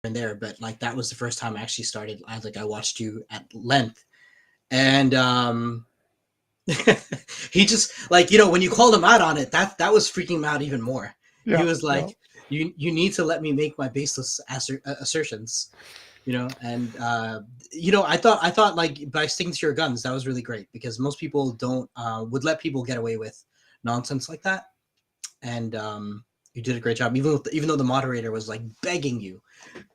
and there, but like that was the first time I actually started. I watched you at length, and he just like, when you called him out on it, that was freaking him out even more. He was like, you need to let me make my baseless assertions, and I thought like by sticking to your guns, that was really great, because most people don't would let people get away with nonsense like that. And you did a great job, even though the moderator was like begging you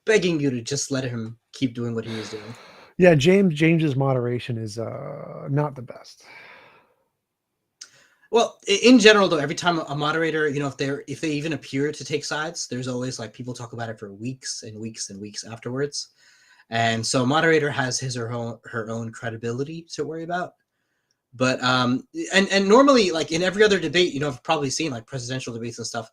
to just let him keep doing what he was doing. Yeah, James's moderation is not the best. Well, in general, though, every time a moderator, if they even appear to take sides, there's always like people talk about it for weeks and weeks and weeks afterwards. And so a moderator has his or her own credibility to worry about. But and normally, like in every other debate, I've probably seen like presidential debates and stuff,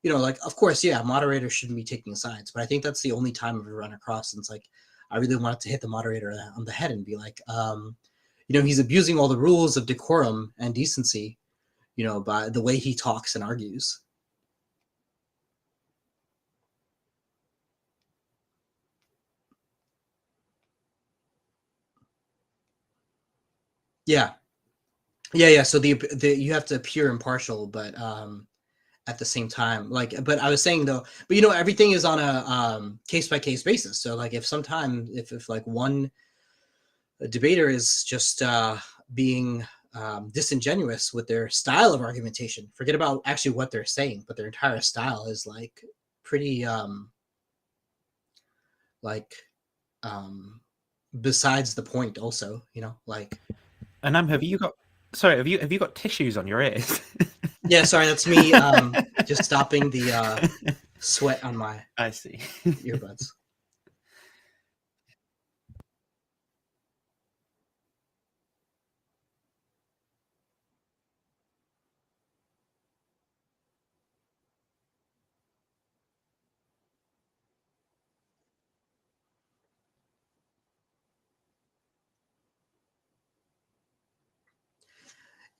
like, of course, yeah, moderators shouldn't be taking sides. But I think that's the only time I've ever run across, and it's like, I really wanted to hit the moderator on the head and be like, he's abusing all the rules of decorum and decency, by the way he talks and argues. Yeah. So the you have to appear impartial, but at the same time, but I was saying though, but everything is on a case by case basis. So like if like one debater is just being disingenuous with their style of argumentation, forget about actually what they're saying, but their entire style is like pretty besides the point also, like. And have you got tissues on your ears? Yeah, sorry, that's me just stopping the sweat on my I see earbuds.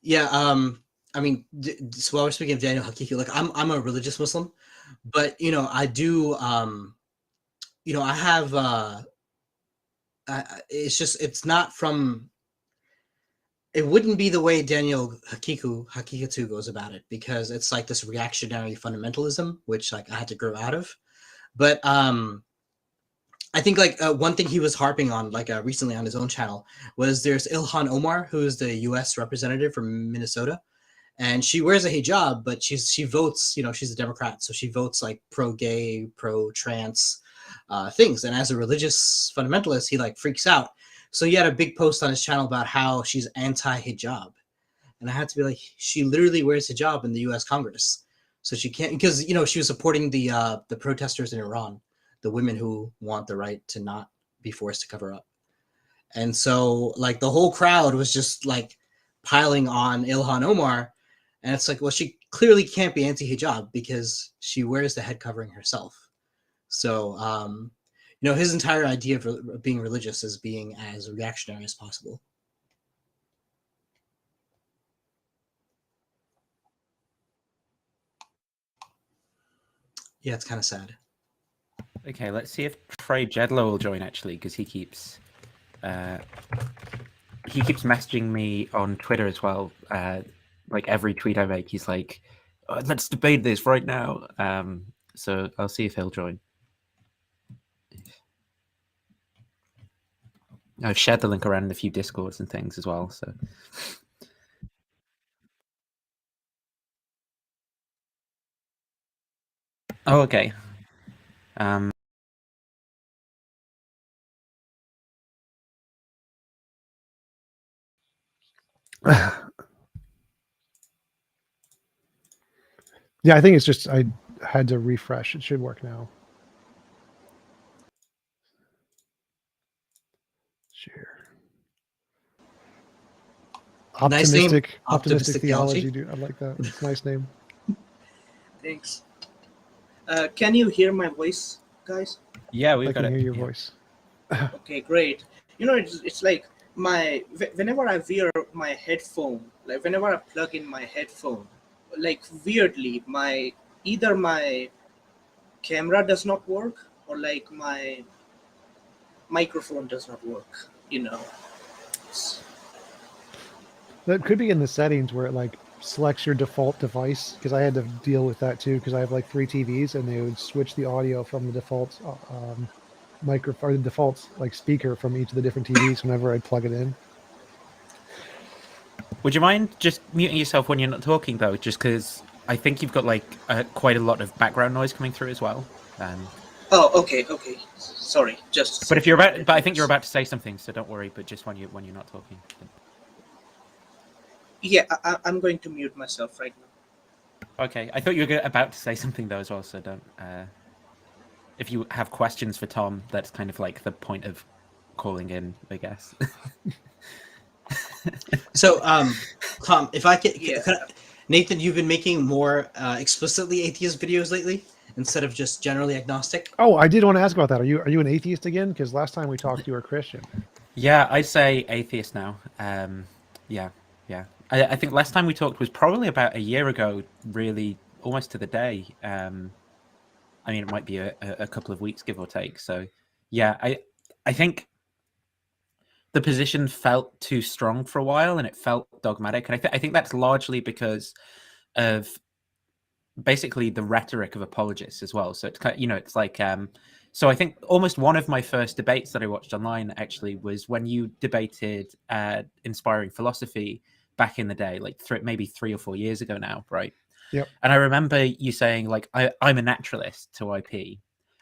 Yeah, I mean, so while we're speaking of Daniel Hakiki, like I'm a religious Muslim, but I do, I have, it's not from. It wouldn't be the way Daniel Hakikatu goes about it, because it's like this reactionary fundamentalism, which like I had to grow out of. But I think like one thing he was harping on like recently on his own channel was there's Ilhan Omar, who's the U.S. representative from Minnesota, and she wears a hijab, but she votes, she's a Democrat, so she votes like pro-gay, pro-trans things. And as a religious fundamentalist, he like freaks out. So he had a big post on his channel about how she's anti-hijab, and I had to be like, she literally wears hijab in the U.S. Congress, so she can't, because she was supporting the protesters in Iran, the women who want the right to not be forced to cover up. And so like the whole crowd was just like piling on Ilhan Omar, and it's like, well, she clearly can't be anti-hijab because she wears the head covering herself. So his entire idea of being religious is being as reactionary as possible. Yeah, it's kind of sad. Okay, let's see if Trey Jedler will join actually, because he keeps messaging me on Twitter as well. Like every tweet I make, he's like, oh, "Let's debate this right now." So I'll see if he'll join. I've shared the link around in a few Discords and things as well. So. Oh, okay. Yeah, I think it's just I had to refresh. It should work now. Share. Optimistic theology, dude. I like that. It's a nice name. Thanks. Can you hear my voice, guys? Yeah, we've got it. I can hear your voice. Okay, great. It's like whenever I wear my headphone, like whenever I plug in my headphone, like weirdly, either my camera does not work or like my microphone does not work. That could be in the settings where it like selects your default device, because I had to deal with that too, because I have like 3 TVs and they would switch the audio from the default microphone, or the default like speaker from each of the different TVs whenever I plug it in. Would you mind just muting yourself when you're not talking though, just because I think you've got like quite a lot of background noise coming through as well. Oh, okay. Sorry, just. But if you're about, but I think you're about to say something, so don't worry. But just when you're not talking. Yeah, I'm going to mute myself right now. Okay, I thought you were about to say something though as well, so don't. If you have questions for Tom, that's kind of like the point of calling in, I guess. So, Tom, if I could, Yeah. Nathan, you've been making more explicitly atheist videos lately instead of just generally agnostic. Oh, I did want to ask about that. Are you an atheist again? Because last time we talked, you were a Christian. Yeah, I'd say atheist now. Yeah. I think last time we talked was probably about a year ago, really, almost to the day. I mean, it might be a couple of weeks, give or take. So, yeah, I think the position felt too strong for a while, and it felt dogmatic. And I think that's largely because of basically the rhetoric of apologists as well. So it's kind of, it's like so I think almost one of my first debates that I watched online actually was when you debated inspiring philosophy back in the day, like maybe 3 or 4 years ago now, right? Yep. And I remember you saying like I'm a naturalist to IP,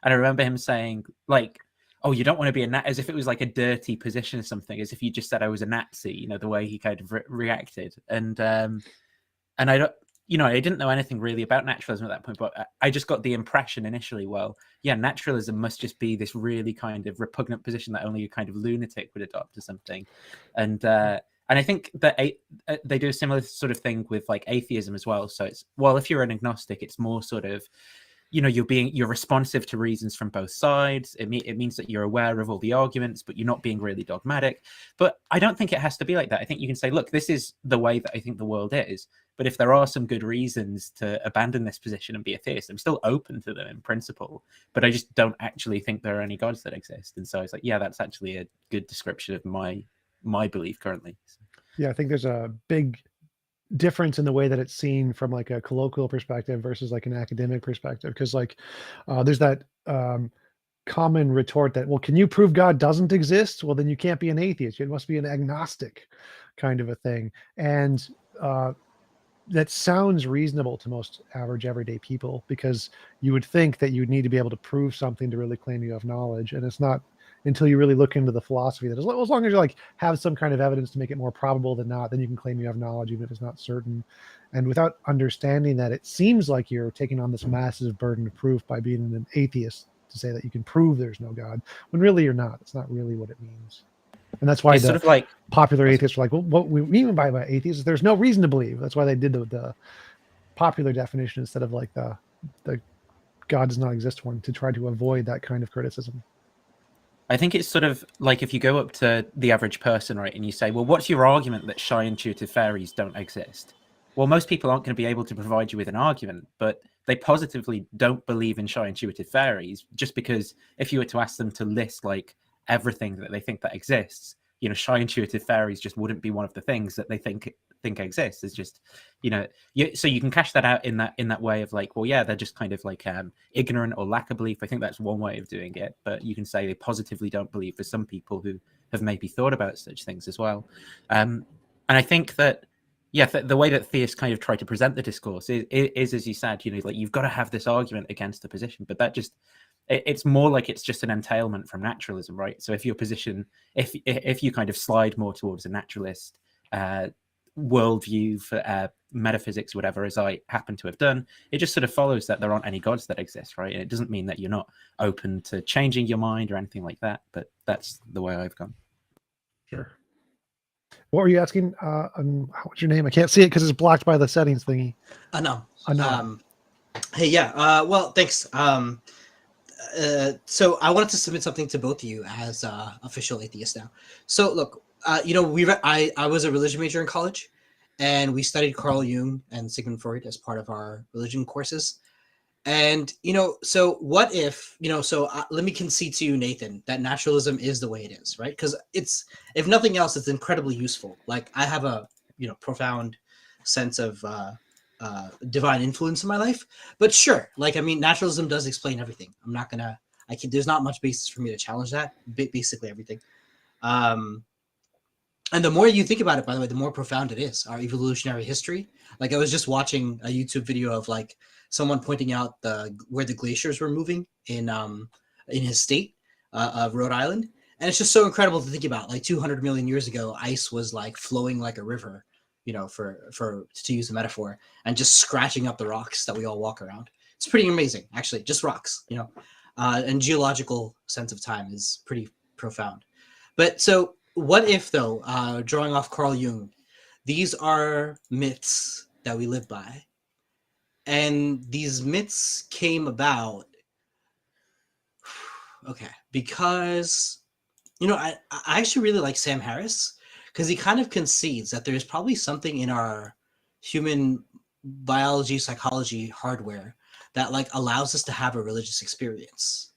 and I remember him saying like, oh, you don't want to be as if it was like a dirty position or something, as if you just said I was a Nazi, the way he kind of reacted. And I don't, I didn't know anything really about naturalism at that point, but I just got the impression initially, well, yeah, naturalism must just be this really kind of repugnant position that only a kind of lunatic would adopt or something. And I think that they do a similar sort of thing with like atheism as well. So it's, well, if you're an agnostic, it's more sort of, you're responsive to reasons from both sides. It means that you're aware of all the arguments, but you're not being really dogmatic. But I don't think it has to be like that. I think you can say, look, this is the way that I think the world is. But if there are some good reasons to abandon this position and be a theist, I'm still open to them in principle. But I just don't actually think there are any gods that exist. And so it's like, yeah, that's actually a good description of my belief currently. Yeah, I think there's a big difference in the way that it's seen from like a colloquial perspective versus like an academic perspective, because like there's that common retort that, well, can you prove God doesn't exist? Well, then you can't be an atheist. You must be an agnostic, kind of a thing. And that sounds reasonable to most average everyday people, because you would think that you would need to be able to prove something to really claim you have knowledge. And it's not until you really look into the philosophy that as long as you like have some kind of evidence to make it more probable than not, then you can claim you have knowledge, even if it's not certain. And without understanding that, it seems like you're taking on this massive burden of proof by being an atheist to say that you can prove there's no God, when really you're not. It's not really what it means. And that's why it's the sort of like popular atheists are like, well, what we mean by atheists is there's no reason to believe. That's why they did the popular definition instead of like the God does not exist one, to try to avoid that kind of criticism. I think it's sort of like if you go up to the average person, right, and you say, well, what's your argument that shy intuitive fairies don't exist? Well, most people aren't going to be able to provide you with an argument, but they positively don't believe in shy intuitive fairies, just because if you were to ask them to list like everything that they think that exists, shy intuitive fairies just wouldn't be one of the things that they think exists. It's just, so you can cash that out in that way of like, well, yeah, they're just kind of like ignorant or lack of belief. I think that's one way of doing it, but you can say they positively don't believe for some people who have maybe thought about such things as well. And I think that, yeah, the way that theists kind of try to present the discourse is as you said, like you've got to have this argument against the position, but that just, it's more like it's just an entailment from naturalism, right? So if your position, if you kind of slide more towards a naturalist worldview for metaphysics, whatever, as I happen to have done, it just sort of follows that there aren't any gods that exist, right? And it doesn't mean that you're not open to changing your mind or anything like that, but that's the way I've gone. Sure. What were you asking? What's your name? I can't see it because it's blocked by the settings thingy. No. No. Hey, yeah. Well, thanks. So I wanted to submit something to both of you as official atheists now. So look, I was a religion major in college, and we studied Carl Jung and Sigmund Freud as part of our religion courses. And, you know, so what if, you know, so let me concede to you, Nathan, that naturalism is the way it is, right? Because it's, if nothing else, it's incredibly useful. Like, I have a, you know, profound sense of divine influence in my life. But sure, like, I mean, naturalism does explain everything. I'm not gonna, there's not much basis for me to challenge that. Basically everything. And the more you think about it, by the way, the more profound it is, our evolutionary history. Like, I was just watching a YouTube video of like someone pointing out where the glaciers were moving in his state of Rhode Island. And it's just so incredible to think about. Like 200 million years ago, ice was like flowing like a river, you know, for to use a metaphor, and just scratching up the rocks that we all walk around. It's pretty amazing, actually, just rocks, you know. And geological sense of time is pretty profound. But so what if, though, drawing off Carl Jung, these are myths that we live by, and these myths came about, okay, because, you know, I actually really like Sam Harris, because he kind of concedes that there's probably something in our human biology, psychology, hardware that like allows us to have a religious experience.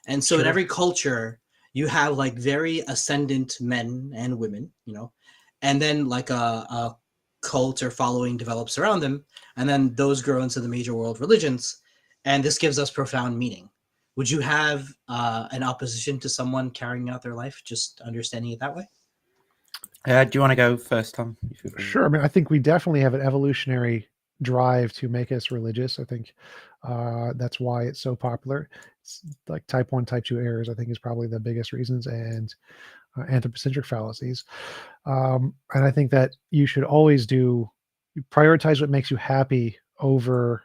And so in every culture, you have like very ascendant men and women, you know, and then like a cult or following develops around them, and then those grow into the major world religions, and this gives us profound meaning. Would you have an opposition to someone carrying out their life, just understanding it that way? Do you want to go first, Tom? Sure. I mean, I think we definitely have an evolutionary drive to make us religious. I think that's why it's so popular. It's like type 1, type 2 errors, I think, is probably the biggest reasons, and anthropocentric fallacies. And I think that you should always prioritize what makes you happy over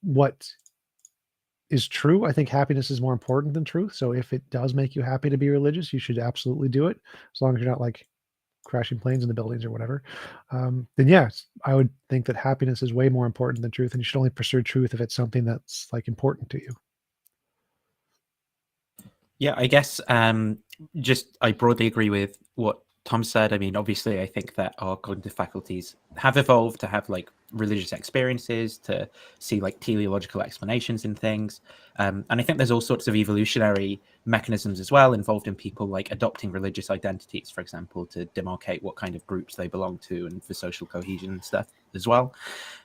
what is true. I think happiness is more important than truth. So if it does make you happy to be religious, you should absolutely do it, as long as you're not like crashing planes in the buildings or whatever. Then yes, I would think that happiness is way more important than truth, and you should only pursue truth if it's something that's like important to you. Yeah, I guess just I broadly agree with what Tom said. I mean, obviously, I think that our cognitive faculties have evolved to have like religious experiences, to see like teleological explanations in things. And I think there's all sorts of evolutionary mechanisms as well involved in people like adopting religious identities, for example, to demarcate what kind of groups they belong to and for social cohesion and stuff as well.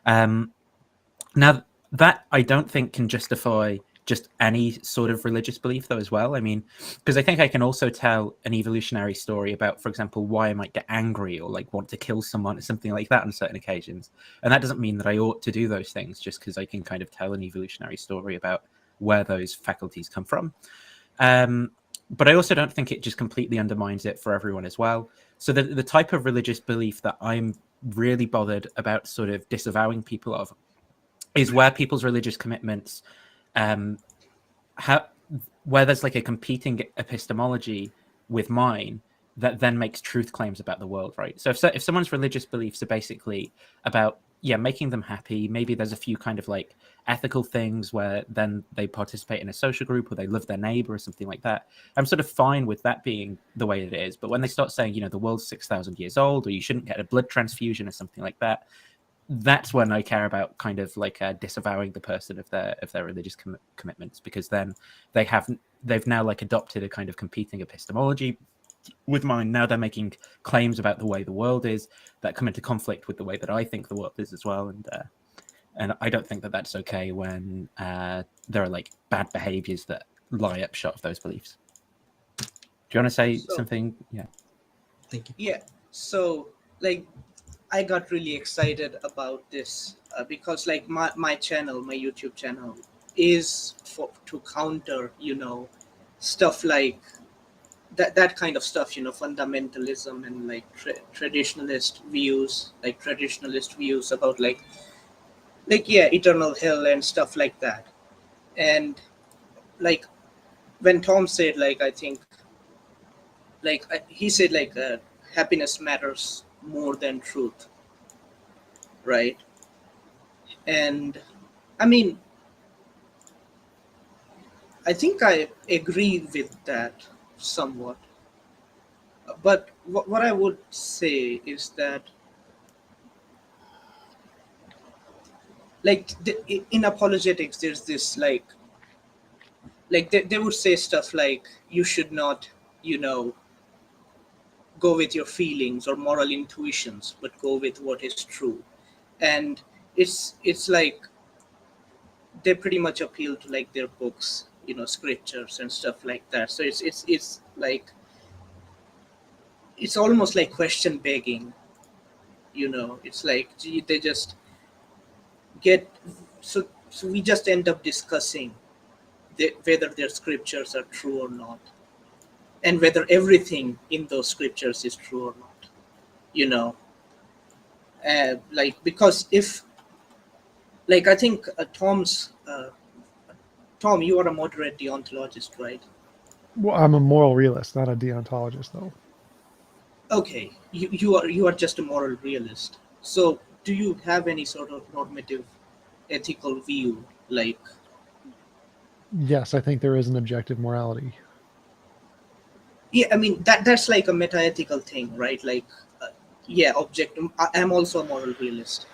Now, that I don't think can justify just any sort of religious belief, though, as well. I mean, because I think I can also tell an evolutionary story about, for example, why I might get angry or like want to kill someone or something like that on certain occasions. And that doesn't mean that I ought to do those things, just because I can kind of tell an evolutionary story about where those faculties come from. But I also don't think it just completely undermines it for everyone as well. So the type of religious belief that I'm really bothered about sort of disavowing people of is where people's religious commitments, where there's like a competing epistemology with mine that then makes truth claims about the world, right? So if someone's religious beliefs are basically about, making them happy, maybe there's a few kind of like ethical things where then they participate in a social group or they love their neighbor or something like that, I'm sort of fine with that being the way it is. But when they start saying, the world's 6,000 years old, or you shouldn't get a blood transfusion or something like that, that's when I care about kind of like disavowing the person of their religious commitments, because then they've now like adopted a kind of competing epistemology with mine. Now they're making claims about the way the world is that come into conflict with the way that I think the world is as well, and I don't think that that's okay when there are like bad behaviors that lie upshot of those beliefs. Do you want to say something? Yeah. Thank you. Yeah. So like, I got really excited about this because like my channel, my YouTube channel is to counter, stuff like that kind of stuff, fundamentalism and like traditionalist views about like eternal hell and stuff like that. And like when Tom said, like, I think like he said like happiness matters more than truth, right? And I mean, I think I agree with that somewhat, but what I would say is that like in apologetics, there's this like they would say stuff like you should not, you know, go with your feelings or moral intuitions, but go with what is true. And it's like they pretty much appeal to like their books, you know, scriptures and stuff like that. So it's like it's almost like question begging, you know. It's like gee, they just get so we just end up discussing whether their scriptures are true or not, and whether everything in those scriptures is true or not, you know. Like because if like I think Tom, you are a moderate deontologist, right? Well, I'm a moral realist, not a deontologist, though. Okay, you are just a moral realist. So do you have any sort of normative ethical view, like Yes, I think there is an objective morality. yeah, I mean that's like a meta-ethical thing, right? Like yeah, objective. I'm also a moral realist,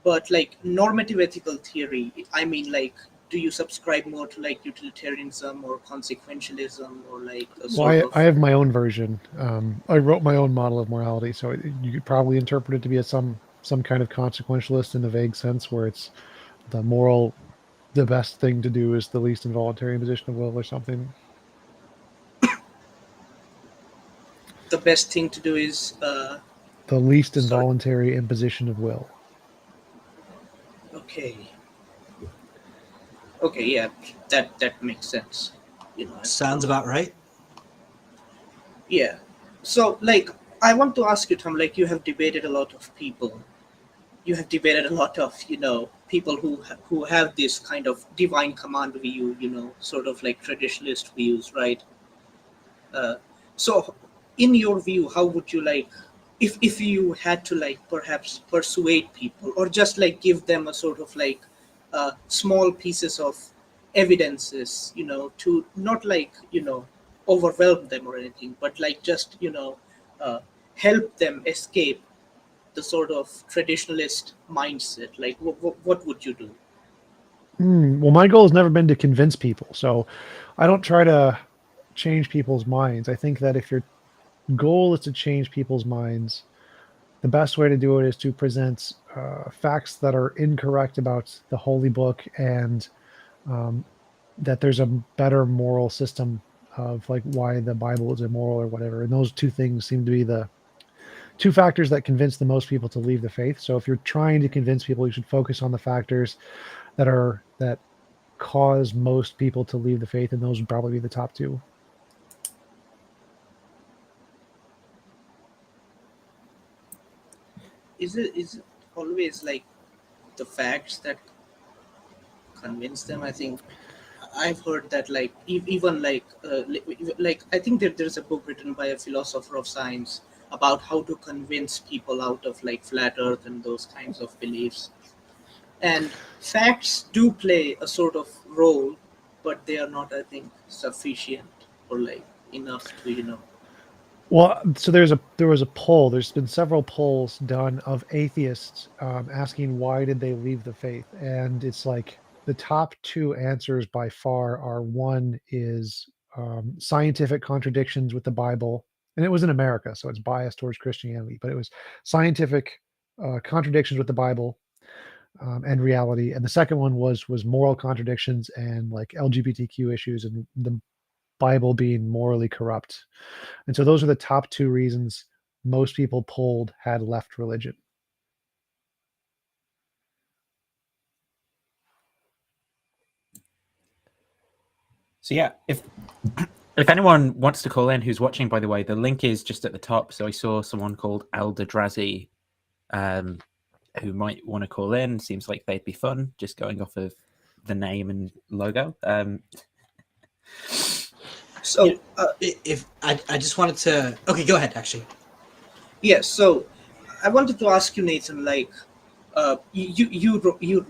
but like normative ethical theory, I mean, like, do you subscribe more to like utilitarianism or consequentialism or like a Well, sort of I have my own version. I wrote my own model of morality, so you could probably interpret it to be some kind of consequentialist in a vague sense, where it's the best thing to do is the least involuntary imposition of will or something. the best thing to do is The least sorry, involuntary imposition of will. okay, okay, yeah, that makes sense, you know. Sounds about right. Yeah. So, like, I want to ask you, Tom, like, you have debated a lot of people. You have debated a lot of, you know, people who have this kind of divine command view, you know, sort of like traditionalist views, right? Uh, so, in your view, how would you like, if you had to like perhaps persuade people or just like give them a sort of like small pieces of evidences, you know, to not like, you know, overwhelm them or anything, but like just, you know, uh, help them escape the sort of traditionalist mindset, like what would you do? Well, my goal has never been to convince people, so I don't try to change people's minds. I think that if your goal is to change people's minds, the best way to do it is to present facts that are incorrect about the holy book, and um, that there's a better moral system of like why the Bible is immoral or whatever. And those two things seem to be the two factors that convince the most people to leave the faith. So if you're trying to convince people, you should focus on the factors that cause most people to leave the faith, and those would probably be the top two. Is it always like the facts that convince them? I think I've heard that like even like I think that there's a book written by a philosopher of science about how to convince people out of like flat earth and those kinds of beliefs. And facts do play a sort of role, but they are not, I think, sufficient or like enough to, you know. Well, so there was a poll. There's been several polls done of atheists asking why did they leave the faith, and it's like the top two answers by far are, one is scientific contradictions with the Bible, and it was in America, so it's biased towards Christianity, but it was scientific contradictions with the Bible and reality, and the second one was moral contradictions and like LGBTQ issues and the Bible being morally corrupt. And so those are the top two reasons most people polled had left religion. So yeah, if anyone wants to call in who's watching, by the way, the link is just at the top. So I saw someone called Aldadrazi who might want to call in. Seems like they'd be fun, just going off of the name and logo. So If I just wanted to, okay, go ahead. Actually, yes, so I wanted to ask you, Nathan, like you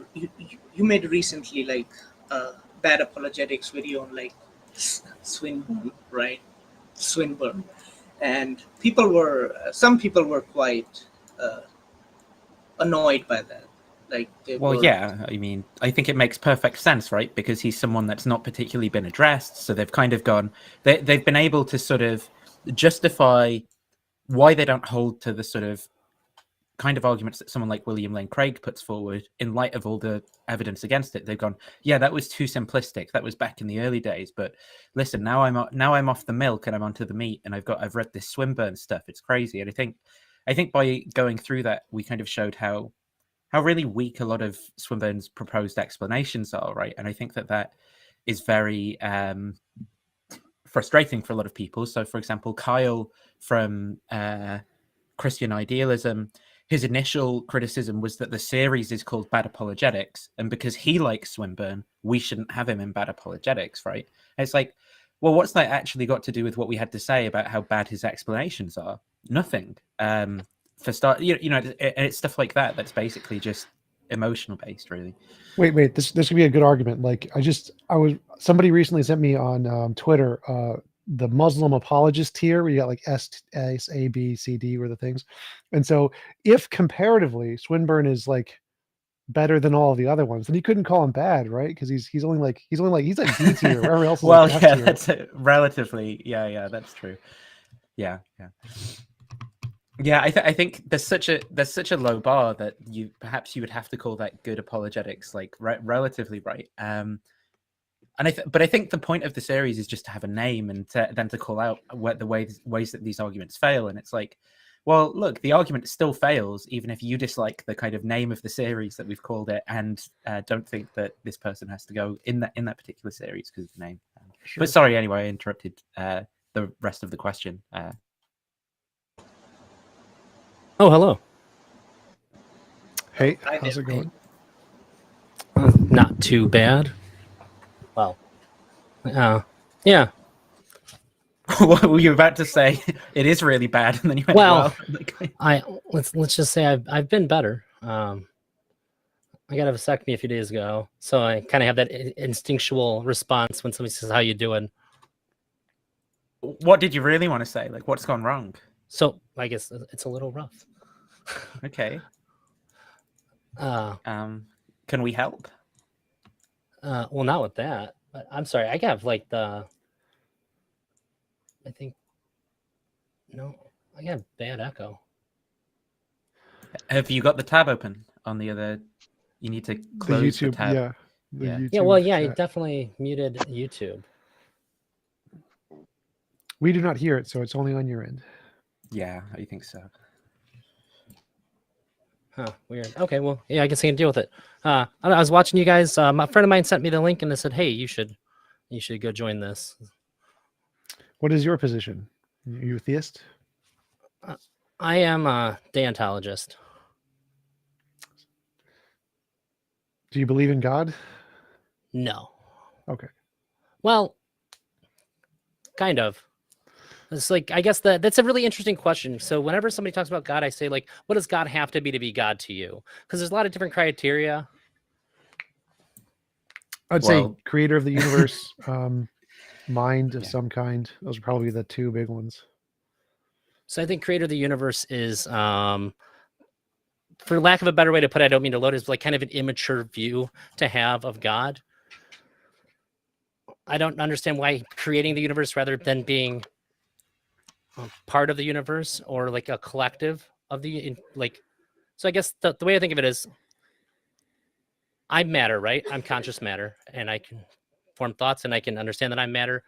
made recently like a bad apologetics video on like Swinburne, right? Swinburne, and some people were quite annoyed by that. Like they Well, were. yeah, I mean, I think it makes perfect sense, right? Because he's someone that's not particularly been addressed. So they've kind of gone, they've been able to sort of justify why they don't hold to the sort of kind of arguments that someone like William Lane Craig puts forward in light of all the evidence against it. They've gone, yeah, that was too simplistic. That was back in the early days. But listen, now I'm off the milk and I'm onto the meat, and I've read this Swinburne stuff. It's crazy. And I think by going through that, we kind of showed how really weak a lot of Swinburne's proposed explanations are, right? And I think that is very frustrating for a lot of people. So, for example, Kyle from Christian Idealism, his initial criticism was that the series is called Bad Apologetics, and because he likes Swinburne, we shouldn't have him in Bad Apologetics, right? And it's like, well, what's that actually got to do with what we had to say about how bad his explanations are? Nothing. For start, you know, and it's stuff like that that's basically just emotional based, really. Wait, this could be a good argument. Like somebody recently sent me on Twitter the Muslim apologist tier where you got like S, A, B, C, D were the things. And so if comparatively Swinburne is like better than all the other ones, then you couldn't call him bad, right? Because he's only like D tier. Wherever else is well, like yeah, F tier. that's relatively, yeah, that's true. Yeah. I think there's such a low bar that you would have to call that good apologetics, like relatively right. But I think the point of the series is just to have a name and then to call out the ways that these arguments fail. And it's like, well, look, the argument still fails, even if you dislike the kind of name of the series that we've called it, and don't think that this person has to go in that particular series because of the name. Sure. But sorry, anyway, I interrupted the rest of the question. Oh, hello. Hey, how's it going? Not too bad. Well, yeah. What were you about to say? It is really bad, and then you went, well. Let's just say I've been better. I got a vasectomy a few days ago, so I kind of have that instinctual response when somebody says, "How you doing?" What did you really want to say? Like, what's gone wrong? So I guess it's a little rough. Okay. Can we help? Well, not with that. But I'm sorry. I got like I got bad echo. Have you got the tab open on the other? You need to close the tab. Yeah. YouTube well, yeah, I definitely muted YouTube. We do not hear it, so it's only on your end. Yeah, I think so. Huh, weird. Okay, well, yeah, I guess I can deal with it. I was watching you guys. A friend of mine sent me the link and they said, "Hey, you should go join this." What is your position? Are you a theist? I am a deontologist. Do you believe in God? No. Okay. Well, kind of. It's like, I guess that's a really interesting question. So whenever somebody talks about God, I say, like, what does God have to be God to you? Because there's a lot of different criteria. I'd say creator of the universe, mind of some kind. Those are probably the two big ones. So I think creator of the universe is, for lack of a better way to put it, I don't mean to load, is like kind of an immature view to have of God. I don't understand why creating the universe rather than being part of the universe or like a collective of the so I guess the way I think of it is I'm matter, right? I'm conscious matter, and I can form thoughts and I can understand that I'm matter.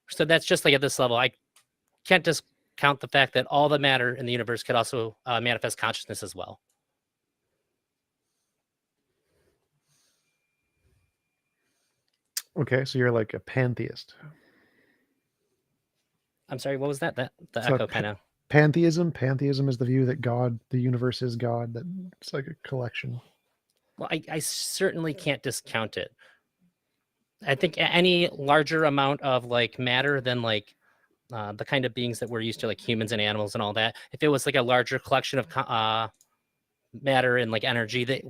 So that's just like at this level. I can't discount the fact that all the matter in the universe could also manifest consciousness as well. Okay, so you're like a pantheist. I'm sorry, what was that? The echo kind of. Pantheism. Pantheism is the view that God, the universe is God. That it's like a collection. Well, I certainly can't discount it. I think any larger amount of like matter than like the kind of beings that we're used to, like humans and animals and all that, if it was like a larger collection of matter and like energy that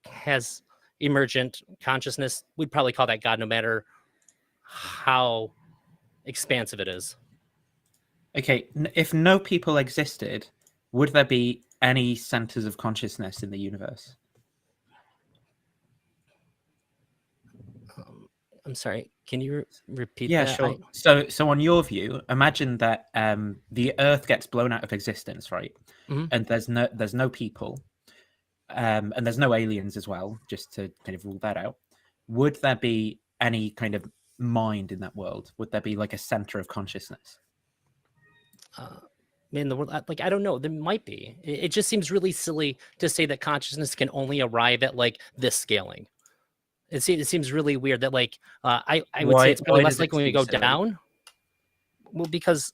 has emergent consciousness, we'd probably call that God, no matter how expansive it is. Okay, if no people existed, would there be any centers of consciousness in the universe? I'm sorry. Can you repeat Yeah, that? sure. So on your view, imagine that the Earth gets blown out of existence, right? Mhm. And there's no people, and there's no aliens as well, just to kind of rule that out. Would there be any kind of mind in that world? Would there be like a center of consciousness? In the world, like, I don't know. There might be. It just seems really silly to say that consciousness can only arrive at like this scaling. It seems really weird that like I would say it's probably Why less does it likely when we seem go silly? down. Well, because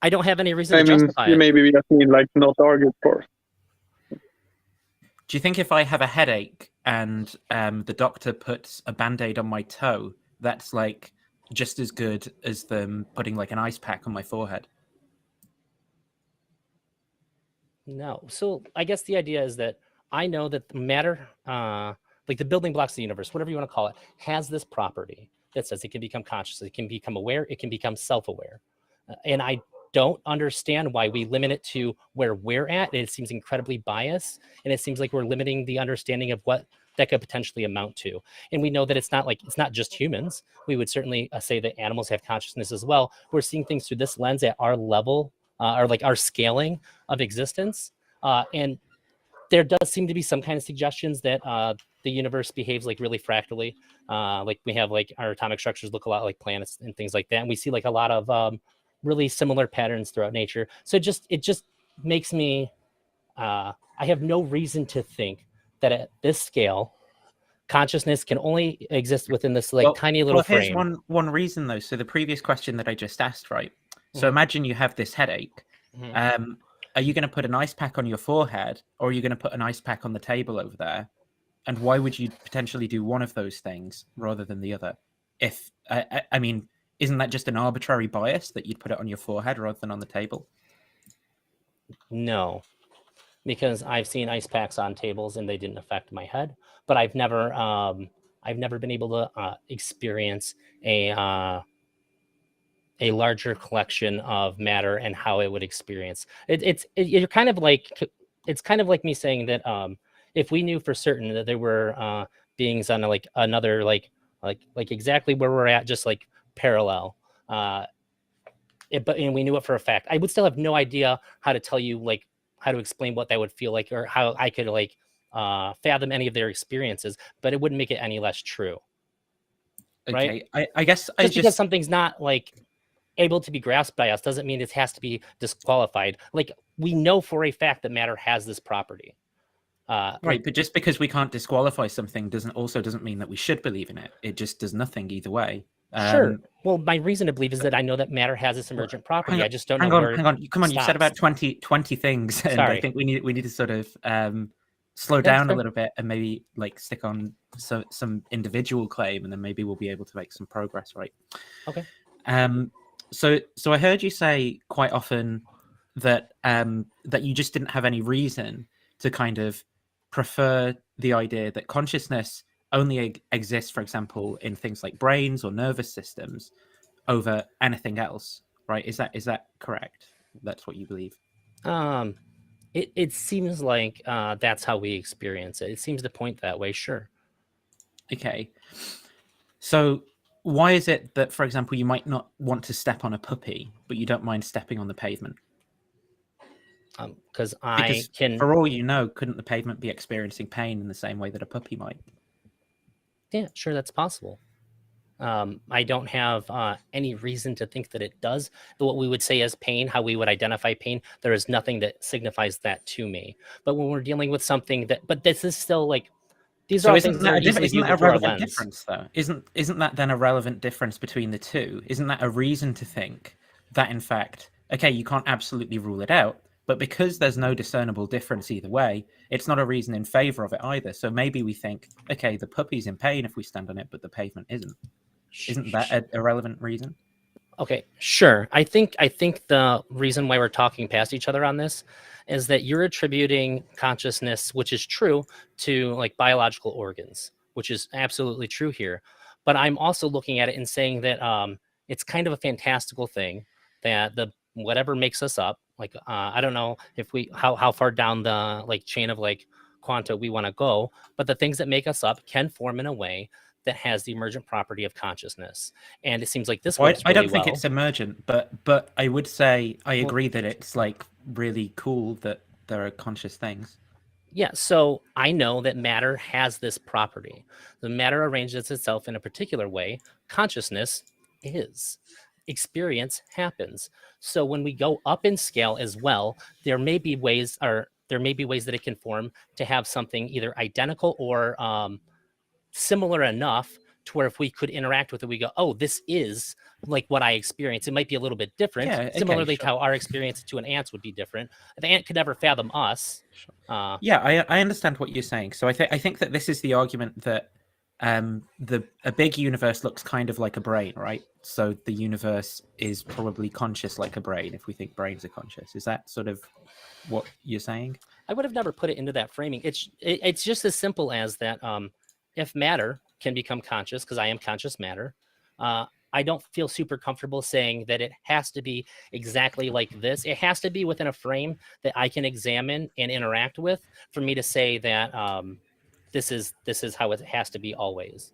I don't have any reason I to mean, justify you it. maybe just mean like not argued for. Do you think if I have a headache and the doctor puts a band-aid on my toe, that's like just as good as them putting like an ice pack on my forehead? No. So I guess the idea is that I know that matter, like the building blocks of the universe, whatever you want to call it, has this property that says it can become conscious, it can become aware, it can become self-aware. And I don't understand why we limit it to where we're at. It seems incredibly biased, and it seems like we're limiting the understanding of what that could potentially amount to. And we know that it's not just humans. We would certainly say that animals have consciousness as well. We're seeing things through this lens at our level, or like our scaling of existence. And there does seem to be some kind of suggestions that the universe behaves like really fractally. Like we have like our atomic structures look a lot like planets and things like that. And we see like a lot of really similar patterns throughout nature. So it just makes me, I have no reason to think that at this scale, consciousness can only exist within this like tiny little here's frame. one reason though. So the previous question that I just asked, right? So imagine you have this headache. Are you going to put an ice pack on your forehead, or are you going to put an ice pack on the table over there? And why would you potentially do one of those things rather than the other? If I mean, isn't that just an arbitrary bias that you'd put it on your forehead rather than on the table? No, because I've seen ice packs on tables and they didn't affect my head, but I've never been able to experience a larger collection of matter and how it would experience it. You're kind of like, it's kind of like me saying that if we knew for certain that there were beings on like another like exactly where we're at, just like parallel, but and we knew it for a fact, I would still have no idea how to tell you like how to explain what that would feel like, or how I could like fathom any of their experiences, but it wouldn't make it any less true. Okay, Right? I guess just because something's not like able to be grasped by us doesn't mean it has to be disqualified. Like we know for a fact that matter has this property. Right, but just because we can't disqualify something doesn't mean that we should believe in it. It just does nothing either way. Sure. Well, my reason to believe is that I know that matter has this emergent property. I just don't know where. Hang on. Come on, you said about 20 things, and Sorry. I think we need to sort of slow down a little bit and maybe like stick on some individual claim, and then maybe we'll be able to make some progress, right? Okay. So I heard you say quite often that that you just didn't have any reason to kind of prefer the idea that consciousness only exists, for example, in things like brains or nervous systems over anything else, right? Is that correct? That's what you believe? It seems like that's how we experience it. It seems to point that way. Sure. Okay. So why is it that, for example, you might not want to step on a puppy, but you don't mind stepping on the pavement? Because for all you know, couldn't the pavement be experiencing pain in the same way that a puppy might? Yeah, sure, that's possible. I don't have any reason to think that it does. What we would say is pain, how we would identify pain, there is nothing that signifies that to me. But when we're dealing with something but this is still like, these are all things that are easily viewable through our lens. Difference, though? Isn't that then a relevant difference between the two? Isn't that a reason to think that, in fact, okay, you can't absolutely rule it out, but because there's no discernible difference either way, it's not a reason in favor of it either. So maybe we think, okay, the puppy's in pain if we stand on it, but the pavement isn't. Isn't that a relevant reason? Okay, sure. I think the reason why we're talking past each other on this is that you're attributing consciousness, which is true, to like biological organs, which is absolutely true here. But I'm also looking at it and saying that it's kind of a fantastical thing that whatever makes us up, like I don't know if how far down the like chain of like quanta we want to go, but the things that make us up can form in a way that has the emergent property of consciousness. And it seems like this Well, works I really don't think well. it's emergent, but I would say I agree that it's like really cool that there are conscious things. Yeah, so I know that matter has this property. The matter arranges itself in a particular way. Consciousness is. Experience happens. So when we go up in scale as well, there may be ways that it can form to have something either identical or similar enough to where if we could interact with it, we go, oh, this is like what I experience. It might be a little bit different. Yeah, okay, Similarly sure. to how our experience to an ant's would be different. The ant could never fathom us. Yeah, I understand what you're saying. So I think that this is the argument that a big universe looks kind of like a brain, right? So the universe is probably conscious like a brain if we think brains are conscious. Is that sort of what you're saying? I would have never put it into that framing. It's just as simple as that. If matter can become conscious, because I am conscious matter, I don't feel super comfortable saying that it has to be exactly like this. It has to be within a frame that I can examine and interact with for me to say that this is how it has to be always.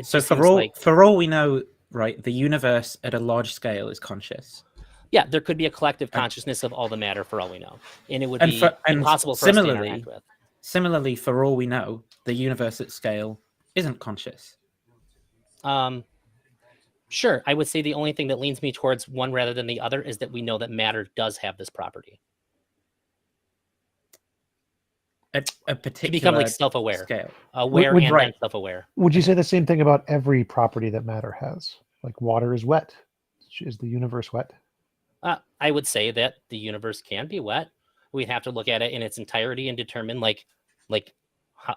So for all we know, right, the universe at a large scale is conscious. Yeah, there could be a collective consciousness of all the matter for all we know, and it would be impossible for us to interact with. Similarly, for all we know, the universe at scale isn't conscious. Sure, I would say the only thing that leans me towards one rather than the other is that we know that matter does have this property. A particular to become like self-aware, scale. Aware and then self-aware. Would you say the same thing about every property that matter has? Like water is wet. Is the universe wet? I would say that the universe can be wet. We'd have to look at it in its entirety and determine like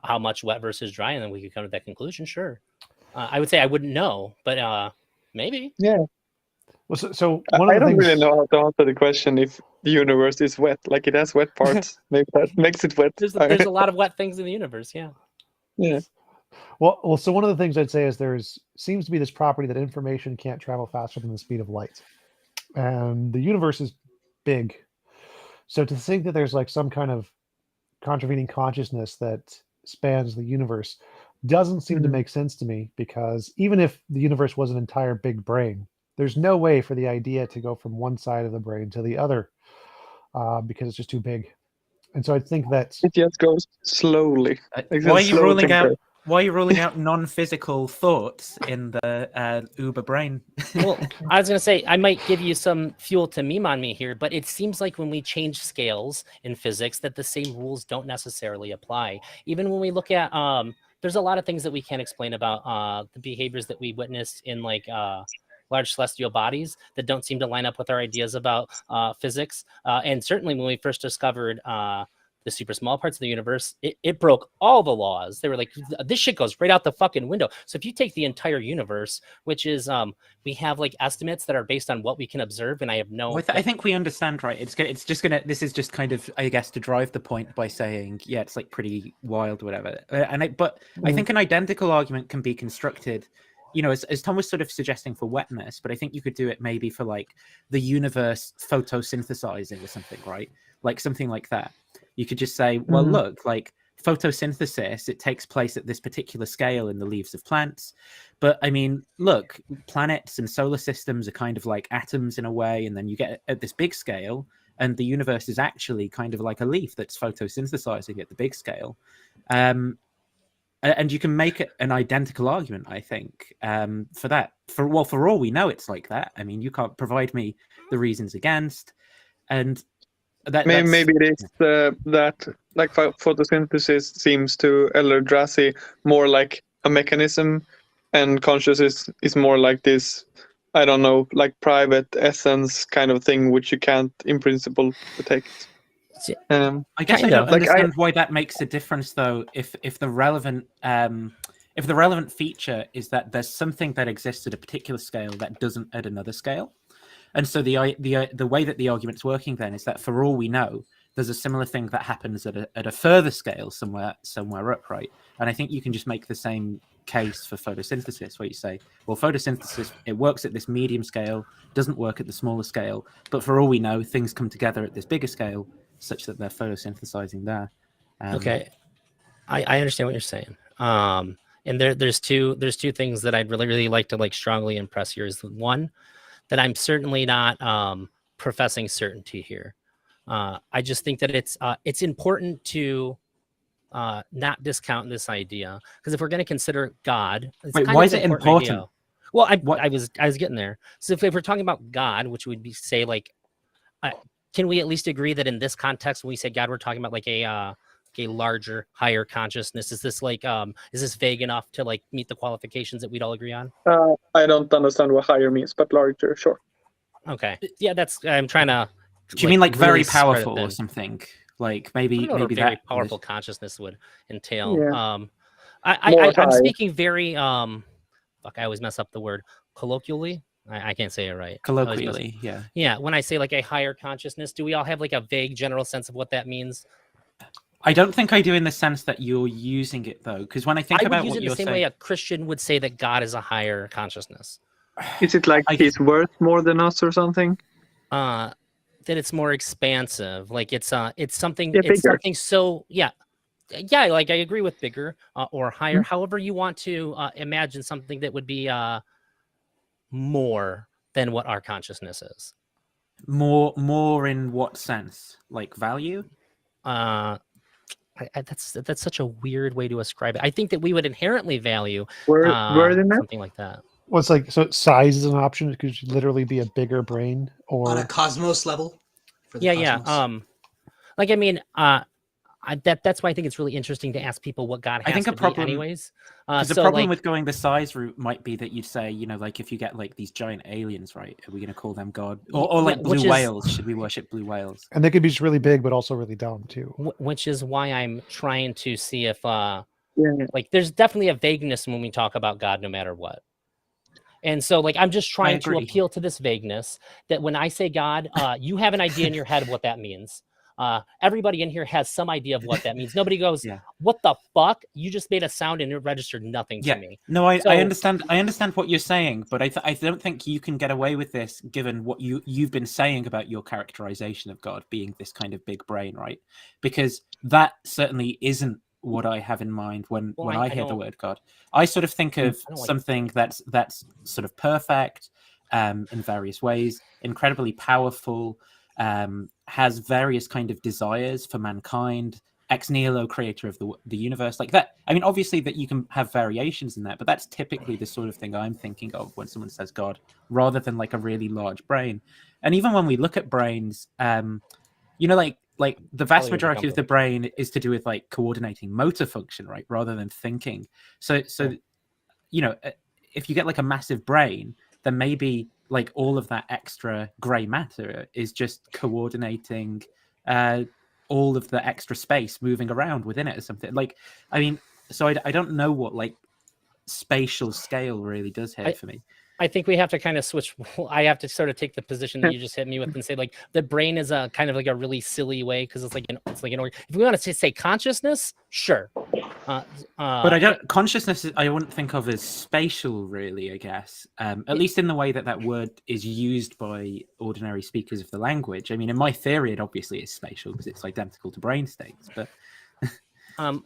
how much wet versus dry, and then we could come to that conclusion. Sure. I would say I wouldn't know, but maybe. Yeah. Well, so one of I the don't things... really know how to answer the question if the universe is wet. Like it has wet parts. Maybe that makes it wet. There's a lot of wet things in the universe. Yeah. Yeah. Well, so one of the things I'd say is seems to be this property that information can't travel faster than the speed of light. And the universe is big. So to think that there's like some kind of contravening consciousness that spans the universe doesn't seem to make sense to me, because even if the universe was an entire big brain, there's no way for the idea to go from one side of the brain to the other because it's just too big. And so I think that it just goes slowly. Why are you ruling out non-physical thoughts in the Uber brain? Well, I was going to say, I might give you some fuel to meme on me here, but it seems like when we change scales in physics that the same rules don't necessarily apply. Even when we look at, there's a lot of things that we can't explain about the behaviors that we witnessed in like large celestial bodies that don't seem to line up with our ideas about physics. And certainly when we first discovered the super small parts of the universe, it broke all the laws. They were like, this shit goes right out the fucking window. So if you take the entire universe, which is, we have like estimates that are based on what we can observe, and I have no... I think we understand, right? This is just kind of, I guess, to drive the point by saying, yeah, it's like pretty wild, whatever. I think an identical argument can be constructed, you know, as Tom was sort of suggesting for wetness, but I think you could do it maybe for like the universe photosynthesizing or something, right? Like something like that. You could just say, well, look, like photosynthesis, it takes place at this particular scale in the leaves of plants. But I mean, look, planets and solar systems are kind of like atoms in a way. And then you get at this big scale, and the universe is actually kind of like a leaf that's photosynthesizing at the big scale. And you can make an identical argument, I think, for that. For all we know, it's like that. I mean, you can't provide me the reasons against. And maybe it is that like photosynthesis seems to Eldrazi more like a mechanism, and consciousness is more like this, I don't know, like private essence kind of thing, which you can't in principle detect. I guess I don't understand why that makes a difference, though. If the relevant feature is that there's something that exists at a particular scale that doesn't at another scale. And so the way that the argument's working then is that for all we know, there's a similar thing that happens at a further scale somewhere up, right? And I think you can just make the same case for photosynthesis, where you say, well, photosynthesis, it works at this medium scale, doesn't work at the smaller scale, but for all we know, things come together at this bigger scale such that they're photosynthesizing there. Okay, I understand what you're saying. And there's two things that I'd really like to like strongly impress here. Is one, that I'm certainly not professing certainty here. I just think that it's important to not discount this idea, because if we're going to consider God, it's Wait, kind why of is an it important important? idea. Well, What- I was getting there. So if we're talking about God, which would be say like, can we at least agree that in this context, when we say God, we're talking about like a larger, higher consciousness? Is this like is this vague enough to like meet the qualifications that we'd all agree on? I don't understand what higher means, but larger, sure. Okay, yeah, that's I'm trying to. Do you mean like really very spread it powerful or thin. something? Like I maybe don't know what maybe a very that powerful consciousness would entail. Yeah. I'm More high. speaking very fuck, I always mess up the word colloquially. I can't say it right. I always mess- colloquially, yeah. Yeah, when I say like a higher consciousness, do we all have like a vague general sense of what that means? I don't think I do in the sense that you're using it though, because when I think I would about use what it the you're same saying, way a Christian would say that God is a higher consciousness. Is it like I- he's worth more than us or something? That it's more expansive. Like it's something Yeah, it's bigger. something so yeah. Like I agree with bigger or higher. However you want to imagine something that would be more than what our consciousness is. more in what sense? Like value? That's such a weird way to ascribe it. I think that we would inherently value Worthiness? something like that. Well, it's like, so size is an option. It could literally be a bigger brain, On a or cosmos level. For the Yeah. cosmos. Like I mean, that's why I think it's really interesting to ask people what God has I think a to problem- be anyways. Because the So, problem like, with going the size route might be that you'd say, you know, like if you get like these giant aliens, right? Are we going to call them God? Or Yeah, like which blue is- whales? Should we worship blue whales? and they could be just really big, but also really dumb too. which is why I'm trying to see if Yeah. like there's definitely a vagueness when we talk about God, no matter what. And so, like, I'm just trying to agree. appeal to this vagueness that when I say God, you have an idea in your head of what that means. Everybody in here has some idea of what that means. Nobody goes, Yeah. "What the fuck? You just made a sound and it registered nothing Yeah. to me." No, I So- understand. I understand what you're saying, but I don't think you can get away with this given what you've been saying about your characterization of God being this kind of big brain, right? Because that certainly isn't what I have in mind when I hear the don't- word God. I sort of think of I don't like something that's sort of perfect in various ways, incredibly powerful, has various kind of desires for mankind, ex nihilo, creator of the universe, like that. I mean, obviously that you can have variations in that, but that's typically the sort of thing I'm thinking of when someone says God, rather than like a really large brain. And even when we look at brains, you know, like the vast Probably majority of the become brain is to do with like coordinating motor function, right, rather than thinking. So you know, if you get like a massive brain, then maybe like all of that extra gray matter is just coordinating all of the extra space moving around within it or something. Like, I mean, so I don't know what like spatial scale really does here for me. I think we have to kind of switch. I have to sort of take the position that you just hit me with and say, like, the brain is a kind of like a really silly way because it's like an if we want to say consciousness, sure. But I don't consciousness. I wouldn't think of as spatial, really. I guess, at least in the way that word is used by ordinary speakers of the language. I mean, in my theory, it obviously is spatial because it's identical to brain states. But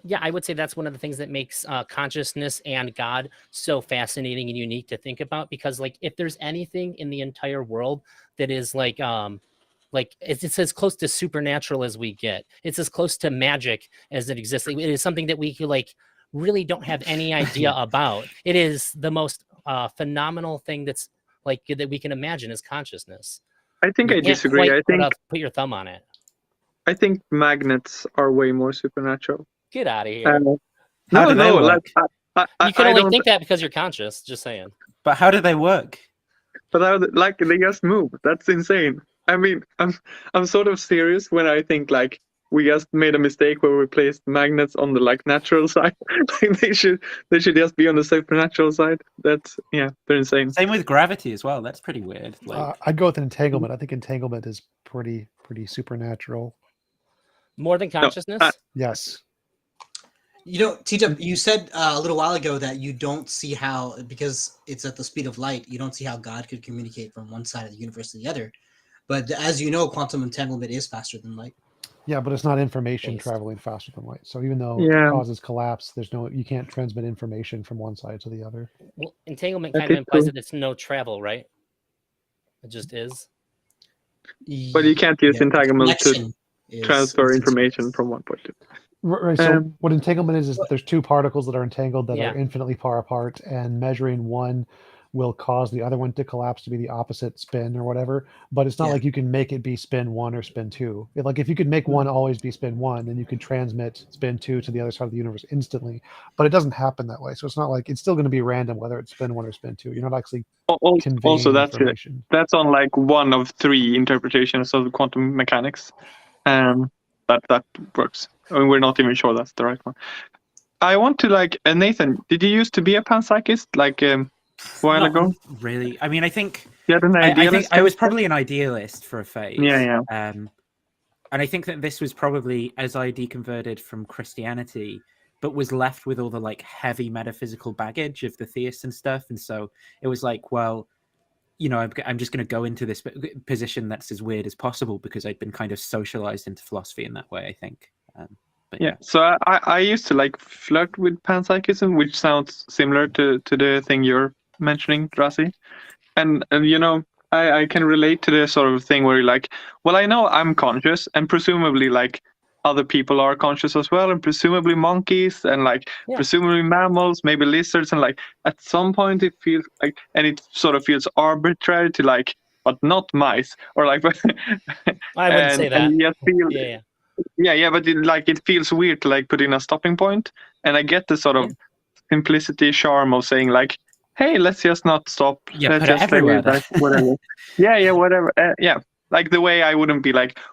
yeah, I would say that's one of the things that makes consciousness and God so fascinating and unique to think about. Because, like, if there's anything in the entire world that is like it's as close to supernatural as we get, it's as close to magic as it exists. It is something that we like really don't have any idea about. It is the most phenomenal thing that's like that we can imagine is consciousness. I think You I can't disagree. quite I think put your thumb on it. I think magnets are way more supernatural. Get out of here. How do they work? Like, You can I only don't. think that because you're conscious. Just saying. But how do they work? But like they just move. That's insane. I mean, I'm sort of serious when I think like we just made a mistake where we placed magnets on the like natural side. Like they should just be on the supernatural side. That's they're insane. Same with gravity as well. That's pretty weird. Like, I'd go with entanglement. I think entanglement is pretty supernatural. More than consciousness? Yes. You know, TJump, you said a little while ago that you don't see how, because it's at the speed of light, you don't see how God could communicate from one side of the universe to the other. But as you know, quantum entanglement is faster than light. Yeah, but it's not information Based. traveling faster than light. So even though Yeah. it causes collapse, you can't transmit information from one side to the other. Well, entanglement That kind of is implies true. that it's no travel, right? It just is. But you can't use Yeah, entanglement to connection is transfer instantaneous. information from one point to Right. So Um, what entanglement is that there's two particles that are entangled that Yeah. are infinitely far apart, and measuring one will cause the other one to collapse to be the opposite spin or whatever. But it's not Yeah. like you can make it be spin 1 or spin 2. Like if you could make one always be spin 1, then you could transmit spin 2 to the other side of the universe instantly. But it doesn't happen that way. So it's not like it's still going to be random whether it's spin 1 or spin 2. You're not actually conveying also, that's it. information. That's on like one of 3 interpretations of quantum mechanics. That works. I mean, we're not even sure that's the right one. I want to Nathan, did you used to be a panpsychist a while Not ago? really. I mean, I think You had an I think idealist I was mindset? probably an idealist for a phase. Yeah. And I think that this was probably as I deconverted from Christianity, but was left with all the like heavy metaphysical baggage of the theists and stuff. And so it was like, well, you know, I'm just going to go into this position that's as weird as possible because I'd been kind of socialized into philosophy in that way, I think. But Yeah. So I used to flirt with panpsychism, which sounds similar to the thing you're mentioning, Drassi. And you know, I can relate to the sort of thing where you're like, well, I know I'm conscious, and presumably other people are conscious as well, and presumably monkeys, and presumably mammals, maybe lizards, and at some point it feels and it sort of feels arbitrary to but not mice, or I wouldn't say that. And yet feel, Yeah. but it feels weird to put in a stopping point, and I get the sort of simplicity charm of saying hey, let's just not stop. yeah, Let's put it just everywhere. whatever. Yeah, whatever. Yeah, the way I wouldn't be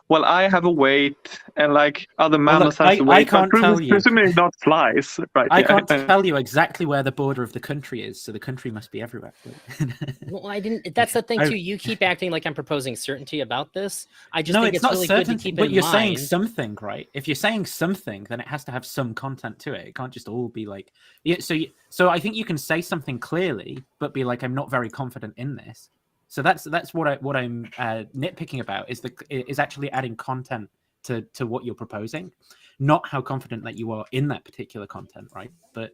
well, I have a weight, and other mammals look, has a I weight. can't but tell you. Presumably not flies, right? I can't tell you exactly where the border of the country is, so the country must be everywhere. Well, I didn't. That's the thing too. You keep acting like I'm proposing certainty about this. I just No, think it's it's not really certain, good to keep but in you're mind. saying something, right? If you're saying something, then it has to have some content to it. It can't just all be so I think you can say something clearly, but be like, I'm not very confident in this. So that's what I'm nitpicking about is actually adding content to what you're proposing, not how confident that you are in that particular content, right? But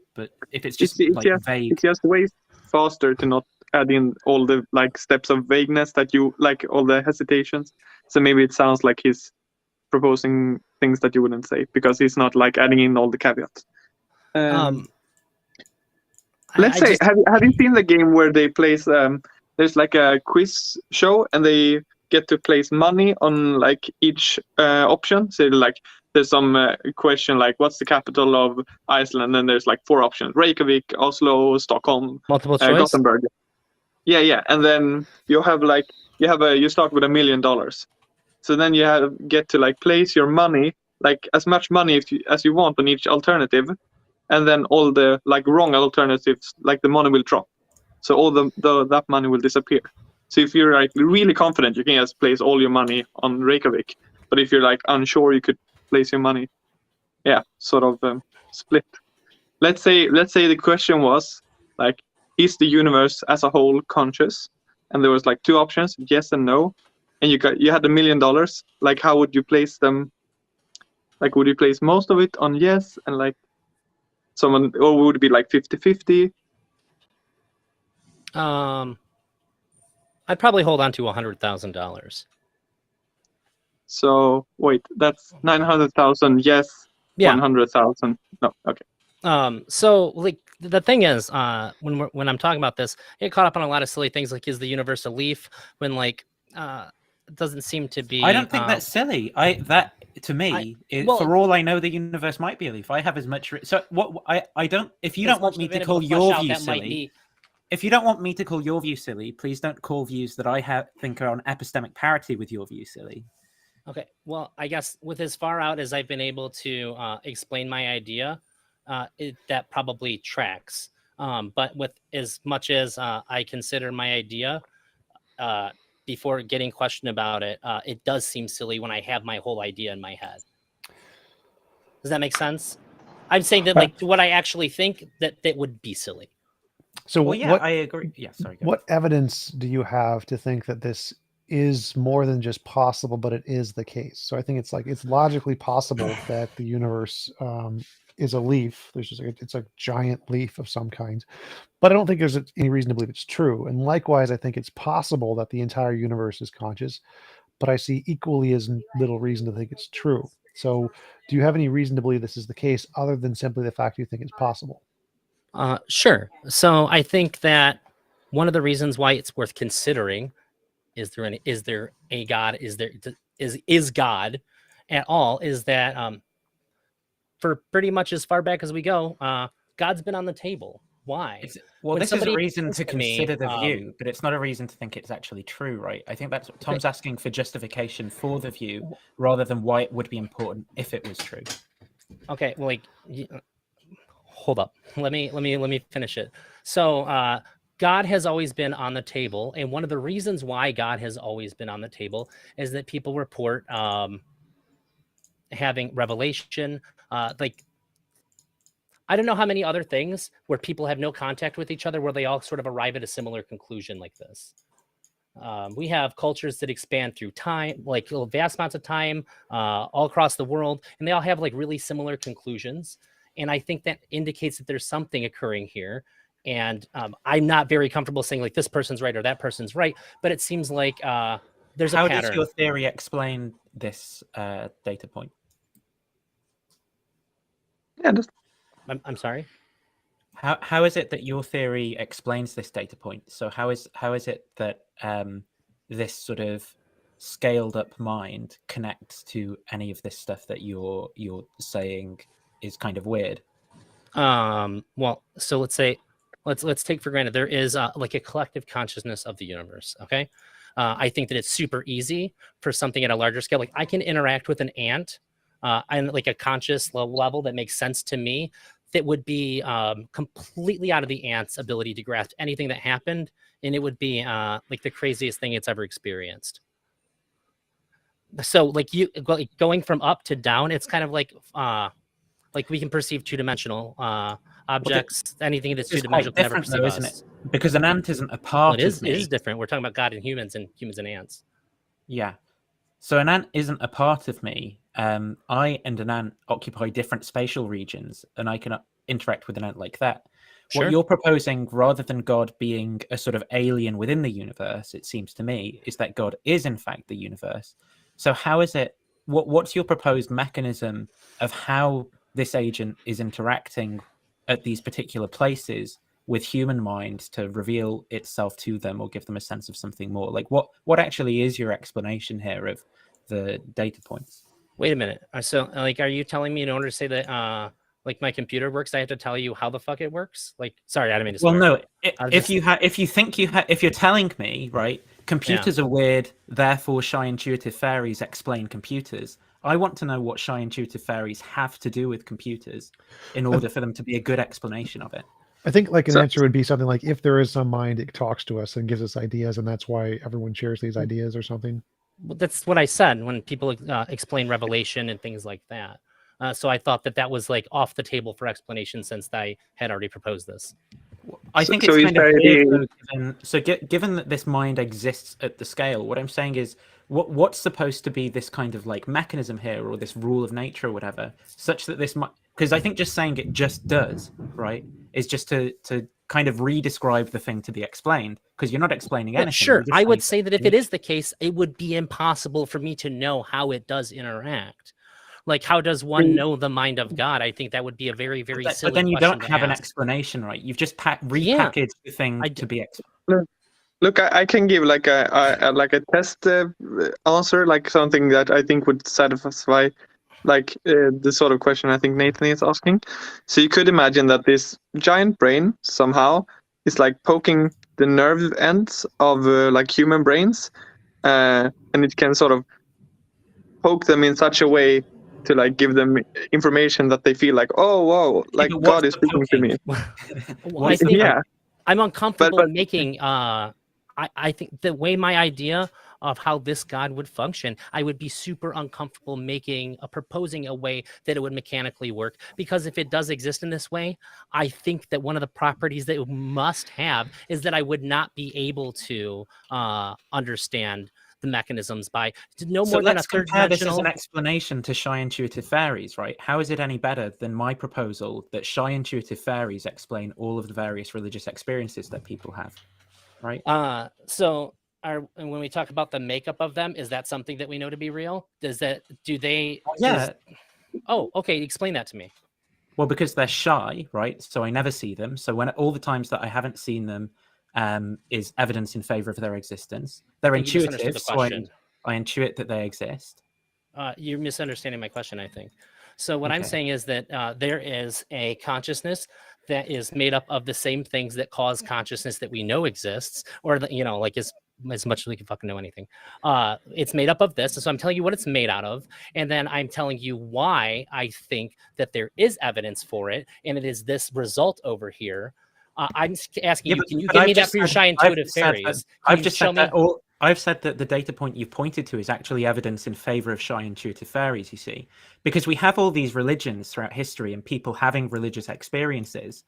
if it's just vague, it's just way faster to not add in all the steps of vagueness that you all the hesitations. So maybe it sounds like he's proposing things that you wouldn't say because he's not adding in all the caveats. Let's say, have you seen the game where they place there's a quiz show and they get to place money on each option. So there's some question what's the capital of Iceland, and there's 4 options: Reykjavik, Oslo, Stockholm, Multiple choice. Gothenburg. Yeah, and then you have you start with $1 million. So then you get to place your money as much money as you want on each alternative, and then all the wrong alternatives the money will drop. So all that money will disappear. So if you're really confident, you can just place all your money on Reykjavik. But if you're unsure, you could place your money, sort of split. Let's say the question was is the universe as a whole conscious? And there was 2 options, yes and no. And you had $1 million. How would you place them? Would you place most of it on yes and someone, or would it be 50-50? I'd probably hold on to $100,000. So wait, that's 900,000 yes, 100,000 no. Okay. So the thing is, when I'm talking about this, I get caught up on a lot of silly things is the universe a leaf? When it doesn't seem to be. I don't think that's silly. For all I know, the universe might be a leaf. I have as much. So what I don't. If you don't want me to call your view silly. If you don't want me to call your view silly, please don't call views that I think are on epistemic parity with your view silly. Okay, well, I guess with as far out as I've been able to explain my idea, that probably tracks. But with as much as I consider my idea, before getting questioned about it, it does seem silly when I have my whole idea in my head. Does that make sense? I'm saying that what I actually think that would be silly. So I agree. Yeah, sorry. What evidence do you have to think that this is more than just possible, but it is the case. So I think it's like it's logically possible that the universe is a leaf. There's just it's a giant leaf of some kind, but I don't think there's any reason to believe it's true. And likewise, I think it's possible that the entire universe is conscious, but I see equally as little reason to think it's true. So do you have any reason to believe this is the case other than simply the fact you think it's possible? Sure. So I think that one of the reasons why it's worth considering is there a God? Is God at all? Is that for pretty much as far back as we go, God's been on the table. Why? Well, When this is a somebody reason says to to me, consider the view, but it's not a reason to think it's actually true, right? I think that's what Tom's asking for, justification for the view rather than why it would be important if it was true. Okay, well, like, hold up. Let me finish it. So, God has always been on the table, and one of the reasons why God has always been on the table is that people report having revelation. Like, I don't know how many other things where people have no contact with each other, where they all sort of arrive at a similar conclusion like this. We have cultures that expand through time, like vast amounts of time, all across the world, and they all have like really similar conclusions. And I think that indicates that there's something occurring here. And I'm not very comfortable saying like this person's right or that person's right, but it seems like there's a pattern. How does your theory explain this data point? Yeah, I'm sorry. How is it that your theory explains this data point? So how is it that this sort of scaled up mind connects to any of this stuff that you're saying is kind of weird? Well, so let's take for granted there is like a collective consciousness of the universe. Okay. I think that it's super easy for something at a larger scale. Like I can interact with an ant on like a conscious level that makes sense to me. That would be completely out of the ant's ability to grasp anything that happened, and it would be like the craziest thing it's ever experienced. So, like going from up to down, it's kind of like we can perceive two-dimensional objects. Anything that's two-dimensional can never perceive us. Isn't it? Because an ant isn't a part of me. It is different. We're talking about God and humans and ants. Yeah. So an ant isn't a part of me. I and an ant occupy different spatial regions, and I can interact with an ant like that. Sure. What you're proposing, rather than God being a sort of alien within the universe, it seems to me, is that God is in fact the universe. So how is it? What's your proposed mechanism of how this agent is interacting at these particular places with human mind to reveal itself to them or give them a sense of something more? Like what actually is your explanation here of the data points? Wait a minute. So like, are you telling me in order to say that like my computer works, I have to tell you how the fuck it works? Like, sorry, I didn't mean to swear. Well, no. If you're telling me, right, computers are weird, therefore shy intuitive fairies explain computers. I want to know what shy intuitive fairies have to do with computers in order for them to be a good explanation of it. I think like an answer would be something like, if there is some mind, it talks to us and gives us ideas, and that's why everyone shares these ideas or something. Well, that's what I said when people explain revelation and things like that. So I thought that was like off the table for explanation since I had already proposed this. I think it's kind of weird. Given that this mind exists at the scale, what I'm saying is, what's supposed to be this kind of like mechanism here, or this rule of nature or whatever, such that this might, because I think just saying it just does, right, is just to kind of re-describe the thing to be explained, because you're not explaining anything. Sure, I would say that if it is the case, it would be impossible for me to know how it does interact. Like, how does one know the mind of God? I think that would be a very, very silly question. But then you don't have an explanation, right? You've just repackaged the thing to be explained. Look, I can give like a test answer, like something that I think would satisfy like the sort of question I think Nathan is asking. So you could imagine that this giant brain somehow is like poking the nerve ends of like human brains, and it can sort of poke them in such a way to like give them information that they feel like, oh whoa, like God is speaking to me. Well, I think I'm uncomfortable making I think the way my idea of how this God would function, I would be super uncomfortable proposing a way that it would mechanically work. Because if it does exist in this way, I think that one of the properties that it must have is that I would not be able to understand the mechanisms by no So more than a let's third compare this as dimensional. an explanation to shy intuitive fairies, right? How is it any better than my proposal that shy intuitive fairies explain all of the various religious experiences that people have, right? So and when we talk about the makeup of them, is that something that we know to be real? Yeah. Oh, okay. Explain that to me. Well, because they're shy, right? So I never see them. So when all the times that I haven't seen them is evidence in favor of their existence. They're I think you misunderstood intuitive, the so question. I intuit that they exist. You're misunderstanding my question, I think. So what I'm Okay. saying is that there is a consciousness that is made up of the same things that cause consciousness that we know exists, or like as much as we can fucking know anything. It's made up of this. So I'm telling you what it's made out of, and then I'm telling you why I think that there is evidence for it, and it is this result over here. I'm just asking you, can you give me that for your shy intuitive fairies? I've said that the data point you've pointed to is actually evidence in favor of shy intuitive fairies, you see, because we have all these religions throughout history and people having religious experiences.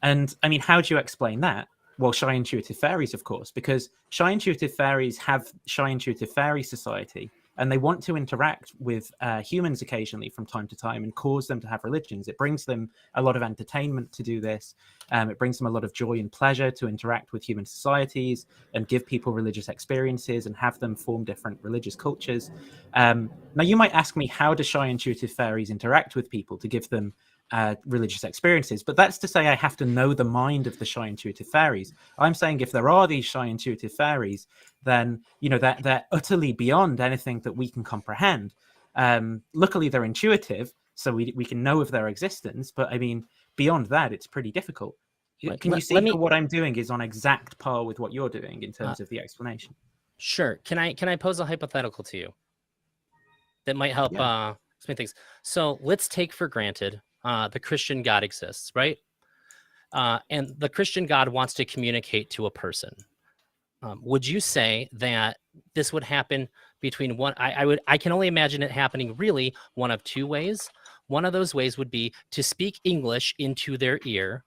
And I mean, how do you explain that? Well, shy intuitive fairies, of course, because shy intuitive fairies have shy intuitive fairy society, and they want to interact with humans occasionally from time to time and cause them to have religions. It brings them a lot of entertainment to do this. It brings them a lot of joy and pleasure to interact with human societies and give people religious experiences and have them form different religious cultures. Now, you might ask me, how do shy intuitive fairies interact with people to give them religious experiences? But that's to say I have to know the mind of the shy intuitive fairies. I'm saying if there are these shy intuitive fairies, then that they're utterly beyond anything that we can comprehend. Luckily, they're intuitive, so we can know of their existence. But I mean, beyond that, it's pretty difficult. Can you see that what I'm doing is on exact par with what you're doing in terms of the explanation? Sure. Can I pose a hypothetical to you that might help explain things? So let's take for granted the Christian God exists, right? And the Christian God wants to communicate to a person. Would you say that this would happen between one? I can only imagine it happening really one of two ways. One of those ways would be to speak English into their ear,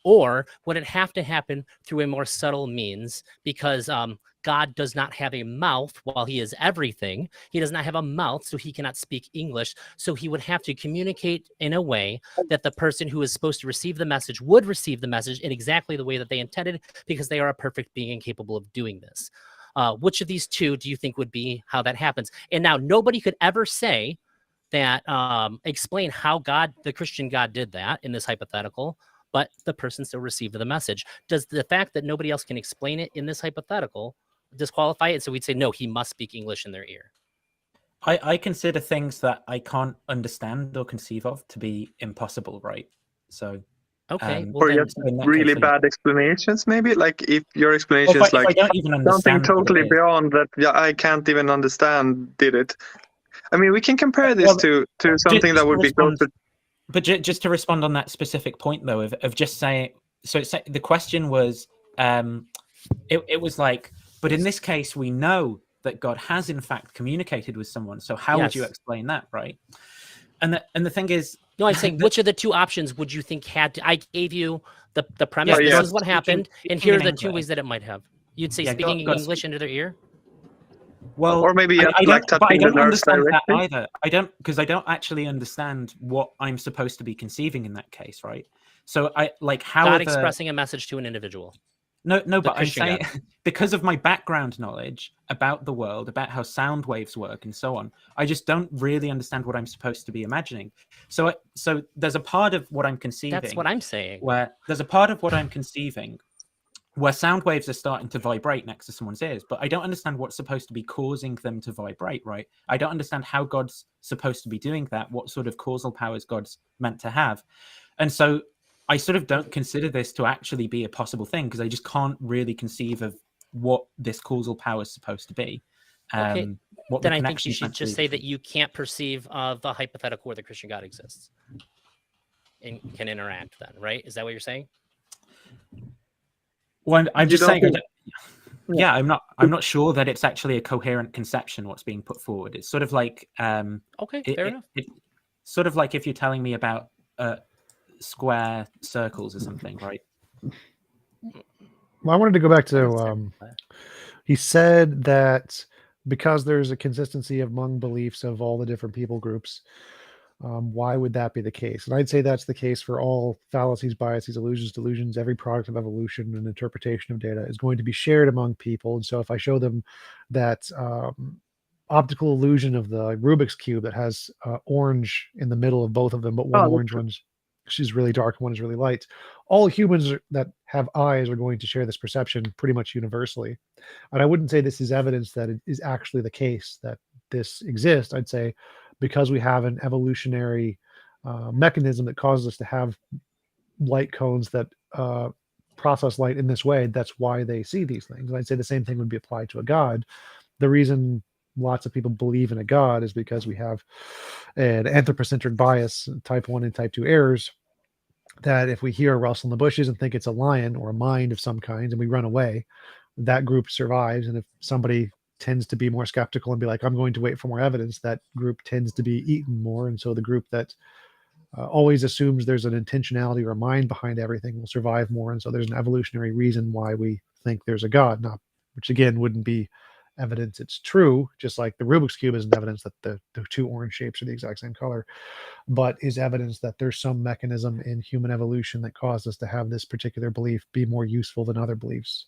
or would it have to happen through a more subtle means? Because God does not have a mouth while he is everything. He does not have a mouth, so he cannot speak English. So he would have to communicate in a way that the person who is supposed to receive the message would receive the message in exactly the way that they intended, because they are a perfect being and capable of doing this. Which of these two do you think would be how that happens? And now nobody could ever say that, explain how the Christian God did that in this hypothetical, but the person still received the message. Does the fact that nobody else can explain it in this hypothetical disqualify it? So we'd say, no, he must speak English in their ear. I consider things that I can't understand or conceive of to be impossible, right? So okay, or just really bad explanations, maybe. Like if your explanation is like I don't even something understand totally beyond that, I can't even understand. Did it? I mean, we can compare this to something that would be closer. But just to respond on that specific point, though, of just saying, so the question was, it was like, but in this case, we know that God has in fact communicated with someone. So how would you explain that, right? And the thing is, no, I'm saying which of the two options would you think had to? I gave you the premise. This is what happened, and here are the two ways that it might have. You'd say speaking English into their ear. Well, or maybe I don't understand directly. that either. I don't actually understand what I'm supposed to be conceiving in that case, right? So how God expressing a message to an individual. No, but I'm saying because of my background knowledge about the world, about how sound waves work and so on, I just don't really understand what I'm supposed to be imagining. So there's a part of what I'm conceiving. That's what I'm saying. Where there's a part of what I'm conceiving where sound waves are starting to vibrate next to someone's ears, but I don't understand what's supposed to be causing them to vibrate, right? I don't understand how God's supposed to be doing that, what sort of causal powers God's meant to have. And so I sort of don't consider this to actually be a possible thing, because I just can't really conceive of what this causal power is supposed to be. Okay, then I think you should just say that you can't perceive the hypothetical where the Christian God exists and can interact then, right? Is that what you're saying? Well, I'm just saying, I'm not sure that it's actually a coherent conception what's being put forward. It's sort of like fair enough. It's sort of like if you're telling me about square circles or something, right? Well, I wanted to go back to He said that because there's a consistency among beliefs of all the different people groups, why would that be the case? And I'd say that's the case for all fallacies, biases, illusions, delusions. Every product of evolution and interpretation of data is going to be shared among people. And so if I show them that optical illusion of the Rubik's Cube that has orange in the middle of both of them, but one orange one's she's really dark and one is really light. All humans that have eyes are going to share this perception pretty much universally. And I wouldn't say this is evidence that it is actually the case that this exists. I'd say because we have an evolutionary mechanism that causes us to have light cones that process light in this way, that's why they see these things. And I'd say the same thing would be applied to a god. The reason lots of people believe in a god is because we have an anthropocentric bias, type 1 and type 2 errors, that if we hear a rustle in the bushes and think it's a lion or a mind of some kind and we run away, that group survives. And if somebody tends to be more skeptical and be like, I'm going to wait for more evidence, that group tends to be eaten more. And so the group that always assumes there's an intentionality or a mind behind everything will survive more. And so there's an evolutionary reason why we think there's a god, not, which again wouldn't be evidence it's true, just like the Rubik's Cube isn't evidence that the two orange shapes are the exact same color, but is evidence that there's some mechanism in human evolution that caused us to have this particular belief be more useful than other beliefs.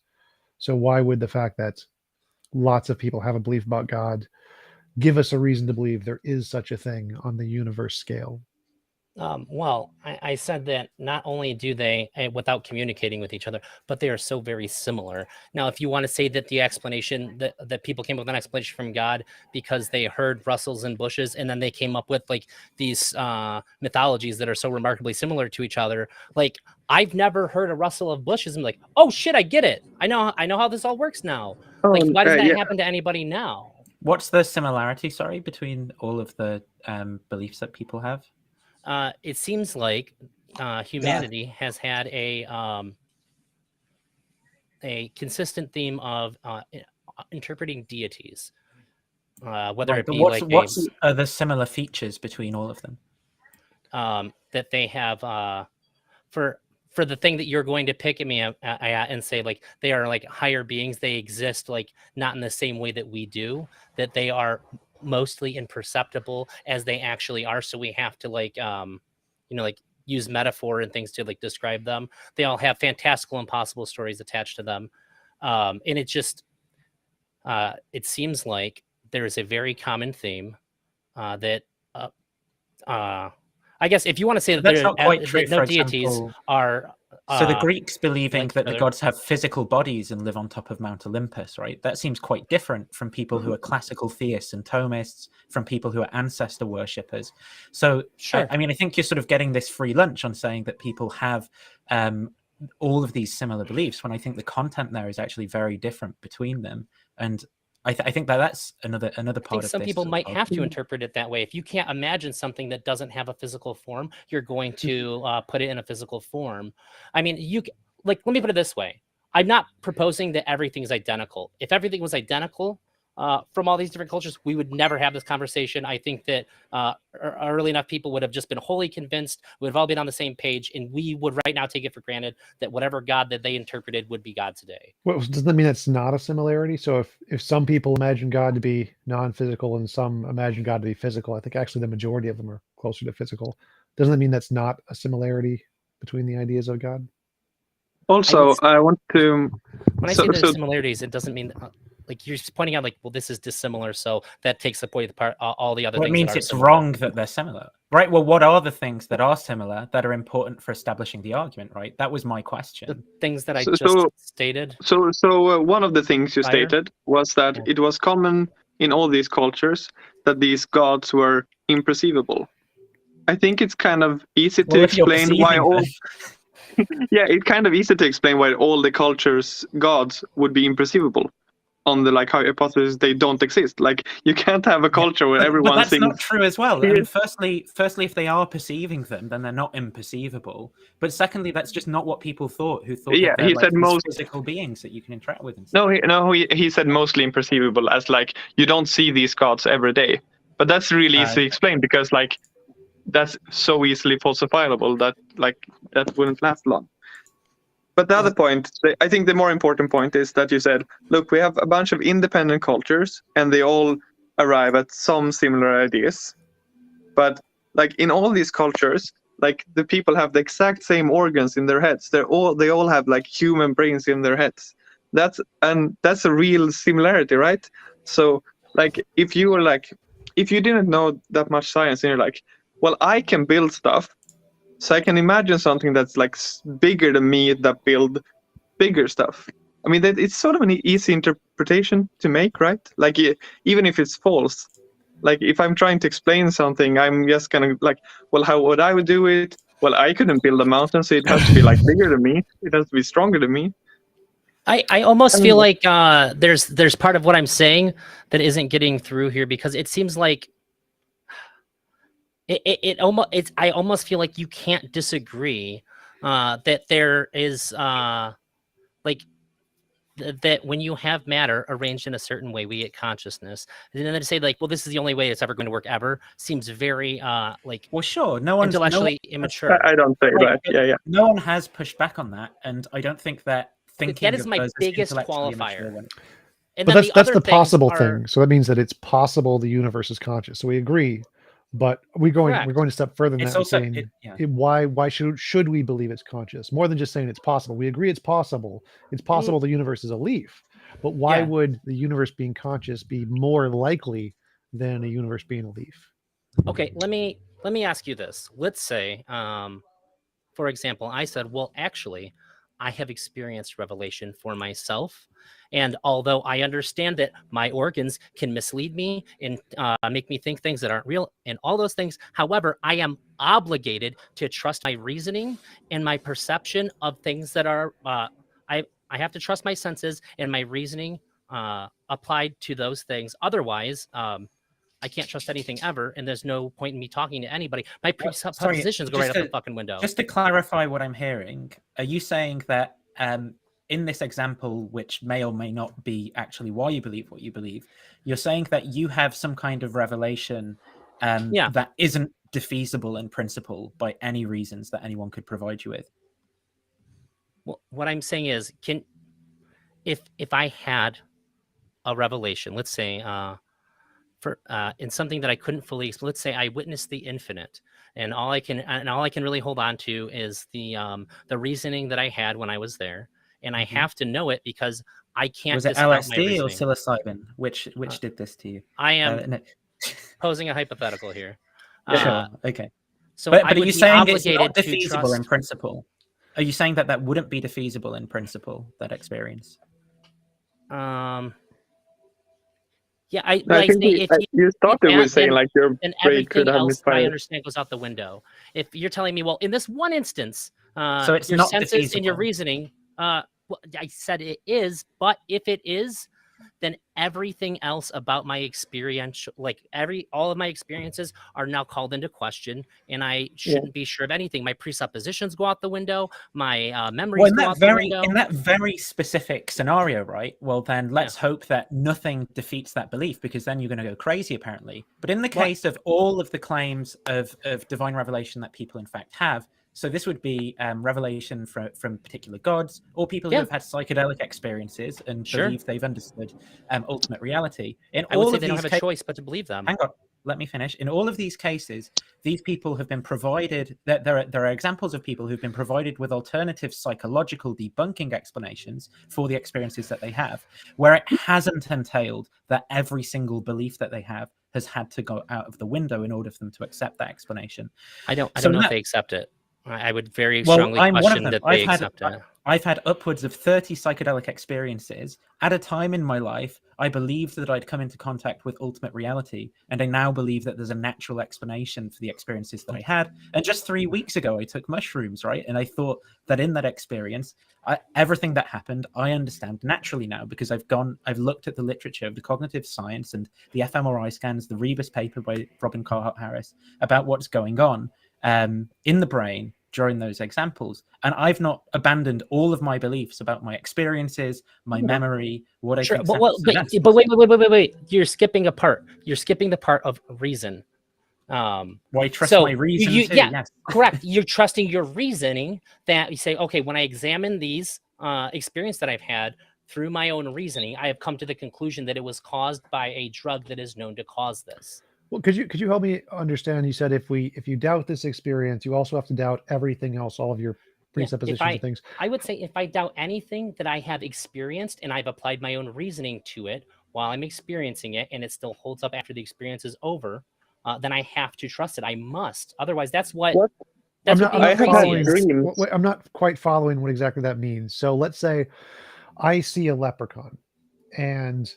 So why would the fact that lots of people have a belief about God give us a reason to believe there is such a thing on the universe scale? Well, I said that not only do they, without communicating with each other, but they are so very similar. Now, if you want to say that the explanation that people came up with an explanation from God because they heard rustles and bushes, and then they came up with like these mythologies that are so remarkably similar to each other. Like, I've never heard a rustle of bushes and like, oh shit, I get it. I know how this all works now. Like, why does that happen to anybody now? What's the similarity, sorry, between all of the beliefs that people have? It seems like humanity has had a consistent theme of interpreting deities, whether it be what's the similar features between all of them? That they have for the thing that you're going to pick at me and say like they are like higher beings. They exist like not in the same way that we do. That they are mostly imperceptible as they actually are, so we have to like like use metaphor and things to like describe them. They all have fantastical, impossible stories attached to them, and it just it seems like there is a very common theme that I guess if you want to say that that's not quite true, no deities are so the Greeks believing like that the gods have physical bodies and live on top of Mount Olympus, right? That seems quite different from people who are classical theists and Thomists, from people who are ancestor worshippers. So, sure. I mean, I think you're sort of getting this free lunch on saying that people have all of these similar beliefs, when I think the content there is actually very different between them. And I think that's another part of some this people might well. have to interpret it that way. If you can't imagine something that doesn't have a physical form, you're going to put it in a physical form. I mean, let me put it this way. I'm not proposing that everything's identical. If everything was identical from all these different cultures, we would never have this conversation. I think that early enough people would have just been wholly convinced, would have all been on the same page, and we would right now take it for granted that whatever God that they interpreted would be God today. Well, doesn't that mean that's not a similarity? So if some people imagine God to be non-physical and some imagine God to be physical, I think actually the majority of them are closer to physical. Doesn't that mean that's not a similarity between the ideas of God? Also, I want to... When I say there's similarities, it doesn't mean... like you're just pointing out, like, well, this is dissimilar, so that takes away the part, all the other things. It means it's similar. Wrong that they're similar, right? Well, what are the things that are similar that are important for establishing the argument, right? That was my question. The things that I just stated. So one of the things you stated was that it was common in all these cultures that these gods were imperceivable. I think it's kind of easy to explain why all. Yeah, it's kind of easy to explain why all the cultures' gods would be imperceivable. On the hypothesis they don't exist. Like, you can't have a culture where everyone that's thinks... not true as well. I mean, firstly, if they are perceiving them, then they're not imperceivable. But secondly, that's just not what people thought. Who thought that they're he said most physical beings that you can interact with. He said mostly imperceivable, as like you don't see these gods every day. But that's really easy to explain, because like that's so easily falsifiable that like that wouldn't last long. But the other point, I think the more important point is that you said, look, we have a bunch of independent cultures, and they all arrive at some similar ideas. But like in all these cultures, like the people have the exact same organs in their heads. They all have like human brains in their heads. That's a real similarity, right? So like if you didn't know that much science and you're like, well, I can build stuff, so I can imagine something that's like bigger than me that build bigger stuff. I mean, it's sort of an easy interpretation to make, right? Like even if it's false, like if I'm trying to explain something, I'm just gonna like, well, how would I do it? Well, I couldn't build a mountain, so it has to be like bigger than me. It has to be stronger than me. I almost feel like there's part of what I'm saying that isn't getting through here, because it seems like I almost feel like you can't disagree that there is like that when you have matter arranged in a certain way, we get consciousness. And then to say like, well, this is the only way it's ever going to work ever seems very like, well, sure, no one's intellectually immature. I don't say that. Yeah. No one has pushed back on that, and I don't think that thinking that is of my those as biggest intellectually qualifier. immature. And But then that's the other possible things are- thing. So that means that it's possible the universe is conscious. So we agree, but we're going a step further than It's that. and also saying, yeah. why should we believe it's conscious? More than just saying it's possible. We agree it's possible. It's possible the universe is a leaf. But why would the universe being conscious be more likely than a universe being a leaf? Okay, let me ask you this. Let's say, for example, I said, well, actually, I have experienced revelation for myself. And although I understand that my organs can mislead me and make me think things that aren't real and all those things, however, I am obligated to trust my reasoning and my perception of things that are, I have to trust my senses and my reasoning applied to those things. Otherwise, I can't trust anything ever, and there's no point in me talking to anybody. My presuppositions go right out the fucking window. Just to clarify what I'm hearing, are you saying that in this example, which may or may not be actually why you believe what you believe, you're saying that you have some kind of revelation that isn't defeasible in principle by any reasons that anyone could provide you with? Well, what I'm saying is, if I had a revelation, let's say, in something that I couldn't fully explain. Let's say I witnessed the infinite, and all I can really hold on to is the reasoning that I had when I was there, and I have to know it because I can't. Was it LSD or psilocybin? Which did this to you? I am posing a hypothetical here. Sure. Okay. So, but are you saying it's not to defeasible in principle? Are you saying that wouldn't be defeasible in principle, that experience? Yeah, I think you started with saying like your brain could have misfired. I understand goes out the window. If you're telling me, well, in this one instance, so it's your not senses defeasible. and your reasoning, well, I said it is, but if it is, then everything else about my experience, like all of my experiences are now called into question, and I shouldn't be sure of anything. My presuppositions go out the window. My memories go out the window. In that very specific scenario, right? Well, then let's hope that nothing defeats that belief, because then you're going to go crazy, apparently. But in the case of all of the claims of divine revelation that people in fact have, so this would be revelation from particular gods, or people who have had psychedelic experiences and believe they've understood ultimate reality. I would say they don't have a choice but to believe them. Hang on, let me finish. In all of these cases, these people have been provided, there are examples of people who've been provided with alternative psychological debunking explanations for the experiences that they have, where it hasn't entailed that every single belief that they have has had to go out of the window in order for them to accept that explanation. I don't know if they accept it. I would very strongly question that they accept it. I've had upwards of 30 psychedelic experiences. At a time in my life, I believed that I'd come into contact with ultimate reality, and I now believe that there's a natural explanation for the experiences that I had. And just 3 weeks ago, I took mushrooms, right? And I thought that in that experience, everything that happened, I understand naturally now, because I've looked at the literature of the cognitive science and the fMRI scans, the Rebus paper by Robin Carhart Harris about what's going on in the brain during those examples, and I've not abandoned all of my beliefs about my experiences, my memory, what I think. But wait, you're skipping a part. You're skipping the part of reason. Well, I trust So my reason too. yeah, Yes. correct. You're trusting your reasoning that you say, okay, when I examine these experience that I've had through my own reasoning, I have come to the conclusion that it was caused by a drug that is known to cause this. Well, could you help me understand? You said if you doubt this experience, you also have to doubt everything else, all of your presuppositions and things. I would say if I doubt anything that I have experienced and I've applied my own reasoning to it while I'm experiencing it, and it still holds up after the experience is over, then I have to trust it. I must. Otherwise, that's what that's what being crazy is. I'm not quite following what exactly that means. So let's say I see a leprechaun, and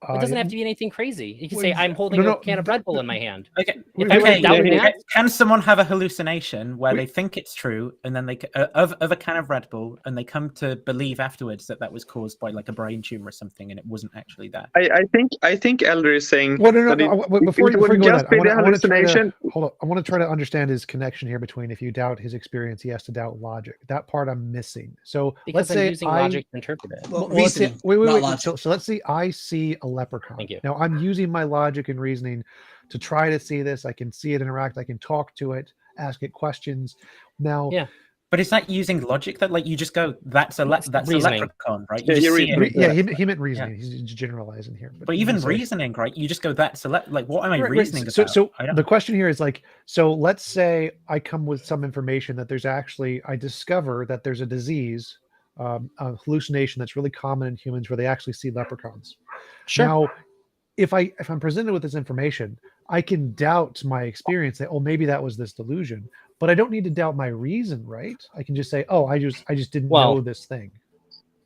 it doesn't have to be anything crazy. You can say I'm holding a can of Red Bull in my hand. Okay. If I were doubting that, can someone have a hallucination where they think it's true, and then they of a can of Red Bull, and they come to believe afterwards that was caused by like a brain tumor or something, and it wasn't actually that? I think Elder is saying. Well, before you go that, I want to try to understand his connection here between if you doubt his experience, he has to doubt logic. That part I'm missing. So because let's say using logic to interpret it. Well, wait. So let's see. I see a leprechaun. Thank you. Now I'm using my logic and reasoning to try to see this. I can see it interact. I can talk to it, ask it questions. Now, yeah. But is that using logic that like you just go, that's a leprechaun, right? Yeah, he meant reasoning. Yeah. He's generalizing here. But even reasoning, right? You just go, that's like what am I reasoning about? So the question here is like, so let's say I come with some information that I discover that there's a disease, a hallucination that's really common in humans where they actually see leprechauns. Sure. Now, if I'm presented with this information, I can doubt my experience that, oh, maybe that was this delusion, but I don't need to doubt my reason, right? I can just say, oh, I just didn't know this thing.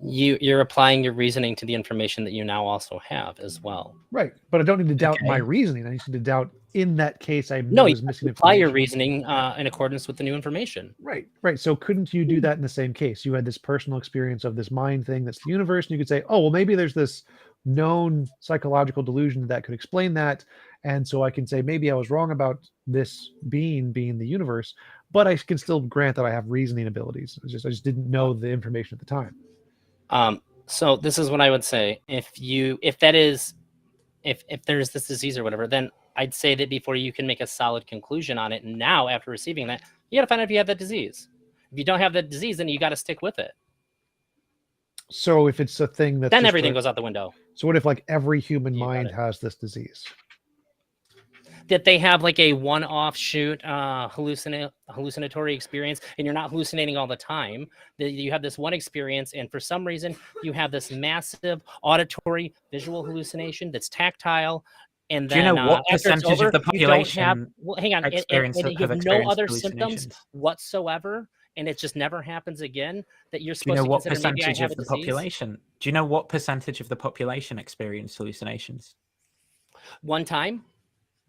You're applying your reasoning to the information that you now also have as well. Right. But I don't need to doubt my reasoning. I need to doubt in that case I was missing information. Apply your reasoning in accordance with the new information. Right. So couldn't you do that in the same case? You had this personal experience of this mind thing that's the universe, and you could say, oh, well, maybe there's this known psychological delusion that could explain that. And so I can say, maybe I was wrong about this being the universe, but I can still grant that I have reasoning abilities. I just didn't know the information at the time. So this is what I would say. If there's this disease or whatever, then I'd say that before you can make a solid conclusion on it, now after receiving that, you got to find out if you have that disease. If you don't have that disease, then you got to stick with it. So if it's a thing that then everything goes out the window. So what if like every human mind has this disease? That they have like a one-off shoot hallucinatory experience, and you're not hallucinating all the time. That you have this one experience, and for some reason you have this massive auditory visual hallucination that's tactile. And then, do you know what percentage of the population hang on, and you have no other symptoms whatsoever, and it just never happens again? That you're supposed to consider maybe I have a disease? Do you know what percentage of the population experience hallucinations? One time?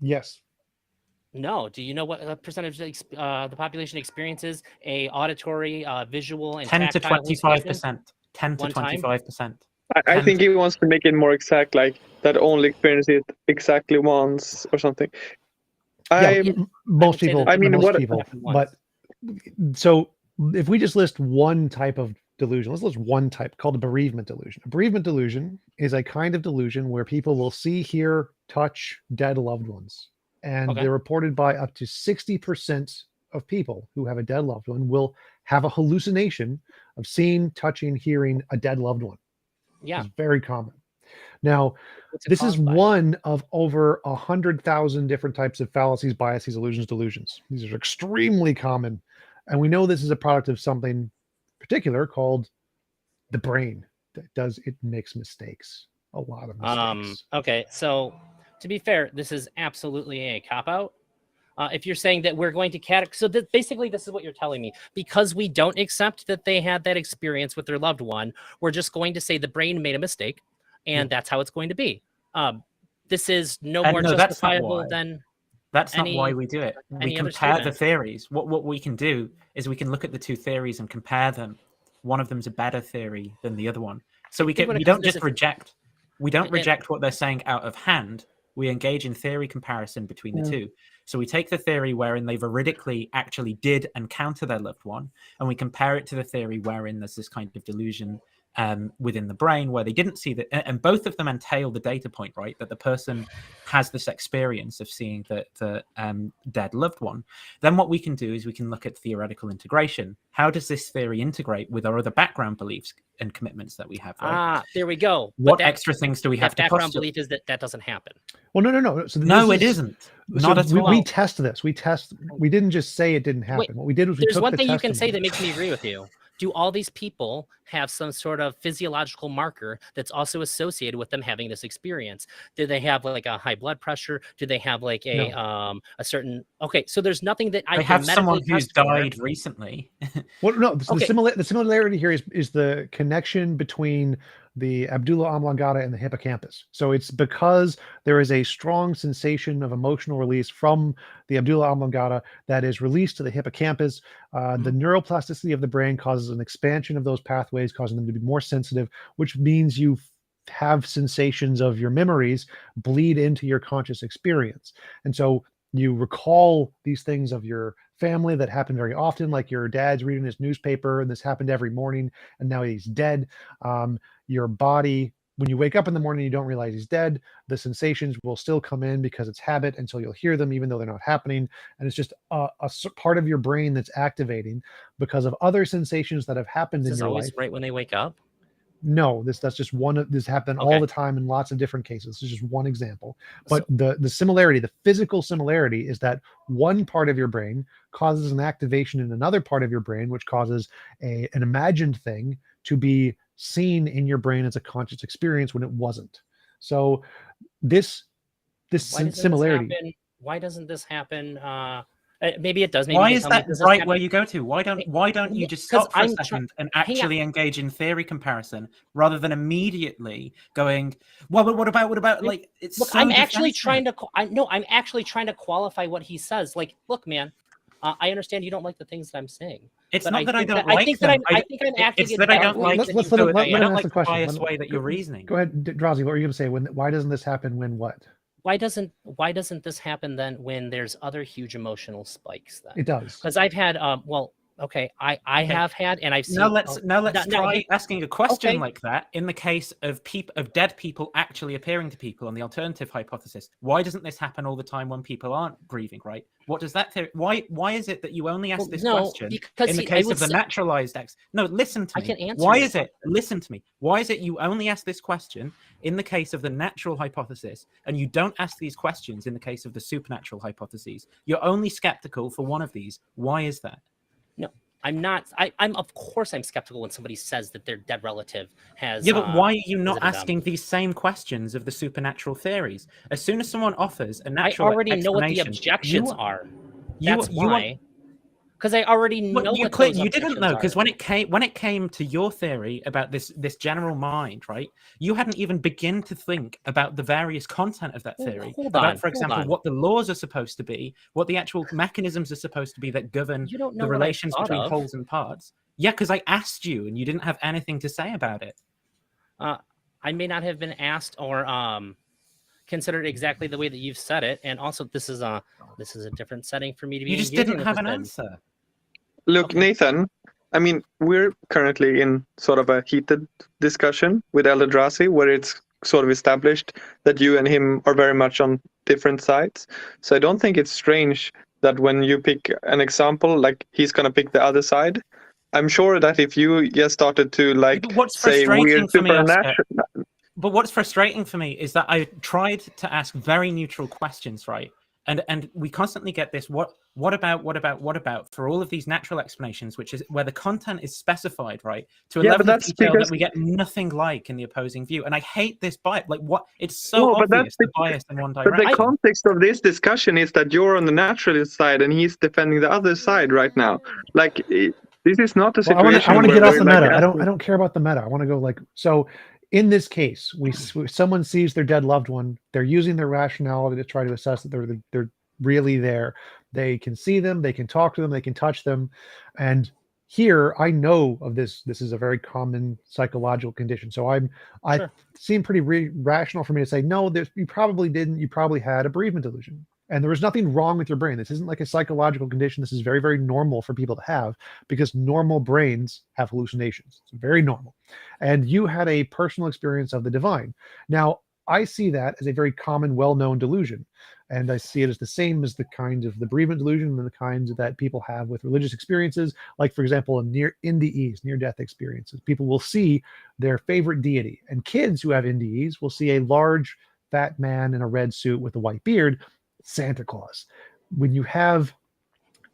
Yes. No. Do you know what percentage of the population experiences a auditory, visual, and 10 to 25%? 10 to 25%. I think he wants to make it more exact, like that only experience it exactly once or something. Most people. But so if we just list one type of delusion, let's list one type called a bereavement delusion. A bereavement delusion is a kind of delusion where people will see, hear, touch dead loved ones. And they're reported by up to 60% of people who have a dead loved one will have a hallucination of seeing, touching, hearing a dead loved one. Yeah. It's very common. Now, this is one of over 100,000 different types of fallacies, biases, illusions, delusions. These are extremely common. And we know this is a product of something particular called the brain. It makes mistakes, a lot of mistakes. Okay, so to be fair, this is absolutely a cop-out. If you're saying that we're going to so basically this is what you're telling me. Because we don't accept that they had that experience with their loved one, we're just going to say the brain made a mistake, and that's how it's going to be. This is more justifiable than... That's not why we do it. We compare the theories. What we can do is we can look at the two theories and compare them. One of them's a better theory than the other one. So we don't just reject. We don't reject what they're saying out of hand. We engage in theory comparison between the two. So we take the theory wherein they veridically actually did encounter their loved one, and we compare it to the theory wherein there's this kind of delusion within the brain where they didn't see that, and both of them entail the data point, right, that the person has this experience of seeing the dead loved one. Then what we can do is we can look at theoretical integration. How does this theory integrate with our other background beliefs and commitments that we have, right? There we go. What extra things do we have to background postulate? belief is that doesn't happen. Well, no. So No, it isn't. Not at all. We test this. We didn't just say it didn't happen. Wait, what we did was we There's took one the thing you can say testimony. that makes me agree with you. Do all these people have some sort of physiological marker that's also associated with them having this experience? Do they have like a high blood pressure? Do they have like a certain? Okay, so there's nothing that I They can have someone medically who's test for. died recently. Well, no, Okay. the similarity here is the connection between the Abdullah oblongata and the hippocampus. So it's because there is a strong sensation of emotional release from the Abdullah oblongata that is released to the hippocampus. The neuroplasticity of the brain causes an expansion of those pathways, causing them to be more sensitive, which means you have sensations of your memories bleed into your conscious experience. And so you recall these things of your family that happen very often, like your dad's reading his newspaper and this happened every morning and now he's dead. Your body, when you wake up in the morning, you don't realize he's dead. The sensations will still come in because it's habit until you'll hear them, even though they're not happening. And it's just a part of your brain that's activating because of other sensations that have happened in Is this your always life. right when they wake up? No, that's just one of this happen Okay. all the time in lots of different cases. This is just one example. But So- the similarity, the physical similarity is that one part of your brain causes an activation in another part of your brain, which causes an imagined thing to be seen in your brain as a conscious experience when it wasn't. So this Why doesn't similarity. This happen? Why doesn't this happen? Maybe it does. Maybe Why you is can tell me that it doesn't right happen. where you go to? Why don't you just 'Cause stop for a I'm try- second and hang on. actually engage in theory comparison rather than immediately going, well, but what about like it's Look, so I'm actually defensive. I'm actually trying to qualify what he says. Like, look, man, I understand you don't like the things that I'm saying. It's but not that I think don't I like think them. that I think I'm acting It's that I don't exactly like as let's you let him- would. let I him don't ask like the the question. biased way that you're reasoning. Go ahead, Drowsy. What were you going to say? Why doesn't this happen when what? Why doesn't this happen then when there's other huge emotional spikes then? It does. Because I've had I have had and I've seen. Now let's try no, asking a question okay. like that in the case of dead people actually appearing to people on the alternative hypothesis. Why doesn't this happen all the time when people aren't grieving? Right? What does that theory? Why is it that you only ask this question because in the case of the naturalized X? No, listen to me. I can answer Why your is it? Listen to me. Why is it you only ask this question in the case of the natural hypothesis and you don't ask these questions in the case of the supernatural hypotheses? You're only skeptical for one of these. Why is that? No, I'm not. I'm of course I'm skeptical when somebody says that their dead relative has. Yeah, but why are you not visited them. asking these same questions of the supernatural theories? As soon as someone offers a I natural already know what the explanation, objections are. you- That's you why. Because I already know Well, you what those didn't objections know because are. when it came to your theory about this general mind, right? You hadn't even begin to think about the various content of that Well, theory. hold About, on, for hold example, on. what the laws are supposed to be, what the actual mechanisms are supposed to be that govern You don't know the what I relations thought between of. wholes and parts. Yeah, because I asked you and you didn't have anything to say about it. I may not have been asked or considered exactly the way that you've said it, and also this is a different setting for me to be. You just engaging didn't with have this an in. answer. Look, Okay. Nathan, I mean, we're currently in sort of a heated discussion with Eldrazi where it's sort of established that you and him are very much on different sides. So I don't think it's strange that when you pick an example, like he's going to pick the other side. I'm sure that if you just started to like But what's say frustrating weird for me, Oscar, supernatural, but what's frustrating for me is that I tried to ask very neutral questions, right? And we constantly get this what about for all of these natural explanations, which is where the content is specified, right? To a Yeah, but level of that's detail because- that we get nothing like in the opposing view. And I hate this bias. Like what it's so No, but obvious that's the bias in one but direction. the context of this discussion is that you're on the naturalist side and he's defending the other side right now. Like this is not a Well, I situation. want to where get off we're, the like, meta. I asking- don't care about the meta. I want to go like so. In this case, someone sees their dead loved one. They're using their rationality to try to assess that they're really there. They can see them. They can talk to them. They can touch them. And here, I know of this. This is a very common psychological condition. So I Sure. seem pretty rational for me to say no. You probably didn't. You probably had a bereavement delusion. And there is nothing wrong with your brain. This isn't like a psychological condition. This is very, very normal for people to have, because normal brains have hallucinations. It's very normal. And you had a personal experience of the divine. Now, I see that as a very common, well-known delusion. And I see it as the same as the kind of the bereavement delusion and the kinds that people have with religious experiences. Like, for example, NDEs, near-death experiences. People will see their favorite deity. And kids who have NDEs will see a large, fat man in a red suit with a white beard, Santa Claus. When you have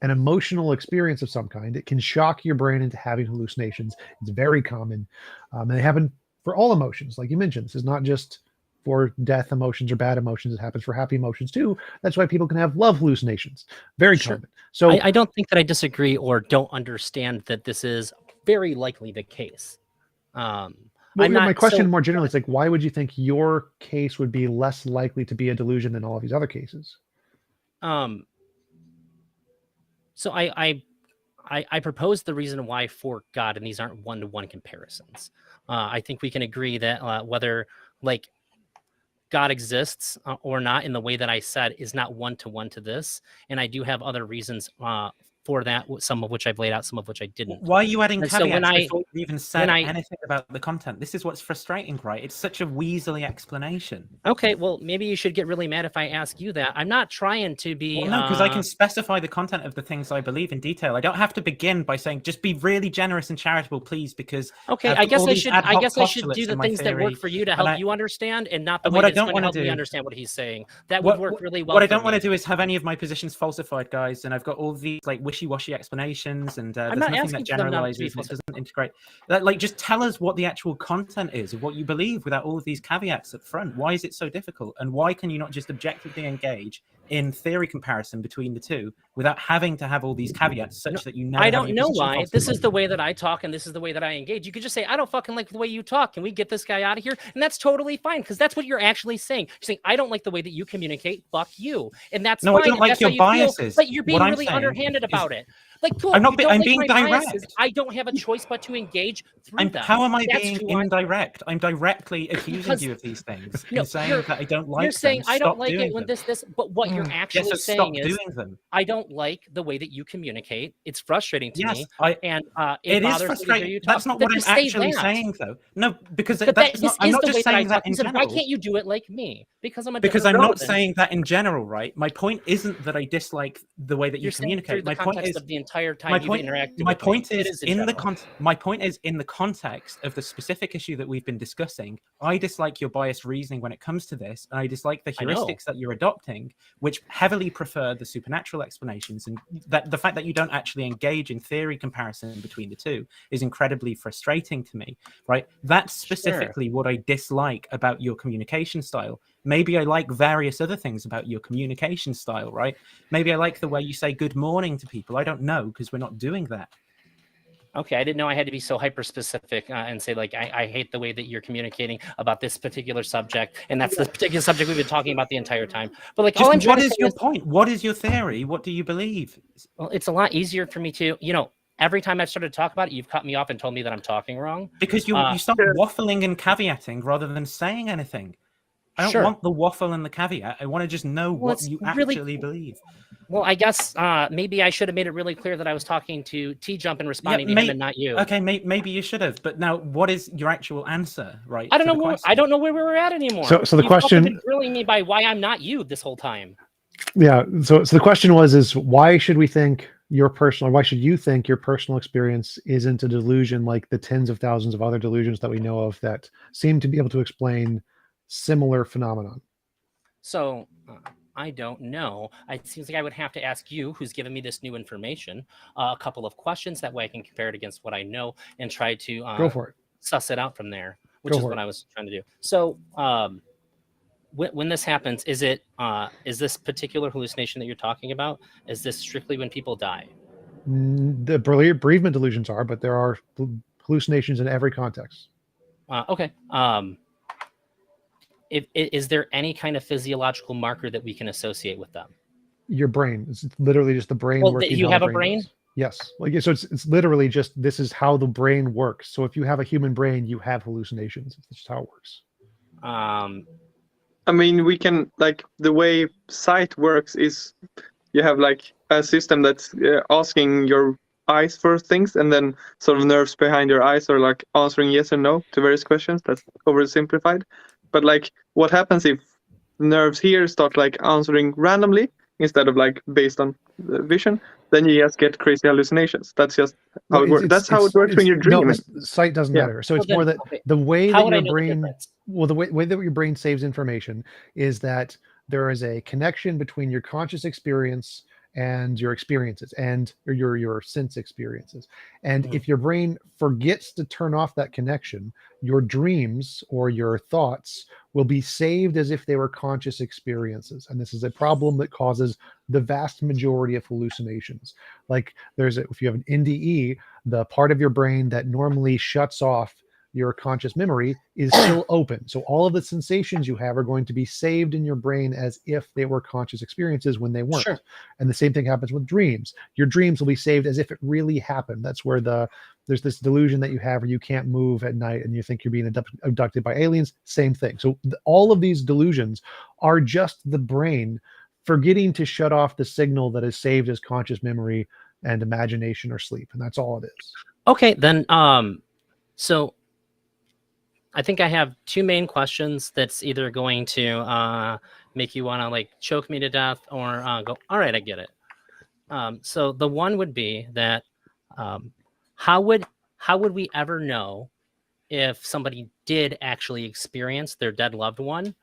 an emotional experience of some kind, it can shock your brain into having hallucinations. It's very common. And they happen for all emotions. Like you mentioned, this is not just for death emotions or bad emotions. It happens for happy emotions too. That's why people can have love hallucinations. Very common. So I don't think that I disagree or don't understand that this is very likely the case. My question more generally is like, why would you think your case would be less likely to be a delusion than all of these other cases? So I proposed the reason why for God, and these aren't one-to-one comparisons. I think we can agree that whether like God exists or not in the way that I said is not one-to-one to this. And I do have other reasons for that, some of which I've laid out, some of which I didn't. Why are you adding And caveats so when I- before you even said when I- anything about the content? This is what's frustrating, right? It's such a weaselly explanation. Okay, well, maybe you should get really mad if I ask you that. I'm not trying to be. Well, no, because I can specify the content of the things I believe in detail. I don't have to begin by saying just be really generous and charitable, please, because Okay, I've I got guess all I these should. ad I hoc guess I should postulates do the in my things that work theory, for you to and help you understand, and not the and way what I that's don't going to wanna help me do- understand what he's saying. That would work really well. What I for don't want to me. do is have any of my positions falsified, guys. And I've got all these like wishy-washy explanations, and there's I'm not nothing asking that for them not to generalizes be and it doesn't integrate. Like, just tell us what the actual content is of what you believe without all of these caveats up front. Why is it so difficult? And why can you not just objectively engage in theory comparison between the two without having to have all these caveats such that you never I have don't your know position why. This falsified? is the way that I talk, and this is the way that I engage. You could just say, I don't fucking like the way you talk. Can we get this guy out of here? And that's totally fine, because that's what you're actually saying. You're saying, I don't like the way that you communicate. Fuck you. And that's No, fine. I don't and like that's how your you feel, biases. but you're being What I'm really saying underhanded is- about it. Like, cool. I'm not you be- don't I'm like being my biases. direct. I don't have a choice but to engage through them. How am I That's being who I- indirect? I'm directly accusing Because- you of these things No, and saying you're- that I don't like You're saying them. I don't Stop like doing it when them. this, but what you're Yes, actually so saying stop is, doing them. I don't like the way that you communicate. It's frustrating to Yes, me, I. and It is bothers me to hear frustrating. you talk. That's not Then what I'm just say actually that. saying, though. No, because But that's this not. I'm is not the way just that I saying talk. that in He said, why general. can't you do it like me? Because I'm a Because different I'm not person. saying that in general, right? My point isn't that I dislike the way that you You're saying through communicate. the My point context is of the entire time my you've point. interacted My with me. point It is in in the general. my point is in the context of the specific issue that we've been discussing. I dislike your biased reasoning when it comes to this, and I dislike the I know. heuristics that you're adopting, which heavily prefer the supernatural explanations, and that the fact that you don't actually engage in theory comparison between the two is incredibly frustrating to me. Right? That's specifically what I dislike about your communication style. Maybe I like various other things about your communication style, right? Maybe I like the way you say good morning to people. I don't know, because we're not doing that. Okay, I didn't know I had to be so hyper specific and say like I hate the way that you're communicating about this particular subject, and that's the particular subject we've been talking about the entire time. But like, all I'm Just trying what to is say your is, point? What is your theory? What do you believe? well, it's a lot easier for me to, every time I've started to talk about it, you've cut me off and told me that I'm talking wrong. Because you start waffling and caveating rather than saying anything. I don't Sure. want the waffle and the caveat. I want to just know Well, what it's you really- actually believe. Well, I guess maybe I should have made it really clear that I was talking to TJump and responding to him and not you. Okay, maybe you should have. But now, what is your actual answer, right? I don't to know the where question? I don't know where we were at anymore. So the You've question- also been grilling me by why I'm not you this whole time. Yeah. So the question is why should we think your personal, or why should you think your personal experience isn't a delusion like the tens of thousands of other delusions that we know of that seem to be able to explain similar phenomenon? So I don't know. It seems like I would have to ask you, who's given me this new information, a couple of questions. That way I can compare it against what I know and try to Go for it. suss it out from there, which Go is for what it. I was trying to do. So when this happens, is this particular hallucination that you're talking about? Is this strictly when people die? The bereavement delusions are, but there are hallucinations in every context. Okay. Is there any kind of physiological marker that we can associate with them? Your brain. It's literally just the brain Well, working. you how have the a brain? does. Yes. Like, so it's literally just, this is how the brain works. So if you have a human brain, you have hallucinations. It's just how it works. I mean, we can, like, the way sight works is you have like a system that's asking your eyes for things, and then sort of nerves behind your eyes are like answering yes or no to various questions. That's oversimplified. But like, what happens if nerves here start like answering randomly instead of like based on vision? Then you just get crazy hallucinations. That's just how it works. That's how it works when you're dreaming. No, sight doesn't Yeah. matter. So Well, it's more then, that okay, the way how that would I your know the brain, difference? well, the way that your brain saves information is that there is a connection between your conscious experience and your experiences and your sense experiences. And Mhm. if your brain forgets to turn off that connection, your dreams or your thoughts will be saved as if they were conscious experiences. And this is a problem that causes the vast majority of hallucinations. Like if you have an NDE, the part of your brain that normally shuts off your conscious memory is still open. So all of the sensations you have are going to be saved in your brain as if they were conscious experiences when they weren't. Sure. And the same thing happens with dreams. Your dreams will be saved as if it really happened. That's where there's this delusion that you have where you can't move at night and you think you're being abducted by aliens. Same thing. So all of these delusions are just the brain forgetting to shut off the signal that is saved as conscious memory and imagination or sleep. And that's all it is. Okay, then so I think I have two main questions that's either going to make you want to like choke me to death or go, all right, I get it. So the one would be that how would we ever know if somebody did actually experience their dead loved one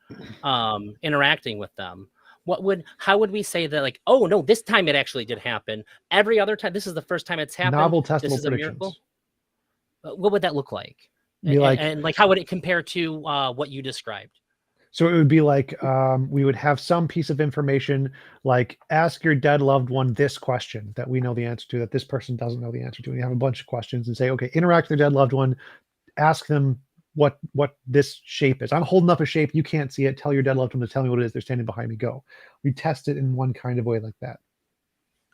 interacting with them? How would we say that, like, oh no, this time it actually did happen. Every other time, this is the first time it's happened. Novel This testable is a predictions. miracle. What would that look like? Be like, and like, how would it compare to what you described? so it would be like we would have some piece of information like ask your dead loved one this question that we know the answer to, that this person doesn't know the answer to. And you have a bunch of questions and say, okay, interact with their dead loved one, ask them what this shape is. I'm holding up a shape, you can't see it. Tell your dead loved one to tell me what it is. They're standing behind me. Go. We test it in one kind of way like that.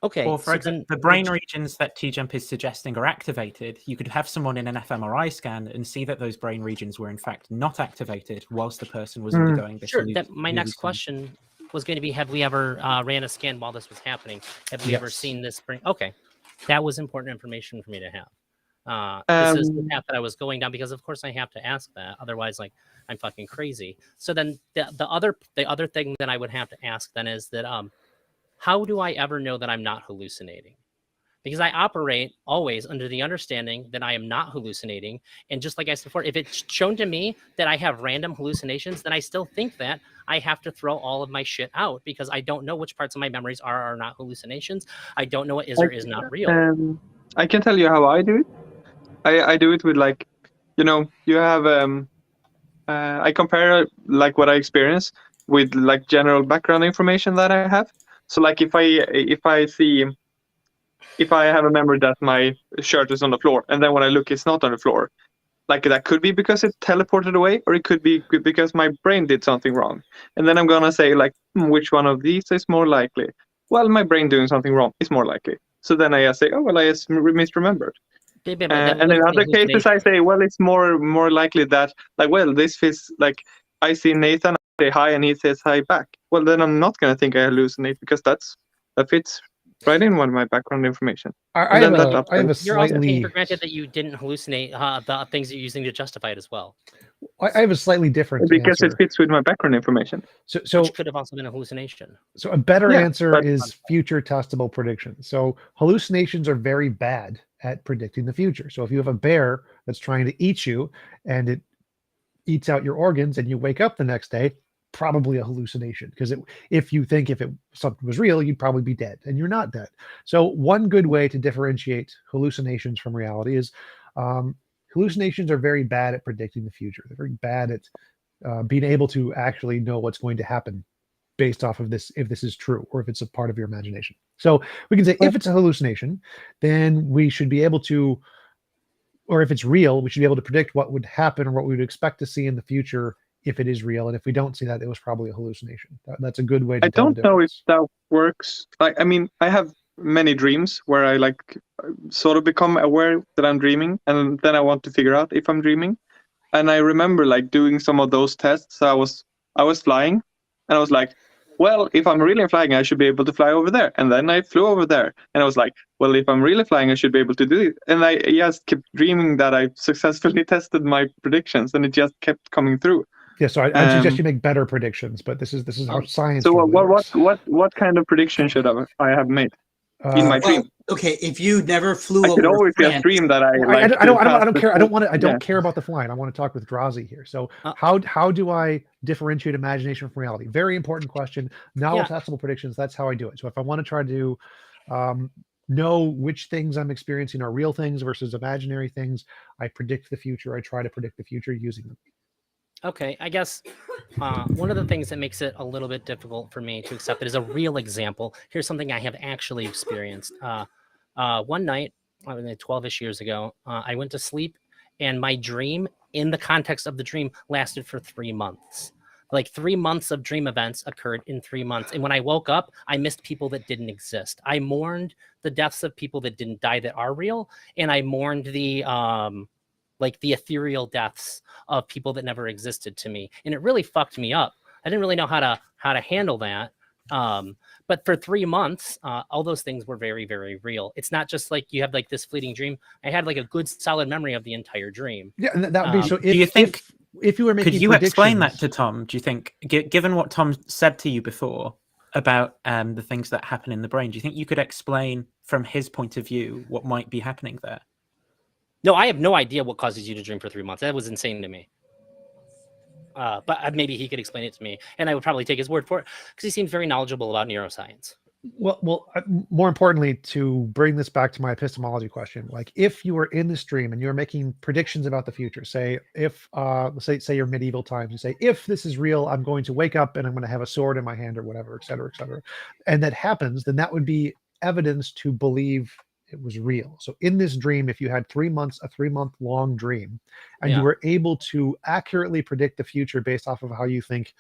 Okay. Or for example, the brain regions that TJump is suggesting are activated. You could have someone in an fMRI scan and see that those brain regions were in fact not activated whilst the person was undergoing this. Sure. My next question was going to be: have we ever ran a scan while this was happening? Have we ever seen this brain? Okay, that was important information for me to have. This is the path that I was going down, because of course I have to ask that. Otherwise, like, I'm fucking crazy. So then the other thing that I would have to ask then is that how do I ever know that I'm not hallucinating? Because I operate always under the understanding that I am not hallucinating. And just like I said before, if it's shown to me that I have random hallucinations, then I still think that I have to throw all of my shit out, because I don't know which parts of my memories are not hallucinations. I don't know what is or is not real. I can tell you how I do it. I do it with, like, you have I compare like what I experience with like general background information that I have. So like if I have a memory that my shirt is on the floor, and then when I look it's not on the floor, like that could be because it teleported away, or it could be because my brain did something wrong. And then I'm gonna say like, which one of these is more likely? Well, my brain doing something wrong is more likely. So then I say, oh well, I just misremembered. And in other cases, I say, well, it's more likely that, like, well, this fits, like, I see Nathan, I say hi, and he says hi back. Well, then I'm not going to think I hallucinate, because that fits right in one of my background information. I have a You're also taking slightly for granted that you didn't hallucinate the things you're using to justify it as well. I have a slightly different because answer. it fits with my background information. So Which could have also been a hallucination. So a better answer but- is future testable predictions. So hallucinations are very bad at predicting the future. So if you have a bear that's trying to eat you and it eats out your organs and you wake up the next day, probably a hallucination, because if something was real, you'd probably be dead, and you're not dead. So one good way to differentiate hallucinations from reality is hallucinations are very bad at predicting the future. They're very bad at being able to actually know what's going to happen based off of this, if this is true or if it's a part of your imagination. So we can say if it's a hallucination, then we should be able to, or if it's real, we should be able to predict what would happen or what we would expect to see in the future if it is real. And if we don't see that, it was probably a hallucination. That's a good way to I tell don't the know if difference. that works. Like, I mean, I have many dreams where I like sort of become aware that I'm dreaming, and then I want to figure out if I'm dreaming. And I remember like doing some of those tests. I I was flying, and I was like, well, if I'm really flying, I should be able to fly over there. And then I flew over there, and I was like, well, if I'm really flying, I should be able to do it. And I just kept dreaming that I successfully tested my predictions, and it just kept coming through. Yeah, so I suggest you make better predictions, but this is how science. So really works. what kind of prediction should I have made in my dream? Okay, if you never flew I could over always France, just dream that I. I don't care. I don't want to. I don't Yeah. care about the flying. I want to talk with Drazi here. So how do I differentiate imagination from reality? Very important question. Now testable predictions. That's how I do it. So if I want to try to know which things I'm experiencing are real things versus imaginary things, I predict the future. I try to predict the future using them. Okay, I guess one of the things that makes it a little bit difficult for me to accept it is a real example. Here's something I have actually experienced. One night, 12-ish years ago, I went to sleep, and my dream, in the context of the dream, lasted for 3 months. Like 3 months of dream events occurred in 3 months. And when I woke up, I missed people that didn't exist. I mourned the deaths of people that didn't die that are real, and I mourned the ethereal deaths of people that never existed to me. And it really fucked me up. I didn't really know how to handle that. But for 3 months, all those things were very, very real. It's not just like you have like this fleeting dream. I had like a good solid memory of the entire dream. Yeah, and that would be so. Do you think if you were making could you explain that predictions- to Tom? Do you think, given what Tom said to you before about the things that happen in the brain, do you think you could explain from his point of view what might be happening there? No, I have no idea what causes you to dream for 3 months. That was insane to me. But maybe he could explain it to me, and I would probably take his word for it because he seems very knowledgeable about neuroscience. Well, more importantly, to bring this back to my epistemology question, like if you were in this dream and you're making predictions about the future, say if say your medieval times, you say if this is real, I'm going to wake up and I'm going to have a sword in my hand or whatever, et cetera, and that happens, then that would be evidence to believe it was real. So in this dream, if you had 3 months, a 3-month long dream, and you were able to accurately predict the future based off of how you think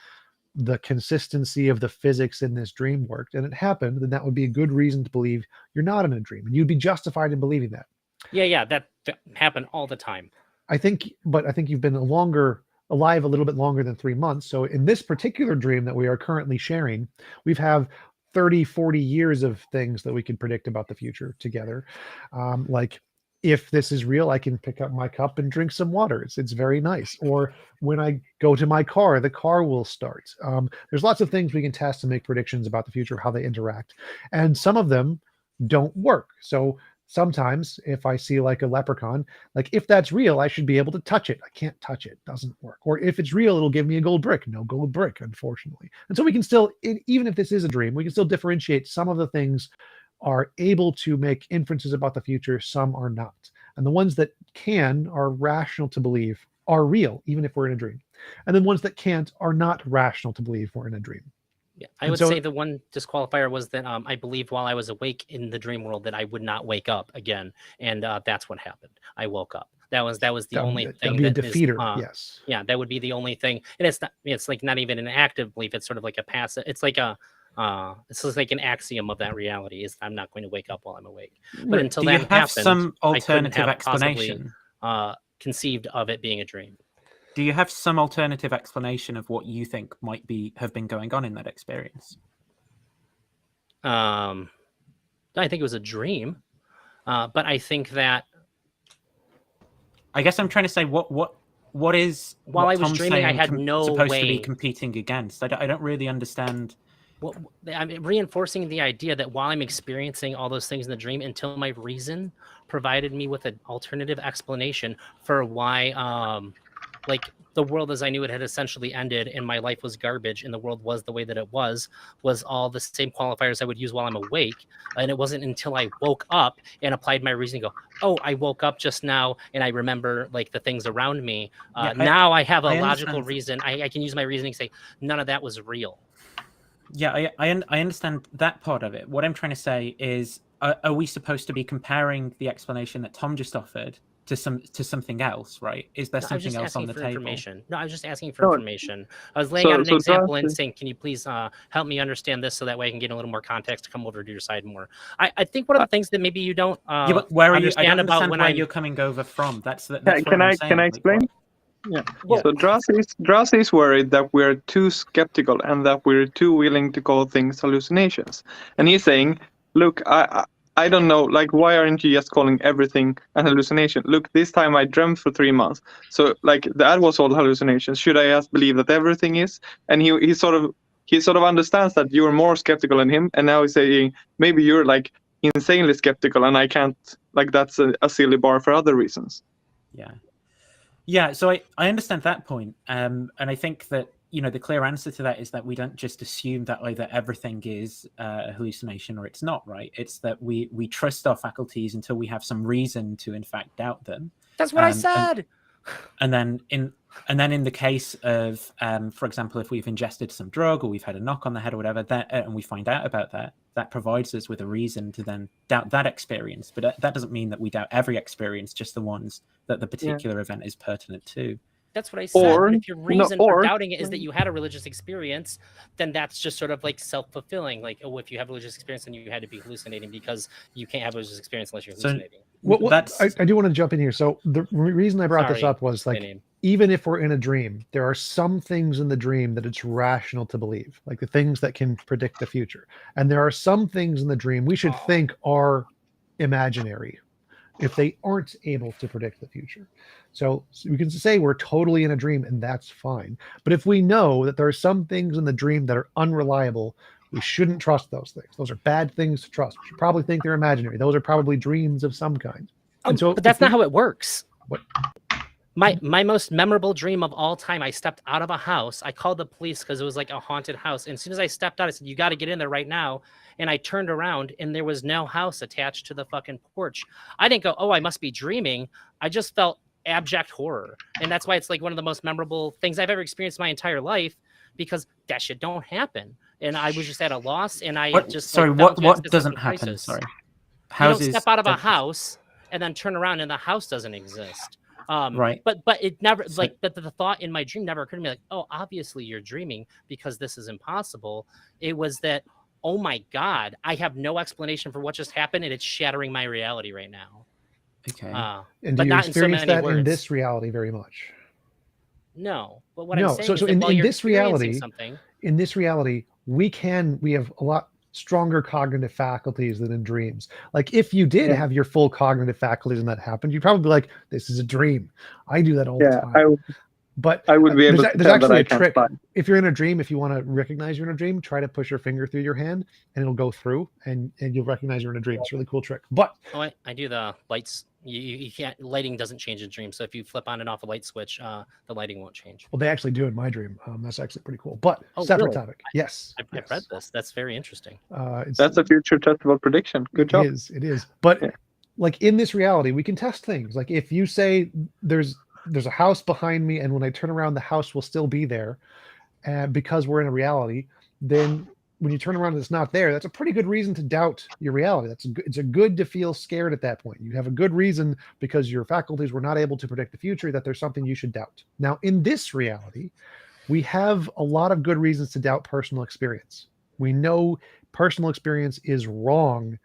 the consistency of the physics in this dream worked, and it happened, then that would be a good reason to believe you're not in a dream, and you'd be justified in believing that. Yeah, that happened all the time. I think you've been alive a little bit longer than 3 months. So in this particular dream that we are currently sharing, we've have 30, 40 years of things that we can predict about the future together. Like if this is real, I can pick up my cup and drink some water. It's very nice. Or when I go to my car, the car will start. There's lots of things we can test to make predictions about the future, how they interact. And some of them don't work. So sometimes if I see like a leprechaun, like if that's real, I should be able to touch it. I can't touch it. Doesn't work. Or if it's real, it'll give me a gold brick. No gold brick, unfortunately. And so we can still, even if this is a dream, we can still differentiate. Some of the things are able to make inferences about the future. Some are not. And the ones that can are rational to believe are real, even if we're in a dream. And then ones that can't are not rational to believe we're in a dream. Yeah, I would say the one disqualifier was that I believed while I was awake in the dream world that I would not wake up again, and that's what happened. I woke up. That was the only thing. That'd be a defeater. Yes. Yeah, that would be the only thing, and it's not. It's like not even an active belief. It's sort of like a passive. It's like a. It's just like an axiom of that reality is I'm not going to wake up while I'm awake. But until that happened, some alternative explanation? Conceived of it being a dream. Do you have some alternative explanation of what you think might have been going on in that experience? I think it was a dream, but I think that. I guess I'm trying to say what is while what I was Tom's dreaming, I had no supposed way to be competing against. I don't really understand. Well, I'm reinforcing the idea that while I'm experiencing all those things in the dream, until my reason provided me with an alternative explanation for why, like the world as I knew it had essentially ended and my life was garbage and the world was the way that it was all the same qualifiers I would use while I'm awake. And it wasn't until I woke up and applied my reasoning, go, oh, I woke up just now and I remember like the things around me. Now I have a logical reason. I can use my reasoning, say none of that was real. Yeah, I understand that part of it. What I'm trying to say is, are we supposed to be comparing the explanation that Tom just offered to something else, right? Is there something else on the table? No, I was just asking for information. I was laying out an example and saying, can you please help me understand this so that way I can get a little more context to come over to your side more. I think one of the things that maybe you don't but where are you? I don't understand understand about where you're coming over from. Can I explain? Yeah. Well, So Drassi is worried that we're too skeptical and that we're too willing to call things hallucinations. And he's saying, look, I don't know, like, why aren't you just calling everything an hallucination? Look, this time I dreamt for 3 months. So, like, that was all hallucinations. Should I just believe that everything is? And he sort of understands that you're more skeptical than him. And now he's saying, maybe you're, like, insanely skeptical and I can't, like, that's a silly bar for other reasons. Yeah, so I understand that point. And I think that, the clear answer to that is that we don't just assume that either everything is a hallucination or it's not, right? It's that we trust our faculties until we have some reason to, in fact, doubt them. that's what I said. And then in the case of, for example, if we've ingested some drug or we've had a knock on the head or whatever, and we find out about that provides us with a reason to then doubt that experience. But that doesn't mean that we doubt every experience, just the ones that the particular event is pertinent to. That's what I said. Or- And if your reason for or- doubting it is that you had a religious experience, then that's just sort of like self-fulfilling. Like, oh, if you have a religious experience, then you had to be hallucinating because you can't have a religious experience unless you're So- hallucinating. I do want to jump in here. So the reason I brought this Sorry, up was like, name. even if we're in a dream, there are some things in the dream that it's rational to believe, like the things that can predict the future. And there are some things in the dream we should think are imaginary if they aren't able to predict the future. So we can say we're totally in a dream and that's fine. But if we know that there are some things in the dream that are unreliable, we shouldn't trust those things. Those are bad things to trust. We should probably think they're imaginary. Those are probably dreams of some kind. And so But that's not how it works. What? My most memorable dream of all time, I stepped out of a house. I called the police because it was like a haunted house. And as soon as I stepped out, I said, you got to get in there right now. And I turned around and there was no house attached to the fucking porch. I didn't go, oh, I must be dreaming. I just felt abject horror. And that's why it's like one of the most memorable things I've ever experienced in my entire life, because that shit don't happen. And I was just at a loss, and I What doesn't happen? Sorry. You don't step out of a house and then turn around and the house doesn't exist. Right. But it never, like, but the thought in my dream never occurred to me, like, oh, obviously you're dreaming because this is impossible. It was that, oh my God, I have no explanation for what just happened, and it's shattering my reality right now. Okay. And do but you not in so experience many that in words. this reality very much? No, but what No, I'm saying so is that in while you're this reality- experiencing something, In this reality, we have a lot stronger cognitive faculties than in dreams. Like if you did have your full cognitive faculties and that happened, you'd probably be like, this is a dream. I do that all the time. But I would be able there's to tell that actually I a can't trick. fly. If you're in a dream, if you want to recognize you're in a dream, try to push your finger through your hand and it'll go through and you'll recognize you're in a dream. It's a really cool trick. But I do the lights. You can't, lighting doesn't change in dreams. So if you flip on and off a light switch, the lighting won't change. well, they actually do in my dream. That's actually pretty cool. But Oh, separate really? topic. Yes. I've yes. read this. That's very interesting. That's a future testable prediction. Good job. It is. But Yeah. like in this reality, we can test things. Like if you say there's a house behind me, and when I turn around, the house will still be there, because we're in a reality, then when you turn around and it's not there, that's a pretty good reason to doubt your reality. It's a good to feel scared at that point. You have a good reason because your faculties were not able to predict the future that there's something you should doubt. Now, in this reality, we have a lot of good reasons to doubt personal experience. We know personal experience is wrong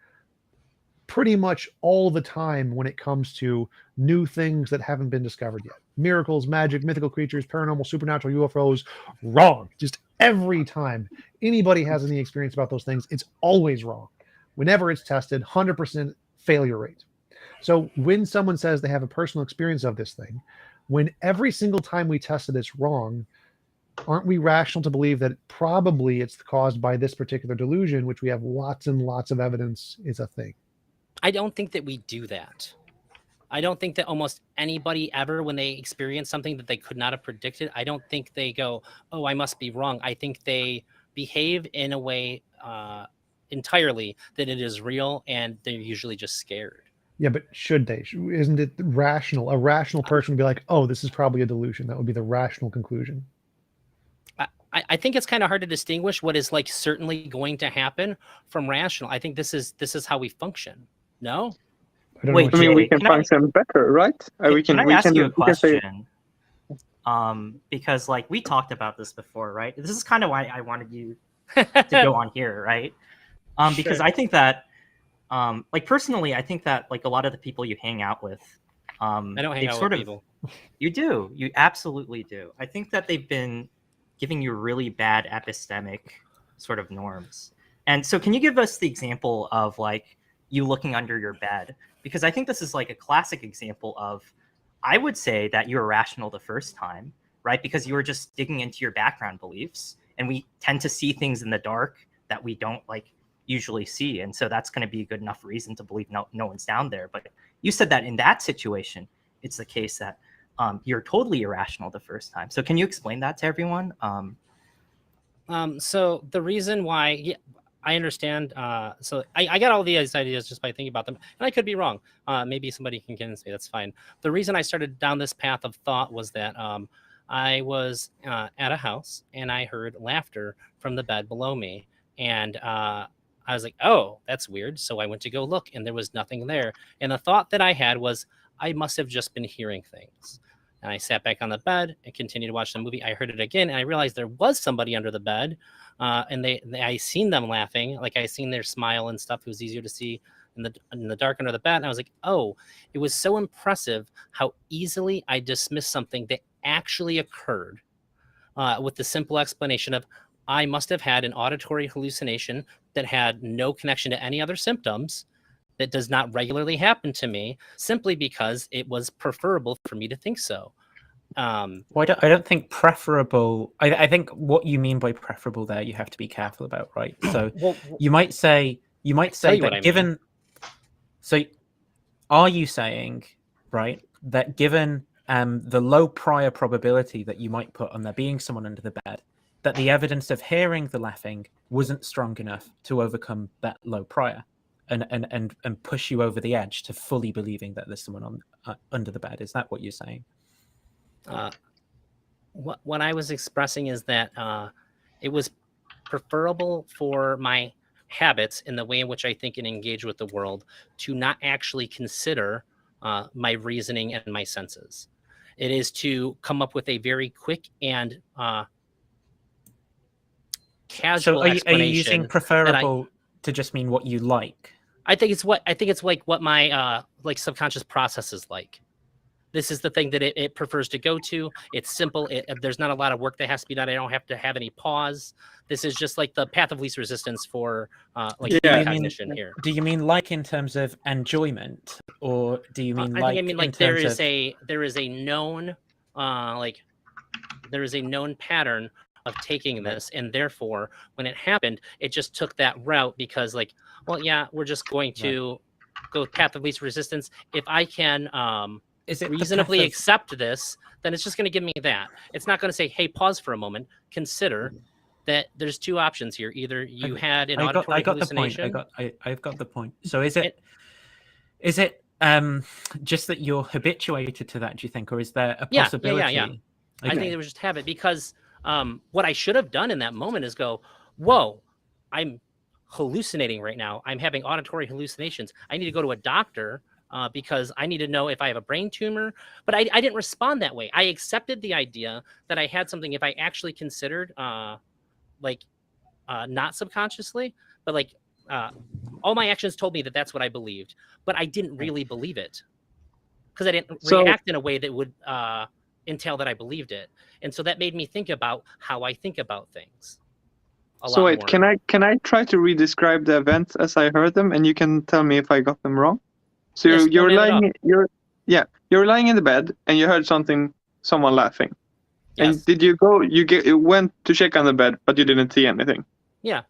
pretty much all the time when it comes to new things that haven't been discovered yet. Miracles, magic, mythical creatures, paranormal, supernatural, UFOs, wrong. Just every time anybody has any experience about those things, it's always wrong. Whenever it's tested, 100% failure rate. So when someone says they have a personal experience of this thing, when every single time we test it, it's wrong, aren't we rational to believe that probably it's caused by this particular delusion, which we have lots and lots of evidence is a thing? I don't think that we do that. I don't think that almost anybody ever, when they experience something that they could not have predicted, I don't think they go, oh, I must be wrong. I think they behave in a way entirely that it is real, and they're usually just scared. Yeah, but should they? Isn't it rational? A rational person would be like, oh, this is probably a delusion. That would be the rational conclusion. I think it's kind of hard to distinguish what is like certainly going to happen from rational. I think this is how we function. No? I don't Wait, know I mean, we Can can I- function better, right? Can I ask you a we can say, question? Because like we talked about this before, right? This is kind of why I wanted you to go on here, right? Because Sure. I think that, like personally, I think that like a lot of the people you hang out with, I don't hang they've out sort with of people. You do. You absolutely do. I think that they've been giving you really bad epistemic sort of norms. And so can you give us the example of like you looking under your bed? Because I think this is like a classic example of, I would say that you were rational the first time, right? Because you were just digging into your background beliefs, and we tend to see things in the dark that we don't like usually see. And so that's going to be a good enough reason to believe no one's down there. But you said that in that situation, it's the case that you're totally irrational the first time. So can you explain that to everyone? So the reason why, yeah, I understand. So I got all these ideas just by thinking about them, and I could be wrong. Maybe somebody can convince me. That's fine. The reason I started down this path of thought was that I was at a house and I heard laughter from the bed below me, and I was like, "Oh, that's weird." So I went to go look, and there was nothing there. And the thought that I had was, I must have just been hearing things. And I sat back on the bed and continued to watch the movie. I heard it again, and I realized there was somebody under the bed, and I seen them laughing, like I seen their smile and stuff. It was easier to see in the dark under the bed. And I was like, oh, it was so impressive how easily I dismissed something that actually occurred with the simple explanation of, I must have had an auditory hallucination that had no connection to any other symptoms, that does not regularly happen to me, simply because it was preferable for me to think so. Well, I don't think preferable. I think what you mean by preferable there, you have to be careful about, right? So Well, you might say that given. Mean. So, are you saying, right, that given the low prior probability that you might put on there being someone under the bed, that the evidence of hearing the laughing wasn't strong enough to overcome that low prior? And push you over the edge to fully believing that there's someone on under the bed. Is that what you're saying? What I was expressing is that it was preferable for my habits in the way in which I think and engage with the world to not actually consider my reasoning and my senses. It is to come up with a very quick and casual explanation. Are you using preferable to just mean what you like? I think it's like what my like subconscious process is like. This is the thing that it prefers to go to. It's simple. There's not a lot of work that has to be done. I don't have to have any pause. This is just like the path of least resistance for cognition here. Do you mean like in terms of enjoyment, or do you mean I mean like there is a known there is a known pattern of taking this, and therefore when it happened, it just took that route because like, well, yeah, we're just going to go with path of least resistance. If I can reasonably accept this, then it's just going to give me that. It's not going to say, hey, pause for a moment, consider that there's two options here. Either you had an auditory hallucination. I've got the point. So is it just that you're habituated to that, do you think, or is there a possibility? Yeah. Okay. I think it was just habit, because what I should have done in that moment is go, whoa, I'm hallucinating right now. I'm having auditory hallucinations. I need to go to a doctor because I need to know if I have a brain tumor. But I didn't respond that way. I accepted the idea that I had something if I actually considered not subconsciously, but like all my actions told me that that's what I believed. But I didn't really believe it because I didn't react in a way that would entail that I believed it. And so that made me think about how I think about things. So wait, more. Can I try to re-describe the events as I heard them, and you can tell me if I got them wrong? So yes, you're lying in the bed and you heard someone laughing. Yes. And did you go? You went to check on the bed, but you didn't see anything. Yeah.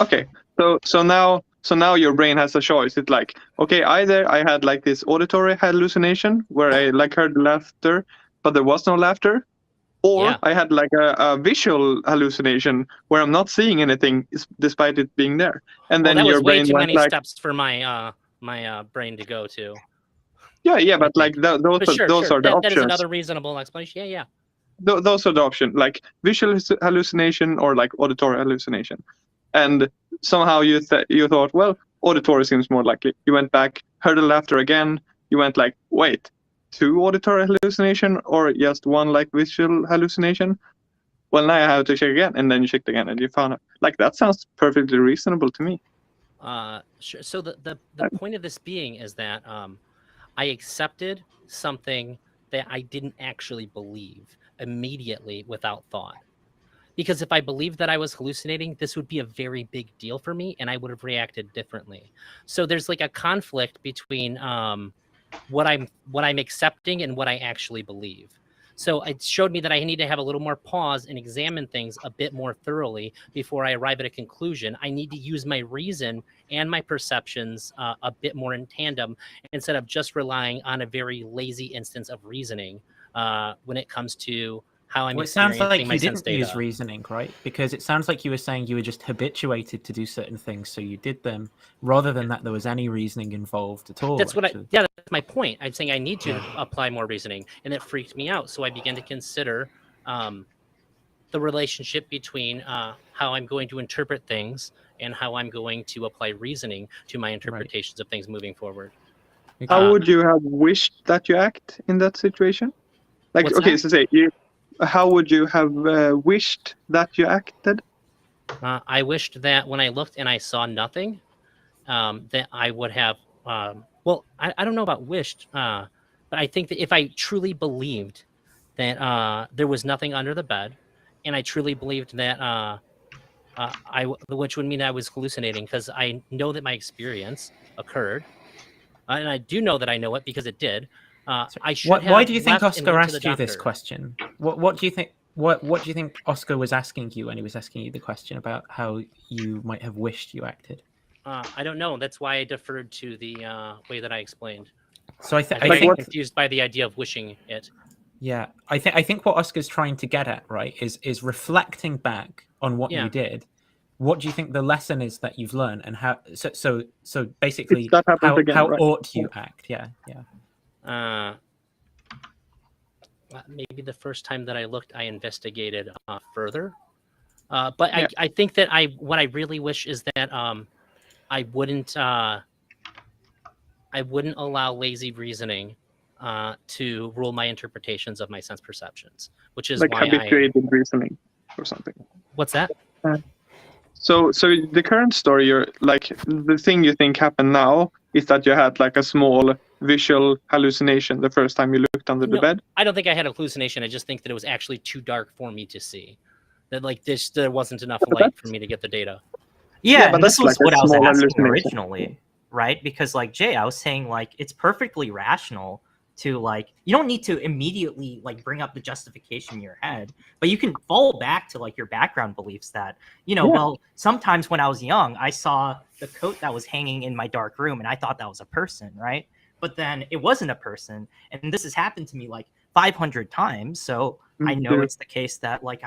Okay. So now your brain has a choice. It's like, okay, either I had like this auditory hallucination where I like heard laughter, but there was no laughter, or I had like a visual hallucination where I'm not seeing anything despite it being there. And then your brain way too many steps for my my brain to go to. Yeah, but like those are the options. That is another reasonable explanation. Yeah. Those are the options, like visual hallucination or like auditory hallucination. And somehow you thought, well, auditory seems more likely. You went back, heard the laughter again. You went like, wait, 2 auditory hallucination or just 1 like visual hallucination? Well, now I have to check again, and then you checked again, and you found it. Like that sounds perfectly reasonable to me. Sure. So the point of this being is that I accepted something that I didn't actually believe immediately without thought. Because if I believed that I was hallucinating, this would be a very big deal for me, and I would have reacted differently. So there's like a conflict between what I'm accepting and what I actually believe. So it showed me that I need to have a little more pause and examine things a bit more thoroughly before I arrive at a conclusion. I need to use my reason and my perceptions a bit more in tandem instead of just relying on a very lazy instance of reasoning when it comes to how I'm Well, it sounds experiencing like my you sense didn't use data. reasoning, right? Because it sounds like you were saying you were just habituated to do certain things, so you did them, rather than that there was any reasoning involved at all. That's what actually. that's my point. I'm saying I need to apply more reasoning, and it freaked me out. So I began to consider the relationship between how I'm going to interpret things and how I'm going to apply reasoning to my interpretations of things moving forward. How would you have wished that you act in that situation? Like, What's okay, that? so say, how would you have wished that you acted? I wished that when I looked and I saw nothing, that I would have. Well, I don't know about wished, but I think that if I truly believed that there was nothing under the bed, and I truly believed that which would mean I was hallucinating, because I know that my experience occurred, and I do know that I know it because it did. I should have. Why do you think left and Oscar went to the asked you this doctor. question? What do you think? What do you think Oscar was asking you when he was asking you the question about how you might have wished you acted? I don't know. That's why I deferred to the way that I explained. So I I think think I'm confused by the idea of wishing it. yeah, I think what Oscar's trying to get at, right, is reflecting back on what Yeah. you did. What do you think the lesson is that you've learned, and how? So basically, If that happens again, how right? ought you act? Yeah. Maybe the first time that I looked, I investigated further. But I think that what I really wish is that I wouldn't allow lazy reasoning to rule my interpretations of my sense perceptions, which is Like why habituated reasoning or something. What's that? So the current story, you're like, the thing you think happened now is that you had like a small visual hallucination the first time you looked under the bed. I don't think I had a hallucination. I just think that it was actually too dark for me to see. That like there wasn't enough light for me to get the data. Yeah, but and this that's was like a what I was small asking hallucination. originally, right? Because like Jay, I was saying like it's perfectly rational to like, you don't need to immediately like bring up the justification in your head, but you can fall back to like your background beliefs that, you know, well, sometimes when I was young, I saw the coat that was hanging in my dark room and I thought that was a person, right? But then it wasn't a person. And this has happened to me like 500 times. So I know it's the case that like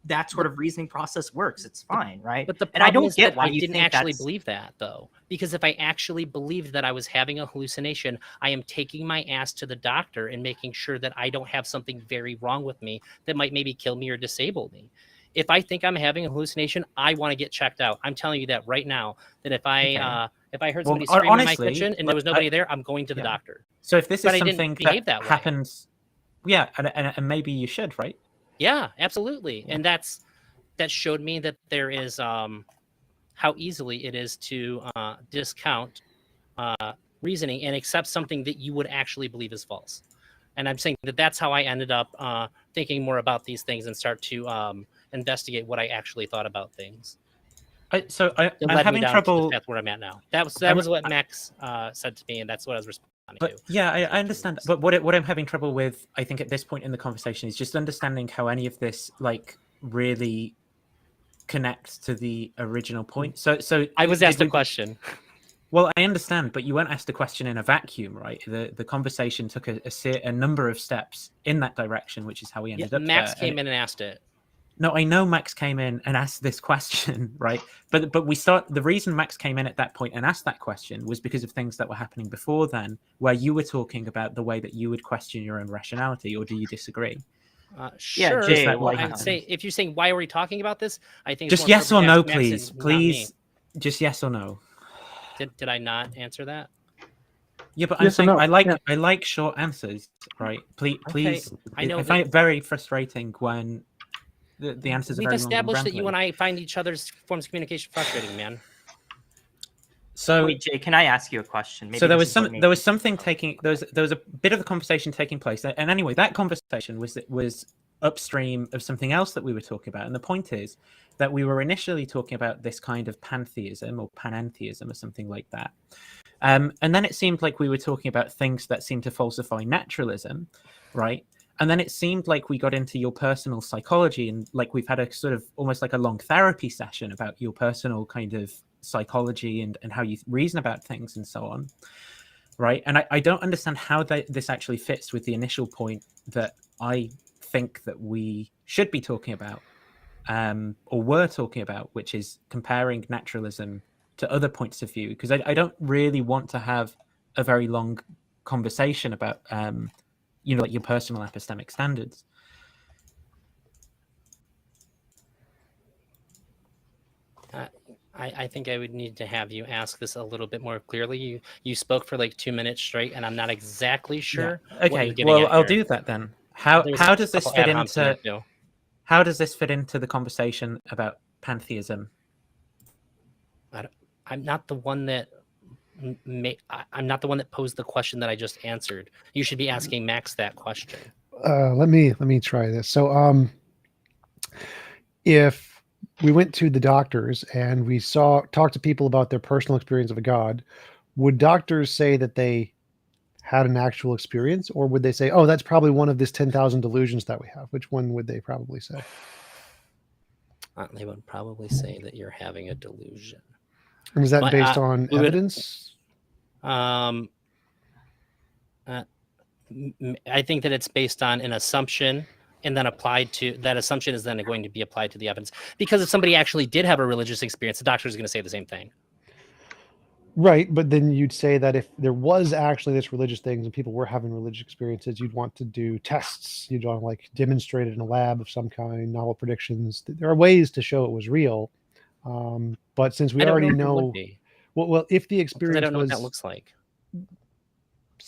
that sort of reasoning process works. It's fine, right? But the and I problem don't is get that why I you didn't think actually that's... believe that, though. Because if I actually believed that I was having a hallucination, I am taking my ass to the doctor and making sure that I don't have something very wrong with me that might maybe kill me or disable me. If I think I'm having a hallucination, I want to get checked out. I'm telling you that right now, that if I heard somebody scream in my kitchen and there was nobody there, I'm going to the doctor. So if this But is I didn't something behave that that way. happens, yeah, and maybe you should, right? Yeah, absolutely. And that showed me that there is how easily it is to discount reasoning and accept something that you would actually believe is false. And I'm saying that that's how I ended up thinking more about these things and start to investigate what I actually thought about things. I'm led having me down trouble to the path where I'm at now. That was what Max said to me, and that's what I was responding to. Yeah, I understand. But what I'm having trouble with, I think, at this point in the conversation is just understanding how any of this like really connects to the original point. So I was asked a question. Well, I understand, but you weren't asked a question in a vacuum, right? The conversation took a number of steps in that direction, which is how we ended up. Max came in and asked it. No, I know Max came in and asked this question, right? But the reason Max came in at that point and asked that question was because of things that were happening before then, where you were talking about the way that you would question your own rationality, or do you disagree? Sure. Jay, I'd say if you're saying why are we talking about this, I think just yes or no, please, just yes or no. Did I not answer that? Yeah, but I'm saying I like short answers, right? Please. Okay. I know I find it very frustrating when the answers are we've very established long and that you and I find each other's forms of communication frustrating, man. So Wait, Jay, can I ask you a question? Maybe so there this was is what there was makes- something taking there was a bit of a conversation taking place, and anyway, that conversation was upstream of something else that we were talking about. And the point is that we were initially talking about this kind of pantheism or panentheism or something like that, and then it seemed like we were talking about things that seemed to falsify naturalism, right? And then it seemed like we got into your personal psychology, and like we've had a sort of almost like a long therapy session about your personal kind of psychology and how you reason about things and so on, right? And I don't understand how this actually fits with the initial point that I think that we should be talking about, or were talking about, which is comparing naturalism to other points of view, because I don't really want to have a very long conversation about like your personal epistemic standards. I think I would need to have you ask this a little bit more clearly. You spoke for like 2 minutes straight, and I'm not exactly sure. Yeah. Okay, well, I'll do that then. How does this fit into how does this fit into the conversation about pantheism? I'm not the one that I'm not the one that posed the question that I just answered. You should be asking Max that question. Let me try this. So if we went to the doctors and we talked to people about their personal experience of a god, would doctors say that they had an actual experience, or would they say, oh, that's probably one of this 10,000 delusions that we have? Which one would they probably say? They would probably say that you're having a delusion. And is that based on evidence? I think that it's based on an assumption, and then applied to that assumption is then going to be applied to the evidence. Because if somebody actually did have a religious experience, the doctor is going to say the same thing. Right, but then you'd say that if there was actually this religious thing and people were having religious experiences, you'd want to do tests. You'd want to like demonstrate it in a lab of some kind, novel predictions. There are ways to show it was real, but since we already know, well, if the experience I don't know was, what that looks like.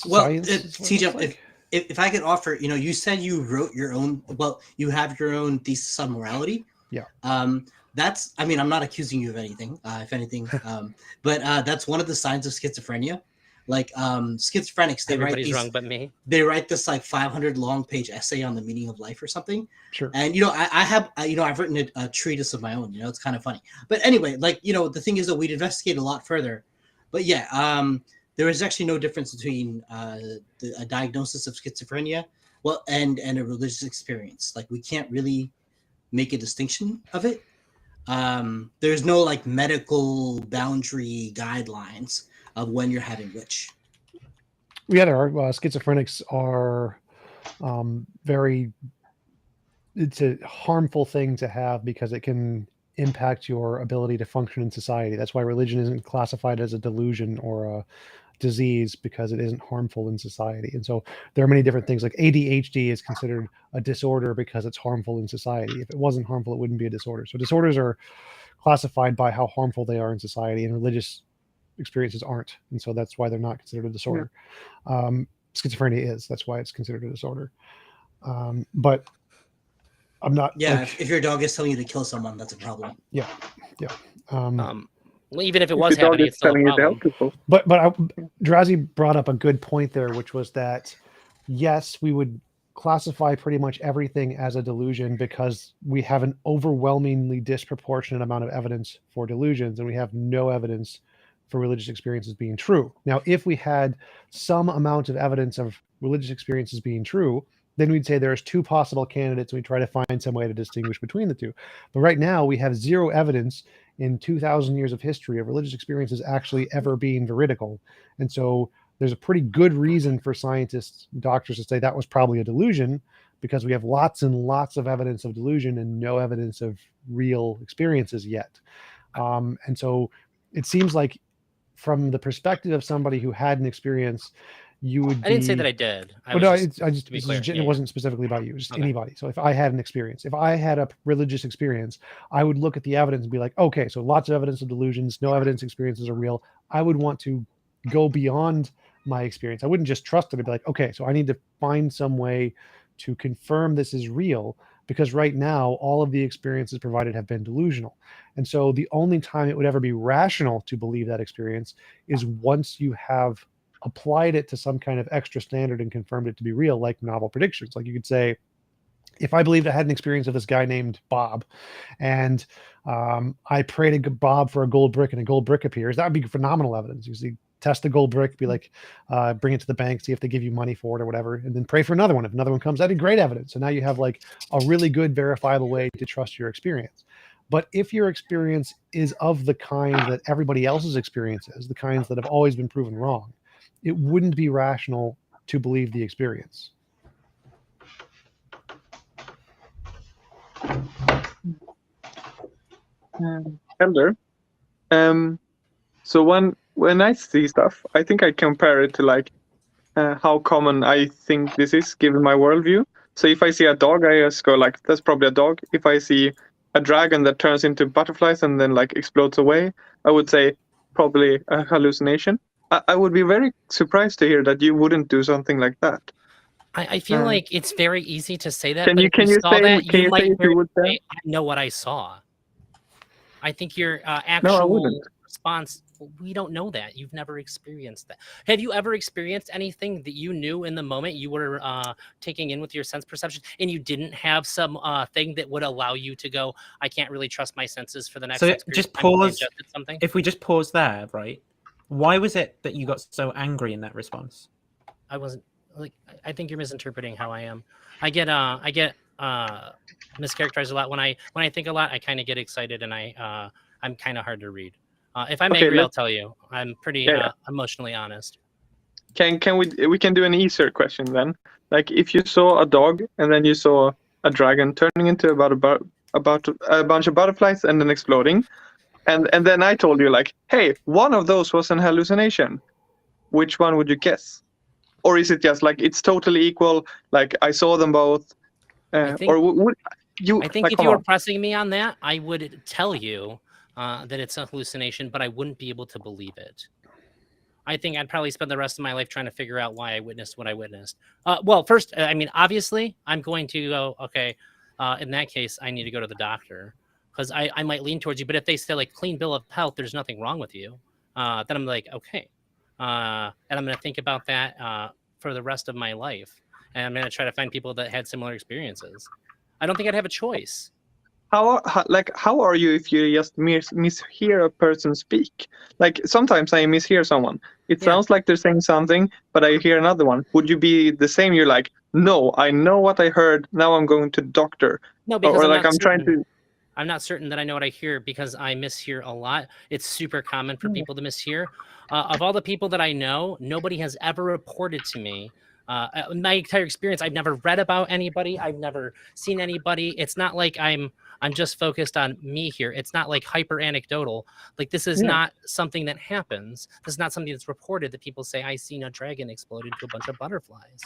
Well, TJump, if I could offer, you said you wrote your own. Well, you have your own thesis on morality. Yeah. That's. I mean, I'm not accusing you of anything. If anything, but that's one of the signs of schizophrenia. Like schizophrenics, Everybody's wrong but me. They write this like 500 long page essay on the meaning of life or something. Sure. And I've written a treatise of my own. It's kind of funny. But anyway, like the thing is that we'd investigate a lot further. But yeah, there is actually no difference between a diagnosis of schizophrenia, and a religious experience. Like we can't really make a distinction of it. There's no like medical boundary guidelines of when you're having which. Yeah, there are. Schizophrenics are it's a harmful thing to have because it can impact your ability to function in society. That's why religion isn't classified as a delusion or a disease, because it isn't harmful in society. And so there are many different things. Like ADHD is considered a disorder because it's harmful in society. If it wasn't harmful, it wouldn't be a disorder. So disorders are classified by how harmful they are in society, and religious experiences aren't. And so that's why they're not considered a disorder. Schizophrenia is. That's why it's considered a disorder. But I'm not. Yeah, if your dog is telling you to kill someone, that's a problem. Yeah. Well, even if it was happening, it's still a problem. But Drazi brought up a good point there, which was that yes, we would classify pretty much everything as a delusion because we have an overwhelmingly disproportionate amount of evidence for delusions, and we have no evidence for religious experiences being true. Now, if we had some amount of evidence of religious experiences being true, then we'd say there's two possible candidates, and we try to find some way to distinguish between the two. But right now, we have zero evidence in 2,000 years of history of religious experiences actually ever being veridical. And so there's a pretty good reason for scientists, doctors to say that was probably a delusion, because we have lots and lots of evidence of delusion and no evidence of real experiences yet. And so it seems like from the perspective of somebody who had an experience, you would be... I didn't say that I did. It wasn't specifically about you, just anybody. So if I had an experience, if I had a religious experience, I would look at the evidence and be like, okay, so lots of evidence of delusions, no evidence experiences are real. I would want to go beyond my experience. I wouldn't just trust it. I'd be like, okay, so I need to find some way to confirm this is real because right now all of the experiences provided have been delusional. And so the only time it would ever be rational to believe that experience is once you have applied it to some kind of extra standard and confirmed it to be real, like novel predictions. Like you could say, if I believed I had an experience of this guy named Bob, and I prayed to Bob for a gold brick and a gold brick appears, that would be phenomenal evidence. You see, test the gold brick, be like, bring it to the bank, see if they give you money for it or whatever, and then pray for another one. If another one comes, that'd be great evidence. So now you have like a really good verifiable way to trust your experience. But if your experience is of the kind that everybody else's experience is, the kinds that have always been proven wrong, it wouldn't be rational to believe the experience. Elder. So when I see stuff, I think I compare it to like how common I think this is given my worldview. So if I see a dog, I just go like, that's probably a dog. If I see a dragon that turns into butterflies and then like explodes away, I would say probably a hallucination. I would be very surprised to hear that you wouldn't do something like that. I feel like it's very easy to say that. Can you I know what I saw. I think your actual response, we don't know that. You've never experienced that. Have you ever experienced anything that you knew in the moment you were taking in with your sense perception, and you didn't have some thing that would allow you to go, I can't really trust my senses for the next? So just pause. If we just pause there, right? Why was it that you got so angry in that response? I wasn't like. I think you're misinterpreting how I am. I get mischaracterized a lot when I think a lot. I kind of get excited, and I'm kind of hard to read. If I'm angry, I'll tell you. I'm pretty emotionally honest. We can do an easier question then? Like if you saw a dog and then you saw a dragon turning into about a bunch of butterflies and then exploding, and then I told you like, hey, one of those was an hallucination. Which one would you guess? Or is it just like it's totally equal? Like I saw them both. I think if you were pressing me on that, I would tell you that it's a hallucination, but I wouldn't be able to believe it. I think I'd probably spend the rest of my life trying to figure out why I witnessed what I witnessed. Well, first, I mean, obviously, I'm going to go, okay, in that case, I need to go to the doctor because I might lean towards you. But if they say, like, clean bill of health, there's nothing wrong with you, then I'm like, okay. And I'm going to think about that for the rest of my life. And I'm going to try to find people that had similar experiences. I don't think I'd have a choice. How are you if you just mishear a person speak? Like sometimes I mishear someone. It sounds like they're saying something, but I hear another one. Would you be the same? You're like, no, I know what I heard. Now I'm going to doctor. No, because I'm not certain that I know what I hear because I mishear a lot. It's super common for people to mishear. Of all the people that I know, nobody has ever reported to me. My entire experience, I've never read about anybody. I've never seen anybody. It's not like I'm just focused on me here. It's not like hyper anecdotal. Like this is not something that happens. This is not something that's reported that people say, I seen a dragon explode into a bunch of butterflies.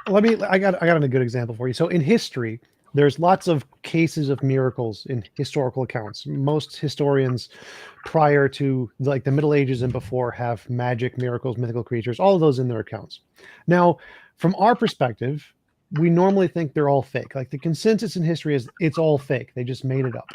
I got a good example for you. So in history, there's lots of cases of miracles in historical accounts. Most historians prior to like the Middle Ages and before have magic, miracles, mythical creatures, all of those in their accounts. Now, from our perspective, we normally think they're all fake. Like the consensus in history is it's all fake. They just made it up.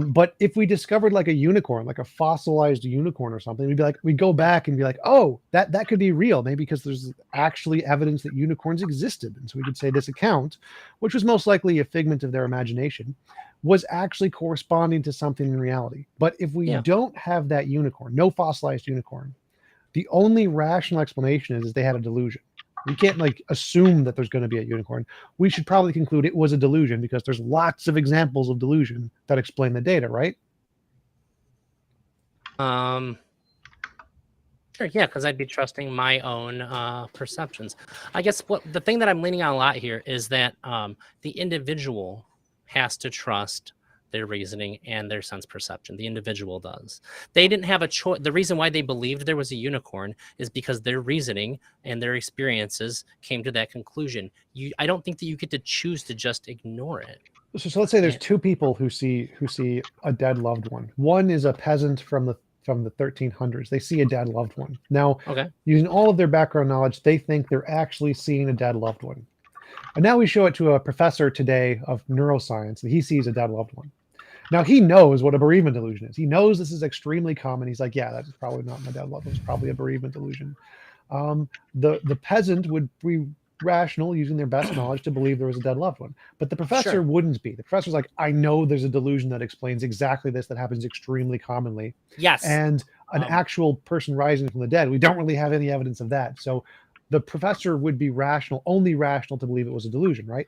But if we discovered like a unicorn, like a fossilized unicorn or something, we'd go back and be like, oh, that could be real. Maybe because there's actually evidence that unicorns existed. And so we could say this account, which was most likely a figment of their imagination, was actually corresponding to something in reality. But if we don't have that unicorn, no fossilized unicorn, the only rational explanation is they had a delusion. We can't like assume that there's going to be a unicorn. We should probably conclude it was a delusion because there's lots of examples of delusion that explain the data, right? Sure, yeah, because I'd be trusting my own perceptions. I guess the thing that I'm leaning on a lot here is that the individual has to trust their reasoning and their sense perception. The individual does. They didn't have a choice. The reason why they believed there was a unicorn is because their reasoning and their experiences came to that conclusion. I don't think that you get to choose to just ignore it. So let's say there's two people who see a dead loved one. One is a peasant from the 1300s. They see a dead loved one. Now, using all of their background knowledge, they think they're actually seeing a dead loved one. And now we show it to a professor today of neuroscience, and he sees a dead loved one. Now he knows what a bereavement delusion is. He knows this is extremely common. He's like, yeah, that's probably not my dead loved one. It's probably a bereavement delusion. The peasant would be rational, using their best knowledge, to believe there was a dead loved one. But the professor wouldn't be. The professor's like, I know there's a delusion that explains exactly this, that happens extremely commonly. Yes. And an actual person rising from the dead, we don't really have any evidence of that. So the professor would be rational, only rational to believe it was a delusion, right?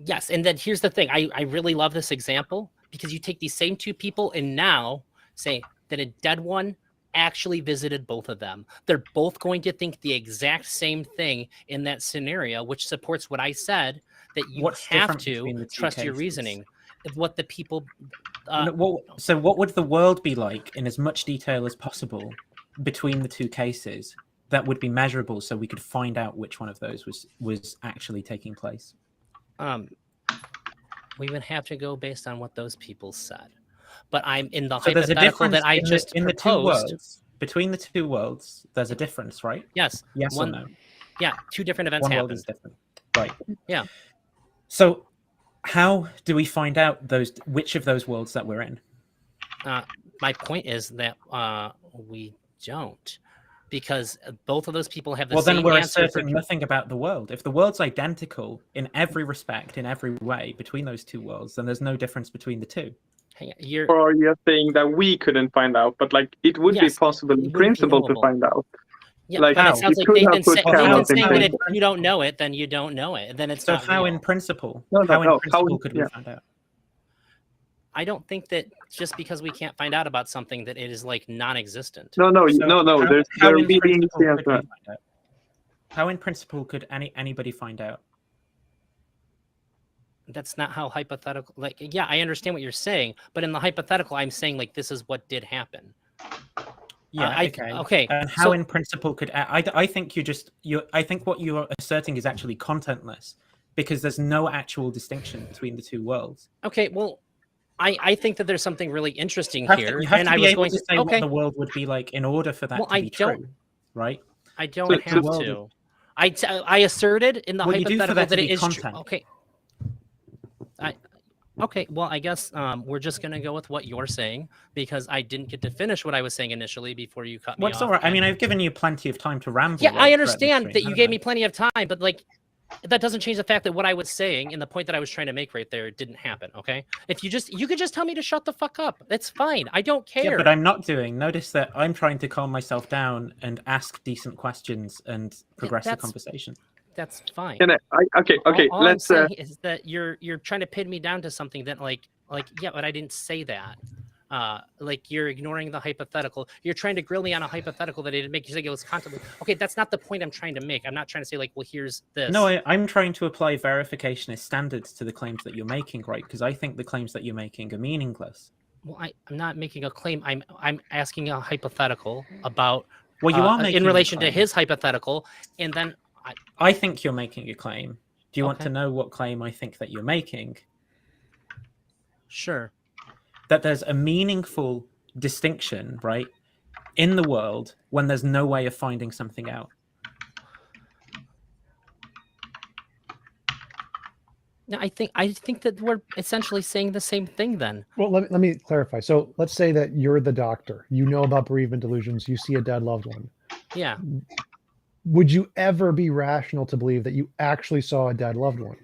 Yes. And then here's the thing. I really love this example because you take these same two people and now say that a dead one actually visited both of them. They're both going to think the exact same thing in that scenario, which supports what I said, that you have to trust your reasoning of what the people... So what would the world be like in as much detail as possible between the two cases that would be measurable so we could find out which one of those was actually taking place? We would have to go based on what those people said. But I'm in the hypothetical that I just proposed. Between the two worlds, there's a difference, right? Yes. Yes or no? Yeah, two different events happen. One world is different. Right. Yeah. So how do we find out which of those worlds that we're in? My point is that we don't. Because both of those people have the same answer. Well, then we're asserting nothing about the world. If the world's identical in every respect, in every way, between those two worlds, then there's no difference between the two. Or you're saying that we couldn't find out, but like it would be possible in principle to find out. Yeah, like, but it sounds like Nathan's saying that if you don't know it, then you don't know it. Then it's so not how real. In principle? No, How could we find out? I don't think that just because we can't find out about something that it is like non-existent. No. How in principle could anybody find out? That's not how hypothetical. Like, yeah, I understand what you're saying, but in the hypothetical, I'm saying like this is what did happen. Yeah. Okay. And how in principle could I think I think what you're asserting is actually contentless because there's no actual distinction between the two worlds. Okay. Well. I think that there's something really interesting here. You have to be able to say what the world would be like in order for that to be true, right? I don't have to. I asserted in the hypothetical that it is true. Okay. Okay, well, I guess we're just going to go with what you're saying because I didn't get to finish what I was saying initially before you cut me off. All right. I mean, I've given you plenty of time to ramble. Yeah, I understand that you gave me plenty of time, but like, that doesn't change the fact that what I was saying and the point that I was trying to make right there didn't happen. Okay. If you could just tell me to shut the fuck up. That's fine. I don't care. Yeah, but I'm not doing. Notice that I'm trying to calm myself down and ask decent questions and progress the conversation. That's fine. Okay. All let's. I'm saying is that you're trying to pin me down to something that like yeah, but I didn't say that. Like you're ignoring the hypothetical. You're trying to grill me on a hypothetical that I didn't make. You think it was contemplated. Okay, that's not the point I'm trying to make. I'm not trying to say like, well, here's this. No, I'm trying to apply verificationist standards to the claims that you're making, right? Because I think the claims that you're making are meaningless. Well, I'm not making a claim. I'm asking a hypothetical about. Well, you are making in relation to his hypothetical, and then I think you're making a claim. Do you want to know what claim I think that you're making? Sure. That there's a meaningful distinction, right, in the world when there's no way of finding something out. No, I think that we're essentially saying the same thing then. Well, let me clarify. So let's say that you're the doctor. You know about bereavement delusions. You see a dead loved one. Yeah. Would you ever be rational to believe that you actually saw a dead loved one?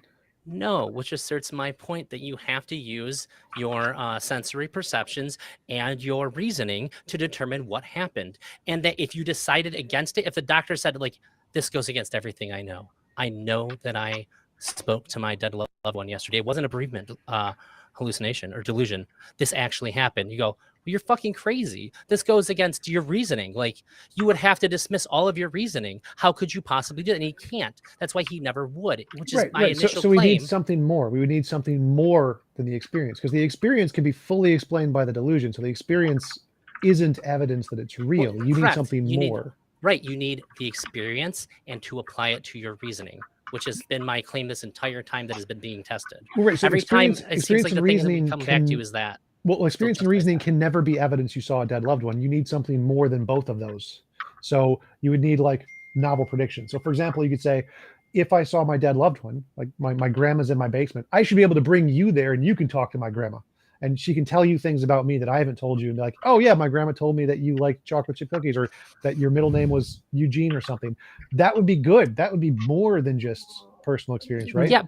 No, which asserts my point that you have to use your sensory perceptions and your reasoning to determine what happened. And that if you decided against it, if the doctor said, like, this goes against everything I know that I spoke to my dead loved one yesterday. It wasn't a bereavement hallucination or delusion. This actually happened. You go, well, you're fucking crazy. This goes against your reasoning. Like, you would have to dismiss all of your reasoning. How could you possibly do it? And he can't. That's why he never would, which is my initial so claim. We need something more. We would need something more than the experience, because the experience can be fully explained by the delusion. So the experience isn't evidence that it's real. Well, you correct. need something more. Right. You need the experience and to apply it to your reasoning, which has been my claim this entire time that has been being tested. Well, right, so every time it seems like the thing that we come back to is that. Well, experience and reasoning can never be evidence you saw a dead loved one. You need something more than both of those. So you would need like novel prediction. So for example, you could say, if I saw my dead loved one, like my grandma's in my basement, I should be able to bring you there and you can talk to my grandma. And she can tell you things about me that I haven't told you. And be like, oh yeah, my grandma told me that you like chocolate chip cookies, or that your middle name was Eugene or something. That would be good. That would be more than just personal experience, right? Yeah,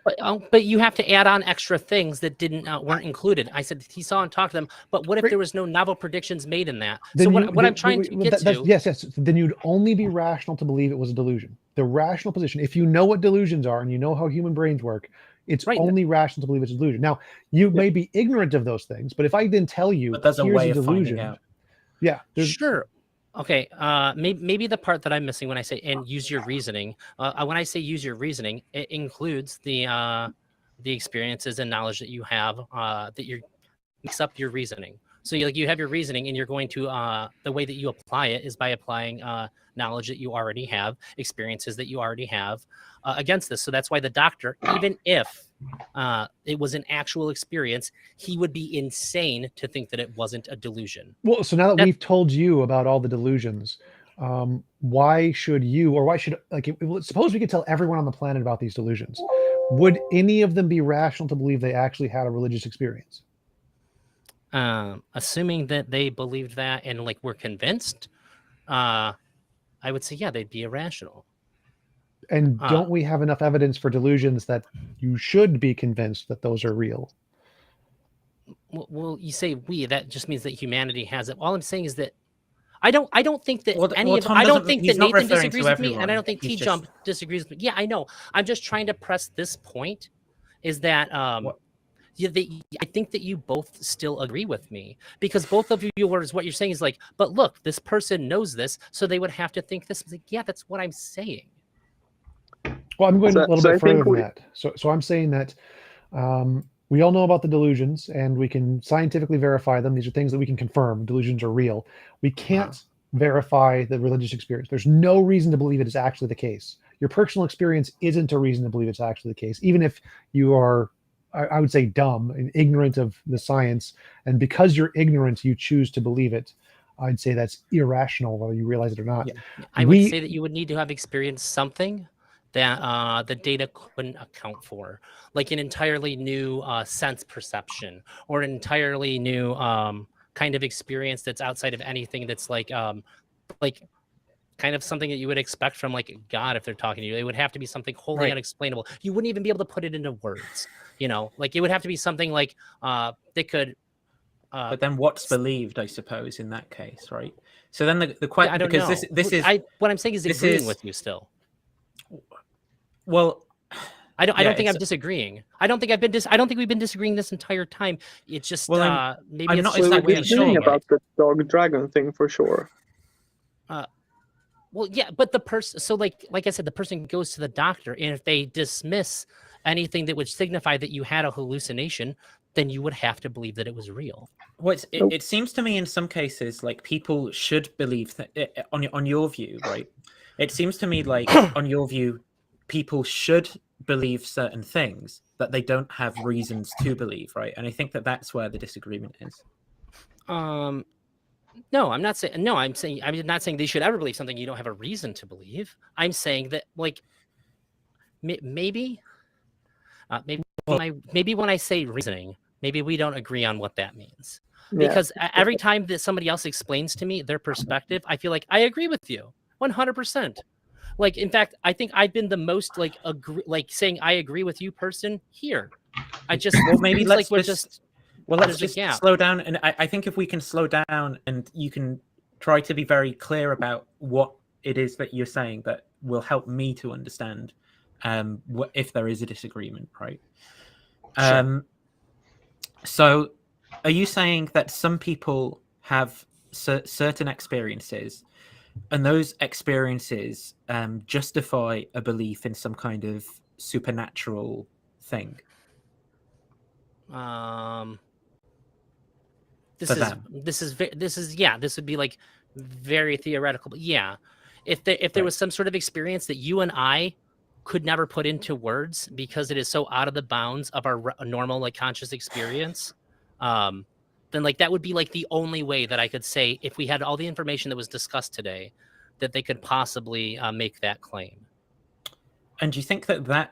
but you have to add on extra things that weren't included. I said he saw and talked to them, but what if there was no novel predictions made in that? Then So what I'm trying to get to, yes, then you'd only be rational to believe it was a delusion. The rational position, if you know what delusions are and you know how human brains work, it's Right. only rational to believe it's a delusion. Now, you may be ignorant of those things, but if I didn't tell you, But there's a here's way a of finding delusion, out. yeah, sure. Okay, maybe the part that I'm missing when I say and use your reasoning. When I say use your reasoning, it includes the experiences and knowledge that you have that makes up your reasoning. So you have your reasoning, and you're going to the way that you apply it is by applying knowledge that you already have, experiences that you already have against this. So that's why the doctor, even if it was an actual experience, he would be insane to think that it wasn't a delusion. Well, so now that we've told you about all the delusions, why should you, or why should, like, suppose we could tell everyone on the planet about these delusions, would any of them be rational to believe they actually had a religious experience? Assuming that they believed that and like were convinced, I would say, yeah, they'd be irrational. And don't we have enough evidence for delusions that you should be convinced that those are real? Well, you say we, that just means that humanity has it. All I'm saying is that I don't think that I don't think that Nathan disagrees with me, and I don't think TJump disagrees with me. Yeah, I know. I'm just trying to press this point, is that I think that you both still agree with me, because both of you what you're saying is like, but look, this person knows this, so they would have to think this. Like, yeah, that's what I'm saying. Well, I'm going a little bit further than that. So I'm saying that we all know about the delusions, and we can scientifically verify them. These are things that we can confirm. Delusions are real. We can't verify the religious experience. There's no reason to believe it is actually the case. Your personal experience isn't a reason to believe it's actually the case, even if you are, I would say, dumb and ignorant of the science. And because you're ignorant, you choose to believe it. I'd say that's irrational, whether you realize it or not. Yeah. I would say that you would need to have experienced something that the data couldn't account for, like an entirely new sense perception, or an entirely new kind of experience that's outside of anything that's like kind of something that you would expect from like God if they're talking to you. It would have to be something wholly unexplainable. You wouldn't even be able to put it into words, like it would have to be something like they could. But then what's believed, I suppose, in that case, right? So then the question, because know. this is what I'm saying is agreeing with you still. Well, I don't think I'm disagreeing. I don't think we've been disagreeing this entire time. It's just maybe I'm it's not just the way I'm showing about it. the dog dragon thing for sure. Well, yeah, but the person, so like I said, the person goes to the doctor, and if they dismiss anything that would signify that you had a hallucination, then you would have to believe that it was real. Well, it seems to me in some cases like people should believe that on your view, right? It seems to me like on your view, people should believe certain things that they don't have reasons to believe, right? And I think that that's where the disagreement is. No, I'm not saying. No, I'm not saying they should ever believe something you don't have a reason to believe. I'm saying that like maybe when I say reasoning, maybe we don't agree on what that means. Yeah. Because every time that somebody else explains to me their perspective, I feel like I agree with you 100%. Like, in fact, I think I've been the most saying I agree with you person here. I just maybe let's just slow down. And I think if we can slow down and you can try to be very clear about what it is that you're saying, that will help me to understand if there is a disagreement, right? Sure. So are you saying that some people have certain experiences, and those experiences justify a belief in some kind of supernatural thing? This would be like very theoretical, but yeah, if there was some sort of experience that you and I could never put into words because it is so out of the bounds of our normal like conscious experience, then like that would be like the only way that I could say, if we had all the information that was discussed today, that they could possibly make that claim. And do you think that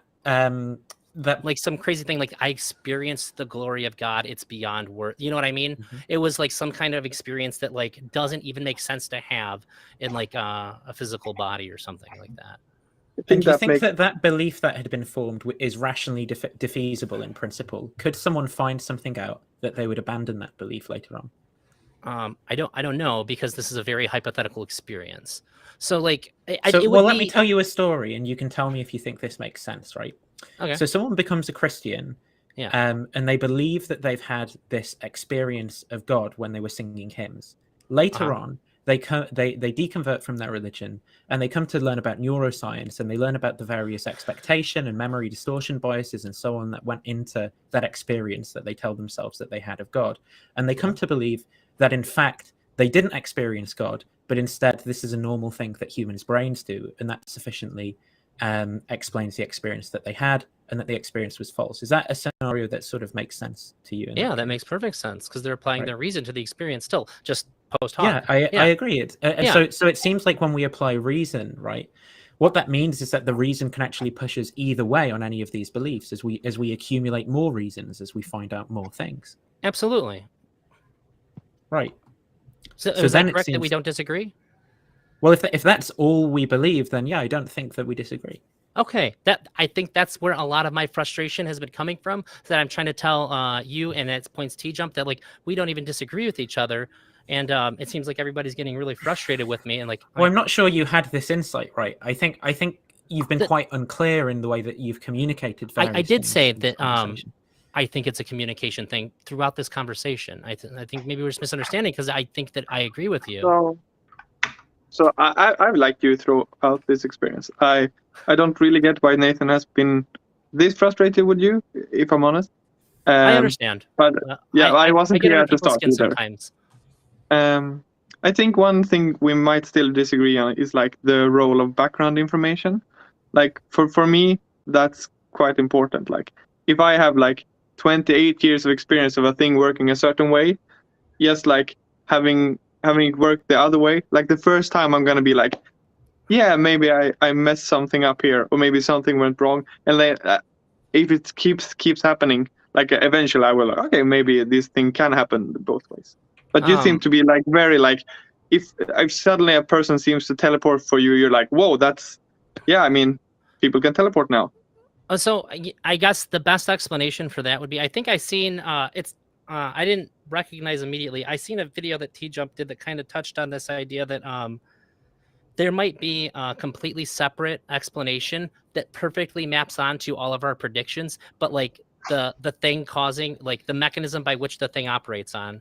that like some crazy thing, like I experienced the glory of God, it's beyond words. You know what I mean? Mhm. It was like some kind of experience that like doesn't even make sense to have in like a physical body or something like that. I And do you that think makes that belief that had been formed is rationally defeasible in principle? Could someone find something out that they would abandon that belief later on? I don't know, because this is a very hypothetical experience. So like, So, it well, would let me be tell you a story, and you can tell me if you think this makes sense, right? okay. So, someone becomes a Christian, Yeah. and they believe that they've had this experience of God when they were singing hymns. Later on, they deconvert from their religion, and they come to learn about neuroscience, and they learn about the various expectation and memory distortion biases and so on that went into that experience that they tell themselves that they had of God. And they come to believe that, in fact, they didn't experience God, but instead this is a normal thing that humans' brains do, and that sufficiently explains the experience that they had, and that the experience was false. Is that a scenario that sort of makes sense to you? Yeah, that makes perfect sense, because they're applying their reason to the experience still, just post hoc. Yeah, I agree. So it seems like when we apply reason, right, what that means is that the reason can actually push us either way on any of these beliefs as we accumulate more reasons, as we find out more things. Absolutely. Right. So then is that it correct that we seems- don't disagree? Well, if that's all we believe, then yeah, I don't think that we disagree. Okay, I think that's where a lot of my frustration has been coming from. That I'm trying to tell you, and at points TJump, that like we don't even disagree with each other, and it seems like everybody's getting really frustrated with me. And like, Well, I'm not sure you had this insight, right? I think you've been quite unclear in the way that you've communicated. I did things say in this that conversation. I think it's a communication thing throughout this conversation. I think maybe we're just misunderstanding, because I think that I agree with you. So I've liked you throughout this experience. I don't really get why Nathan has been this frustrated with you, if I'm honest. I understand, but yeah, I wasn't get here under at the people's start skin either. sometimes. I think one thing we might still disagree on is like the role of background information. Like for me, that's quite important. Like if I have like 28 years of experience of a thing working a certain way, yes, like having it work the other way, like the first time I'm gonna be like, yeah, maybe I messed something up here, or maybe something went wrong, and then if it keeps happening, like eventually I will, okay, maybe this thing can happen both ways. But you seem to be like very like, if suddenly a person seems to teleport for you, you're like, whoa, that's, yeah, I mean, people can teleport now. So I guess the best explanation for that would be, I think I seen I didn't recognize immediately. I seen a video that TJump did that kind of touched on this idea that there might be a completely separate explanation that perfectly maps onto all of our predictions, but like the thing causing, like the mechanism by which the thing operates on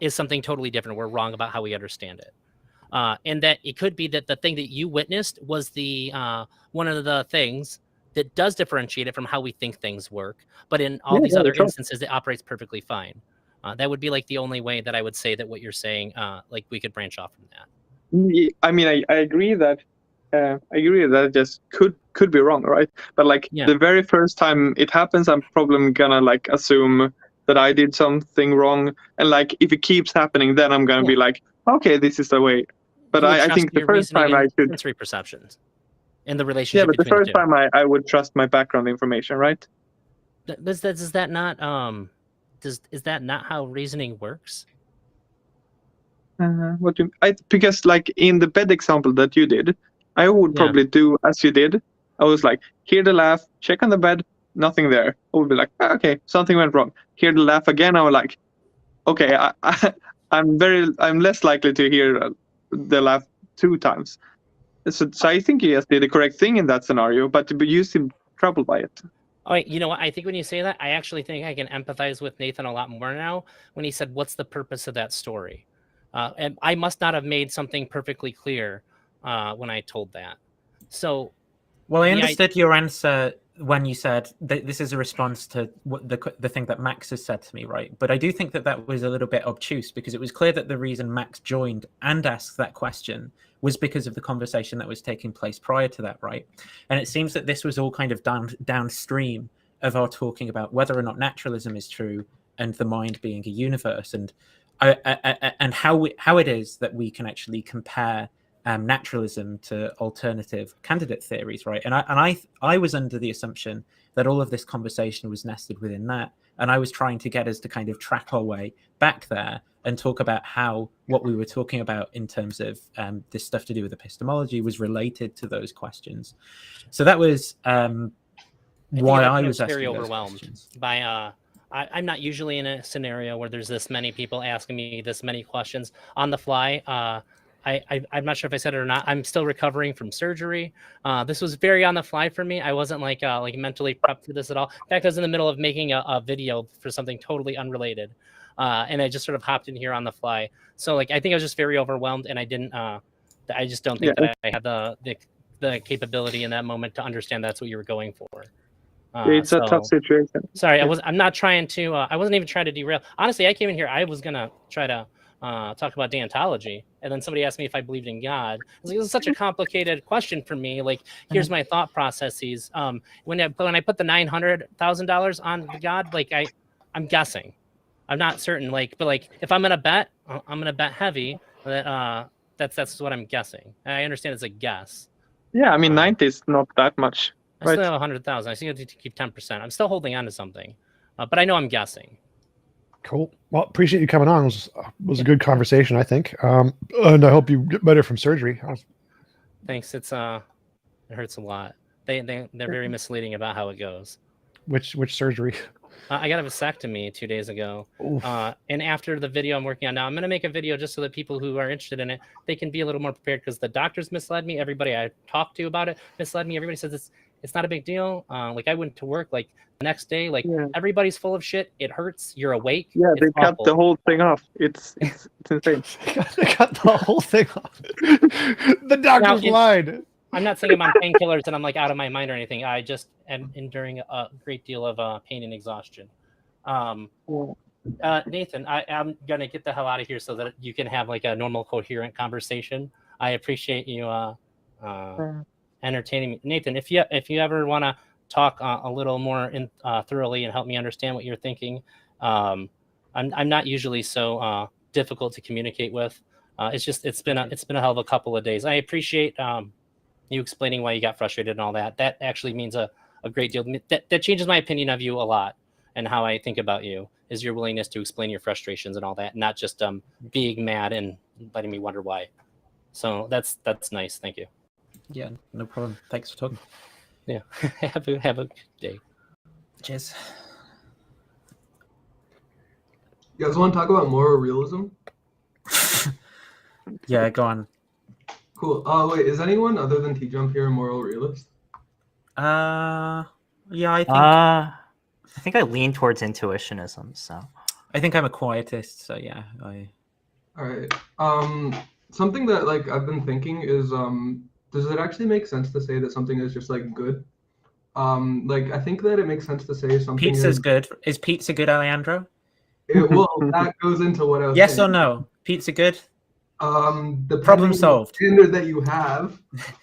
is something totally different. We're wrong about how we understand it. And that it could be that the thing that you witnessed was the one of the things that does differentiate it from how we think things work. But in all these other instances, it operates perfectly fine. That would be like the only way that I would say that what you're saying, like we could branch off from that. I mean, I agree that it just could be wrong, right? But like the very first time it happens, I'm probably gonna like assume that I did something wrong, and like if it keeps happening, then I'm gonna be like, okay, this is the way. But I think the first time I should sensory perceptions and the relationship. Yeah, but the between first time I would trust my background information, right? Does that not is that not how reasoning works? What do because like in the bed example that you did, I would probably do as you did. I was like, hear the laugh, check on the bed, nothing there. I would be like, okay, something went wrong. Hear the laugh again. I was like, okay, I'm less likely to hear the laugh 2 times. So I think you just did the correct thing in that scenario, but you seem troubled by it. Oh, you know what? I think when you say that, I actually think I can empathize with Nathan a lot more now when he said, what's the purpose of that story? And I must not have made something perfectly clear when I told that. So, well, I understood your answer when you said that this is a response to what the thing that Max has said to me, right? But I do think that was a little bit obtuse, because it was clear that the reason Max joined and asked that question was because of the conversation that was taking place prior to that, right? And it seems that this was all kind of downstream of our talking about whether or not naturalism is true and the mind being a universe, and how it is that we can actually compare naturalism to alternative candidate theories, right? And I was under the assumption that all of this conversation was nested within that, and I was trying to get us to kind of track our way back there and talk about how what we were talking about in terms of this stuff to do with epistemology was related to those questions. So that was why I was very asking overwhelmed by I'm not usually in a scenario where there's this many people asking me this many questions on the fly. I'm not sure if I said it or not. I'm still recovering from surgery. This was very on the fly for me. I wasn't like mentally prepped for this at all. In fact, I was in the middle of making a video for something totally unrelated, and I just sort of hopped in here on the fly. So like I think I was just very overwhelmed, and I didn't. I just don't think that I had the capability in that moment to understand that's what you were going for. It's a tough situation. Sorry, I'm not trying to. I wasn't even trying to derail. Honestly, I came in here. I was gonna try to talk about deontology, and then somebody asked me if I believed in God. I was like, this is such a complicated question for me. Like, here's my thought processes. When I put the $900,000 on God, like I'm guessing. I'm not certain. Like, but like if I'm gonna bet, I'm gonna bet heavy. That that's what I'm guessing. And I understand it's a guess. Yeah, I mean 90 is not that much. I still have 100,000. I still need to keep 10%. I'm still holding on to something, but I know I'm guessing. Cool. Well, appreciate you coming on. It was a good conversation, I think. And I hope you get better from surgery. Thanks. It hurts a lot. They're very misleading about how it goes. Which surgery? I got a vasectomy 2 days ago. And after the video I'm working on now, I'm going to make a video just so that people who are interested in it, they can be a little more prepared, because the doctors misled me. Everybody I talked to about it misled me. Everybody says it's not a big deal. Like I went to work like the next day, like everybody's full of shit. It hurts. You're awake. Yeah, it's they cut awful. the whole thing off. It's insane. They cut the whole thing off. The doctor's lied. I'm not saying I'm on painkillers and I'm like out of my mind or anything. I just am enduring a great deal of pain and exhaustion. Nathan, I'm going to get the hell out of here so that you can have like a normal, coherent conversation. I appreciate you entertaining me. Nathan, if you ever want to talk a little more thoroughly and help me understand what you're thinking, I'm not usually so difficult to communicate with. It's been a hell of a couple of days. I appreciate you explaining why you got frustrated and all that. That actually means a great deal. That changes my opinion of you a lot, and how I think about you is your willingness to explain your frustrations and all that, not just being mad and letting me wonder why. So that's nice. Thank you. Yeah, no problem. Thanks for talking. Yeah, have a good day. Cheers. You guys want to talk about moral realism? Yeah, go on. Cool. Wait, is anyone other than TJump here a moral realist? Yeah, I think I lean towards intuitionism. So I think I'm a quietist. So yeah, All right. Something that like I've been thinking is does it actually make sense to say that something is just like good? Like I think that it makes sense to say something. Pizza's good. Is pizza good, Alejandro? Well, that goes into what I was Yes saying. or no? Pizza good? Problem solved. The standard that you have.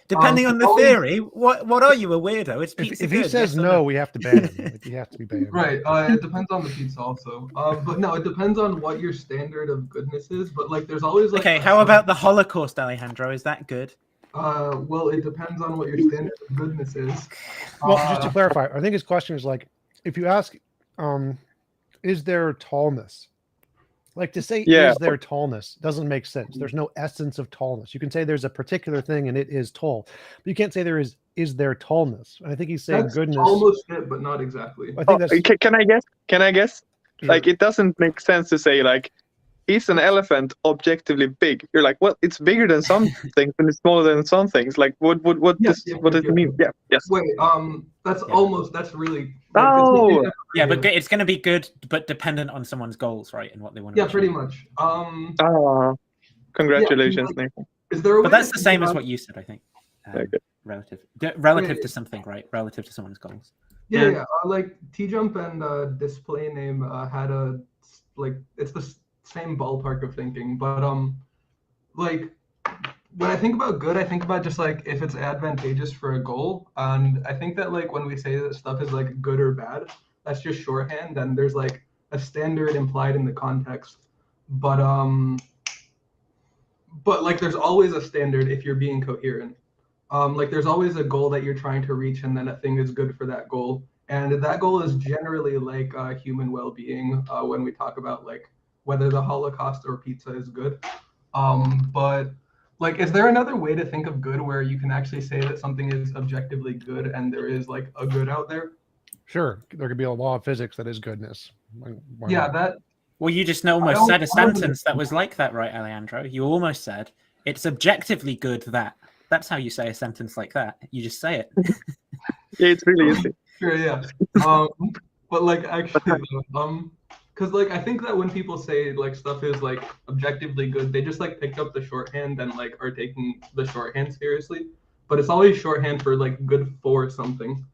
Depending on the theory, what are you, a weirdo? It's pizza If good. he says yes or no, we have to ban him. You have to be banned. Right. It depends on the pizza also. But no, it depends on what your standard of goodness is. But like, there's always like. Okay, how about the Holocaust, Alejandro? Is that good? Well, it depends on what your standard of goodness is. Well, just to clarify, I think his question is like, if you ask, is there tallness? Like to say, is there tallness doesn't make sense. There's no essence of tallness. You can say there's a particular thing and it is tall, but you can't say there is there tallness. And I think he's saying that's goodness. Almost it, but not exactly. I think that's. Can I guess? Sure. Like it doesn't make sense to say like, is an elephant objectively big? You're like, well, it's bigger than some things and it's smaller than some things. Like, what does it mean? Yeah, yes. Wait, that's really. Oh, yeah, but it's going to be good, but dependent on someone's goals, right, and what they want to. Yeah, pretty much. Congratulations, yeah, Nathan. Is there? But that's the same as what you said, I think. Okay. Relative to something, right? Relative to someone's goals. Yeah. Like TJump and Display Name had a it's the same ballpark of thinking, but like when I think about good, I think about just like if it's advantageous for a goal, and I think that like when we say that stuff is like good or bad, that's just shorthand, and there's like a standard implied in the context, but but like there's always a standard if you're being coherent. Like there's always a goal that you're trying to reach, and then a thing is good for that goal. And that goal is generally like human well-being when we talk about like whether the Holocaust or pizza is good. But like, is there another way to think of good where you can actually say that something is objectively good and there is like a good out there? Sure, there could be a law of physics that is goodness. Why Yeah, not? that. Well, you just almost said a sentence that was like that, right, Alejandro? You almost said it's objectively good that. That's how you say a sentence like that. You just say it. Yeah, it's really easy. Sure, yeah. But like actually, because like I think that when people say like stuff is like objectively good, they just like picked up the shorthand and like are taking the shorthand seriously. But it's always shorthand for like good for something.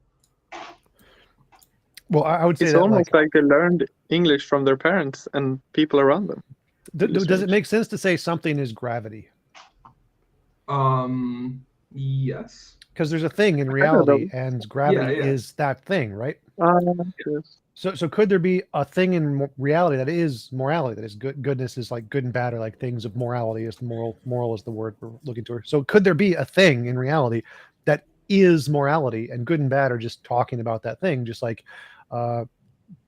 Well, I would say It's that, almost like they learned English from their parents and people around them. does it make sense to say something is gravity? Yes. Because there's a thing in reality, and gravity is that thing, right? Yes. So could there be a thing in reality that is morality, that is goodness is like good and bad, or like things of morality is the moral is the word we're looking for. So could there be a thing in reality that is morality, and good and bad are just talking about that thing, just like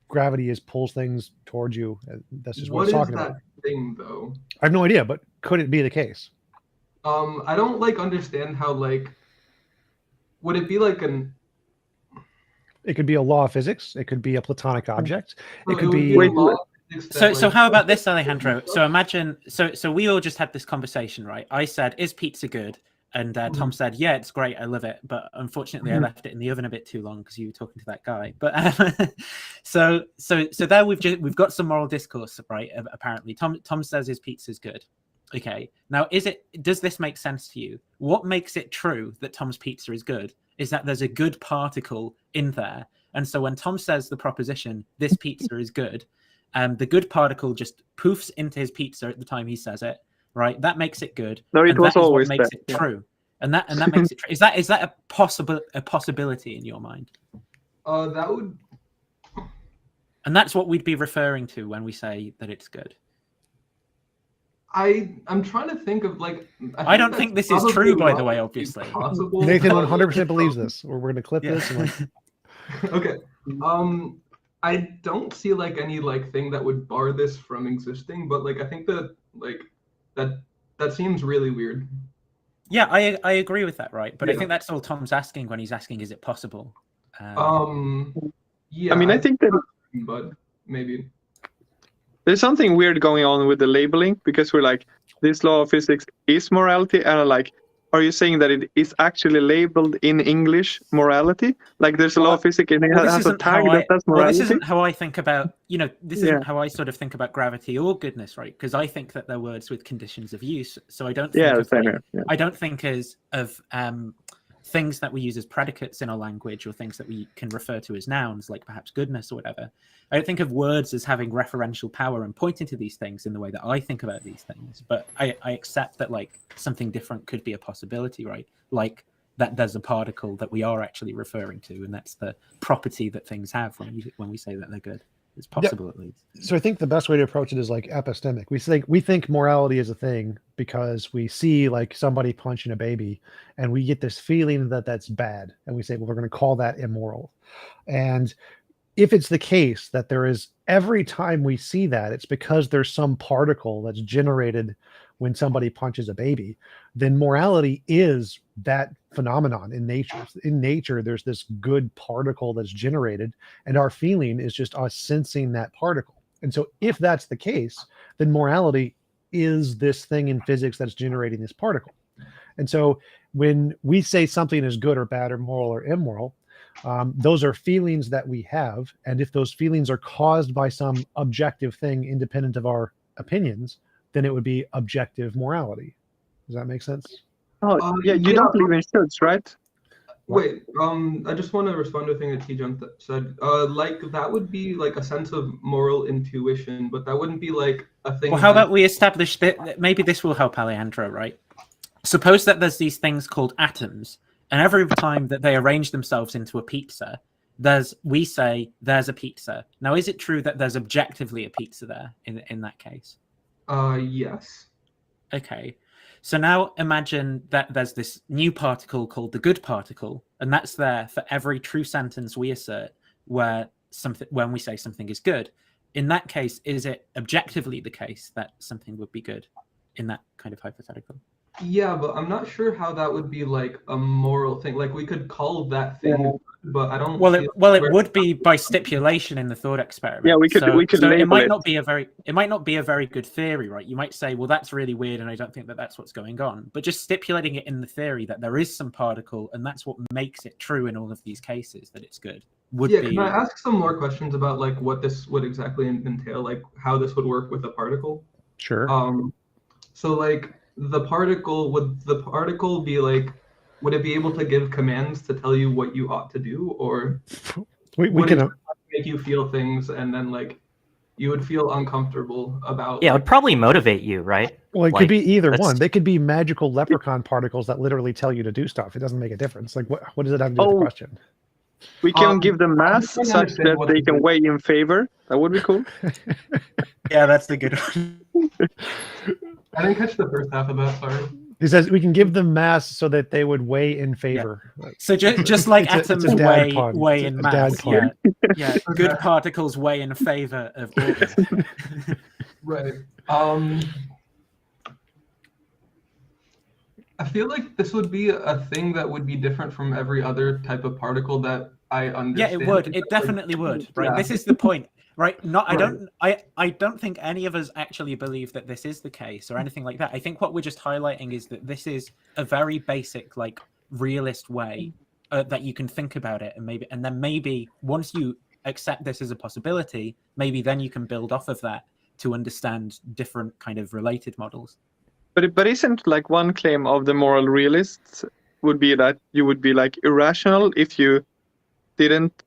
gravity pulls things towards you. That's just what it's talking about. What is that thing though? I have no idea, but could it be the case? I don't like understand how like would it be like an It could be a law of physics. It could be a platonic object. It could would be. a law of physics that, So like, how about this, Alejandro? So imagine, so we all just had this conversation, right? I said, "Is pizza good?" And Tom said, "Yeah, it's great. I love it." But unfortunately, I left it in the oven a bit too long because you were talking to that guy. But so there we've got some moral discourse, right? Apparently, Tom says his pizza's good. Okay. Now, does this make sense to you? What makes it true that Tom's pizza is good is that there's a good particle in there. And so when Tom says the proposition, "This pizza is good," the good particle just poofs into his pizza at the time he says it, right? That makes it good. No, it was always what makes bad. it true. And that makes it true. Is that a possibility in your mind? that would. And that's what we'd be referring to when we say that it's good. I'm trying to think of like. I don't think this is true, by the way, obviously. Possible, Nathan but, 100% believes this, or we're going to clip this. And like, okay. I don't see like any like thing that would bar this from existing, but like I think that like that seems really weird. Yeah, I agree with that, right? But I think that's all Tom's asking when he's asking, "Is it possible?" Yeah. I mean, I think that but maybe. there's something weird going on with the labeling, because we're like, this law of physics is morality, and I'm like, are you saying that it is actually labeled in English morality? Like there's a law of physics and it has a tag that says morality? Well, this isn't how I think about, this isn't how I sort of think about gravity or goodness, right? Because I think that they're words with conditions of use. So I don't think I don't think of things that we use as predicates in our language, or things that we can refer to as nouns, like perhaps goodness or whatever. I don't think of words as having referential power and pointing to these things in the way that I think about these things. But I accept that like something different could be a possibility, right? Like that there's a particle that we are actually referring to, and that's the property that things have when we say that they're good. It's possible, at least. So I think the best way to approach it is like epistemic. We think morality is a thing because we see like somebody punching a baby, and we get this feeling that that's bad, and we say, well, we're going to call that immoral. And if it's the case that there is, every time we see that, it's because there's some particle that's generated when somebody punches a baby, then morality is that phenomenon in nature. In nature, there's this good particle that's generated, and our feeling is just us sensing that particle. And so if that's the case, then morality is this thing in physics that's generating this particle. And so when we say something is good or bad or moral or immoral, those are feelings that we have. And if those feelings are caused by some objective thing independent of our opinions, then it would be objective morality. Does that make sense? Oh, yeah, you don't believe in shoulds, right? Wait, I just want to respond to a thing that TJump said. Like that would be like a sense of moral intuition, but that wouldn't be like a thing. Well, how about we establish that maybe this will help Alejandro, right? Suppose that there's these things called atoms, and every time that they arrange themselves into a pizza, we say there's a pizza. Now, is it true that there's objectively a pizza there in that case? Yes. Okay. So now imagine that there's this new particle called the good particle, and that's there for every true sentence we assert where something, when we say something is good. In that case, is it objectively the case that something would be good in that kind of hypothetical? Yeah, but I'm not sure how that would be like a moral thing. Like we could call that thing, but I don't. Well, see it would be by stipulation in the thought experiment. Yeah, we could so label it might it. not be a very good theory, right? You might say, well, that's really weird, and I don't think that that's what's going on. But just stipulating it in the theory that there is some particle, and that's what makes it true in all of these cases that it's good. Would Yeah, be. can I ask some more questions about like what this would exactly entail, like how this would work with a particle? Sure. So like would the particle be like, would it be able to give commands to tell you what you ought to do, or we would can it make you feel things and then like you would feel uncomfortable about? Yeah, it would probably motivate you, right? well, it Like, could be either that's- one. They could be magical leprechaun particles that literally tell you to do stuff. It doesn't make a difference. Like what does it have to do with the Oh. question? We can give them mass I don't such understand that what they to can do. weigh in favor. That would be cool. Yeah, that's the good one. I didn't catch the first half of that. Sorry. He says we can give them mass so that they would weigh in favor. So just like It's a atoms dad pun. weigh It's in a dad mass, pun. yeah, good particles weigh in favor of order. Right. I feel like this would be a thing that would be different from every other type of particle that I Yeah, understand. it would. It definitely would. Right. Yeah. This is the point. Right. Not. I Right. don't. I don't think any of us actually believe that this is the case or anything like that. I think what we're just highlighting is that this is a very basic, like, realist way that you can think about it, and then maybe once you accept this as a possibility, maybe then you can build off of that to understand different kind of related models. But isn't like one claim of the moral realists would be that you would be like irrational if you didn't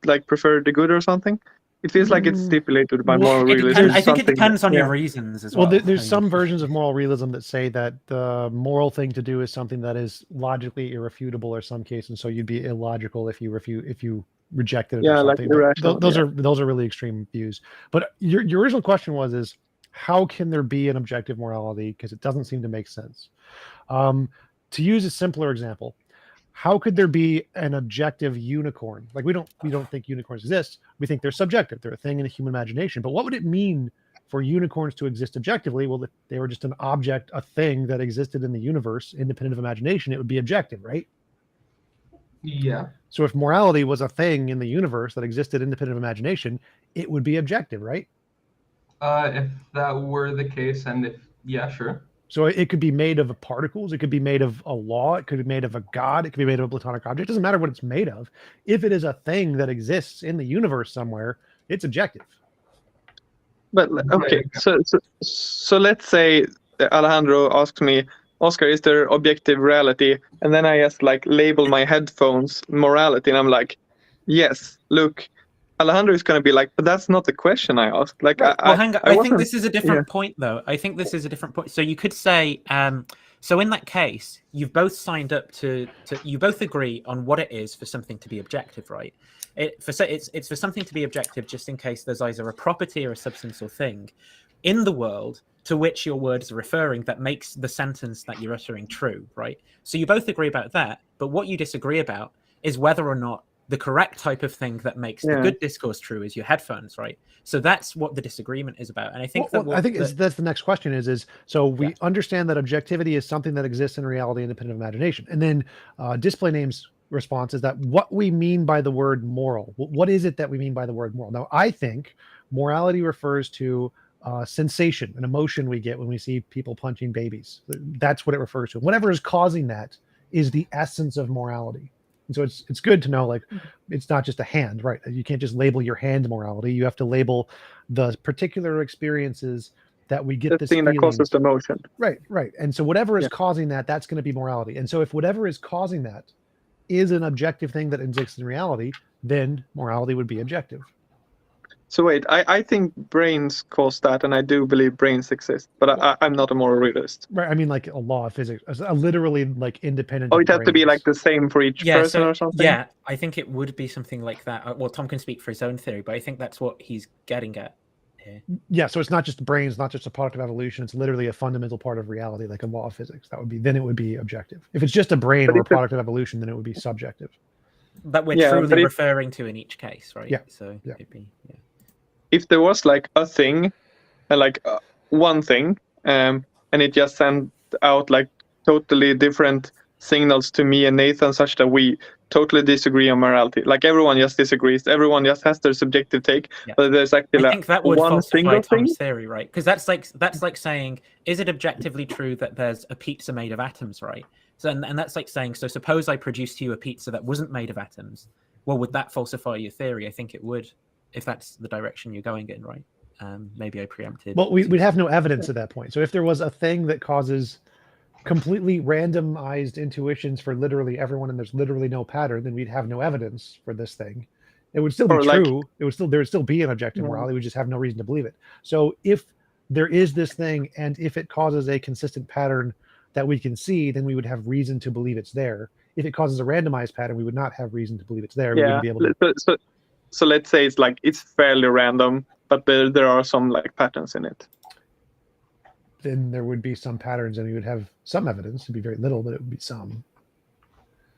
like prefer the good or something? It feels like it's stipulated by Well, moral It realists. depends, I There's think it something- depends on your yeah. reasons as well. Well, there's I mean, some versions of moral realism that say that the moral thing to do is something that is logically irrefutable or some case, and so you'd be illogical if you rejected it Yeah, or like something. But irrational, those are really extreme views. But your original question is how can there be an objective morality? Because it doesn't seem to make sense. To use a simpler example, how could there be an objective unicorn? Like we don't think unicorns exist. We think they're subjective. They're a thing in the human imagination. But what would it mean for unicorns to exist objectively? Well, if they were just an object, a thing that existed in the universe, independent of imagination, it would be objective, right? Yeah. So if morality was a thing in the universe that existed independent of imagination, it would be objective, right? If that were the case, and yeah, sure. So it could be made of particles. It could be made of a law. It could be made of a god. It could be made of a platonic object. It doesn't matter what it's made of. If it is a thing that exists in the universe somewhere, it's objective. But okay, so let's say Alejandro asks me, Oscar, is there objective reality? And then I just like label my headphones morality, and I'm like, yes. Look, Alejandro is going to be like, but that's not the question I asked. Like, well, hang on. I think this is a different yeah. point, though. I think this is a different point. So you could say, so in that case, you've both signed up to you both agree on what it is for something to be objective, right? It's for something to be objective, just in case there's either a property or a substance or thing in the world to which your words are referring that makes the sentence that you're uttering true, right? So you both agree about that, but what you disagree about is whether or not the correct type of thing that makes the good discourse true is your headphones, right? So that's what the disagreement is about. And I think that's the next question is so we understand that objectivity is something that exists in reality independent of imagination. And then Display Name's response is that what we mean by the word moral, what is it that we mean by the word moral? Now, I think morality refers to sensation, an emotion we get when we see people punching babies. That's what it refers to. Whatever is causing that is the essence of morality. And so it's good to know, like, it's not just a hand, right? You can't just label your hand morality. You have to label the particular experiences that we get. The this thing that feeling. causes the motion. Right. And so whatever is causing that, that's going to be morality. And so if whatever is causing that is an objective thing that exists in reality, then morality would be objective. So wait, I think brains cause that, and I do believe brains exist, but I'm not a moral realist. Right. I mean, like a law of physics, a literally like independent. Oh, it has to be like the same for each person or something? Yeah, I think it would be something like that. Well, Tom can speak for his own theory, but I think that's what he's getting at. here. Yeah, so it's not just the brain, it's not just a product of evolution, it's literally a fundamental part of reality, like a law of physics. Then it would be objective. If it's just a brain But or a if it- product of evolution, then it would be subjective. That we're Yeah, but truly if- referring to in each case, right? Yeah, So yeah. it'd be, yeah. If there was like a thing, like one thing, and it just sent out like totally different signals to me and Nathan, such that we totally disagree on morality. Like everyone just disagrees. Everyone just has their subjective take. Yeah. But there's actually I think that would one falsify single thing. Tom's theory, right? Because that's like saying, is it objectively true that there's a pizza made of atoms, right? So and that's like saying, so suppose I produced you a pizza that wasn't made of atoms. Well, would that falsify your theory? I think it would, if that's the direction you're going in, right? Maybe I preempted. Well, we'd have no evidence at that point. So if there was a thing that causes completely randomized intuitions for literally everyone and there's literally no pattern, then we'd have no evidence for this thing. It would still be Or like- true. There would still be an objective morality. We just have no reason to believe it. So if there is this thing and if it causes a consistent pattern that we can see, then we would have reason to believe it's there. If it causes a randomized pattern, we would not have reason to believe it's there. We Yeah. wouldn't be able to. So let's say it's like it's fairly random, but there are some like patterns in it. Then there would be some patterns and we would have some evidence. It'd be very little, but it would be some.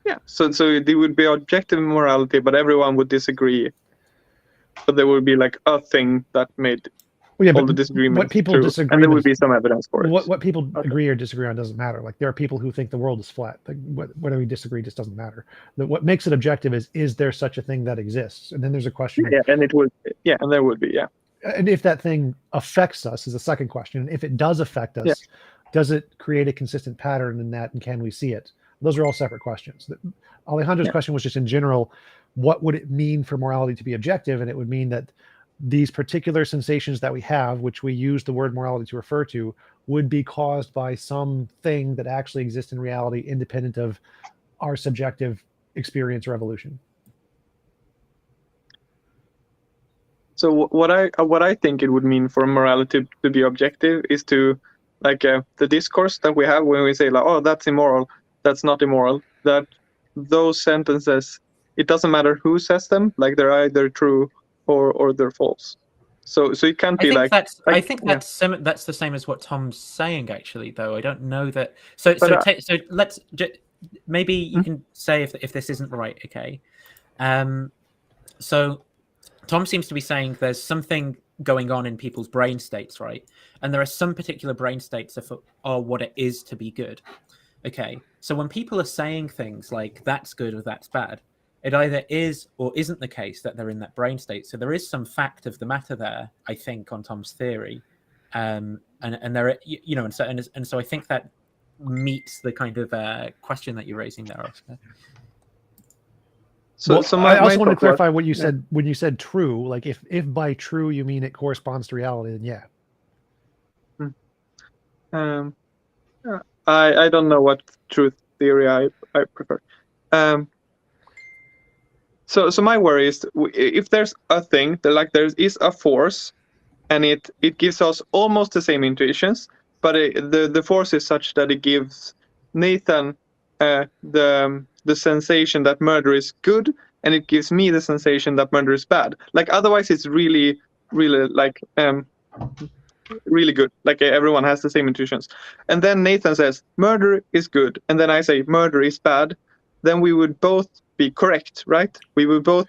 Yeah. So it would be objective morality, but everyone would disagree. But there would be like a thing that made Well, yeah, all the but disagreements what people true, disagree and there would with- be some evidence for it. What people Okay. agree or disagree on doesn't matter. Like there are people who think the world is flat. Like whether we disagree just doesn't matter. What makes it objective is there such a thing that exists? And then there's a question of, Yeah, and it would. Yeah, and there would be. Yeah. and if that thing affects us is a second question. If it does affect us, Yeah. does it create a consistent pattern in that, and can we see it? Those are all separate questions. Alejandro's Yeah. question was just in general, what would it mean for morality to be objective? And it would mean that these particular sensations that we have, which we use the word morality to refer to, would be caused by something that actually exists in reality, independent of our subjective experience or evolution. So what I think it would mean for morality to be objective is to, like, the discourse that we have when we say like, oh, that's immoral, that's not immoral. That those sentences, it doesn't matter who says them, like they're either true or they're false. So it can't I be think like. that's like, I think yeah. that's the same as what Tom's saying, actually, though. I don't know that. So But, so let's maybe you Hmm? can say if this isn't right, okay? So Tom seems to be saying there's something going on in people's brain states, right? And there are some particular brain states that are what it is to be good. Okay, so when people are saying things like that's good or that's bad, it either is or isn't the case that they're in that brain state. So there is some fact of the matter there, I think, on Tom's theory, and there, you know, and so I think that meets the kind of question that you're raising there, Oscar. So I also want to thought clarify was- what you said when you said true. Like if by true you mean it corresponds to reality, then yeah. I don't know what truth theory I prefer. So my worry is if there's a thing that like there is a force, and it gives us almost the same intuitions, but the force is such that it gives Nathan the sensation that murder is good, and it gives me the sensation that murder is bad. Like otherwise, it's really like really good. Like everyone has the same intuitions. And then Nathan says murder is good, and then I say murder is bad. Then we would both be correct, right? We would both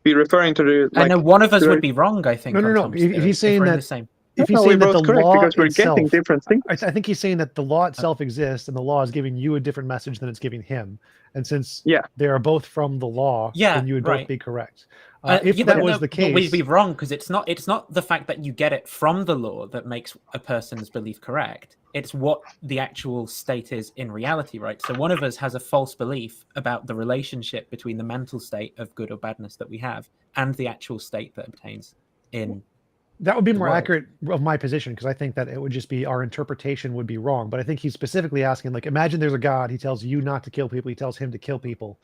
be referring to the. I know one of us would be wrong, I think. No. on Tom's If theory, he's saying we're in that- the same. If No, he's we're saying that both the correct law because we're itself, getting different things. I think he's saying that the law itself exists and the law is giving you a different message than it's giving him. And since they are both from the law, then you would both be correct. If that was the case, we'd be wrong because it's not the fact that you get it from the law that makes a person's belief correct. It's what the actual state is in reality, right? So one of us has a false belief about the relationship between the mental state of good or badness that we have and the actual state that obtains in. that would be the more world. accurate of my position, because I think that it would just be our interpretation would be wrong. But I think he's specifically asking, like, imagine there's a God, he tells you not to kill people, he tells him to kill people.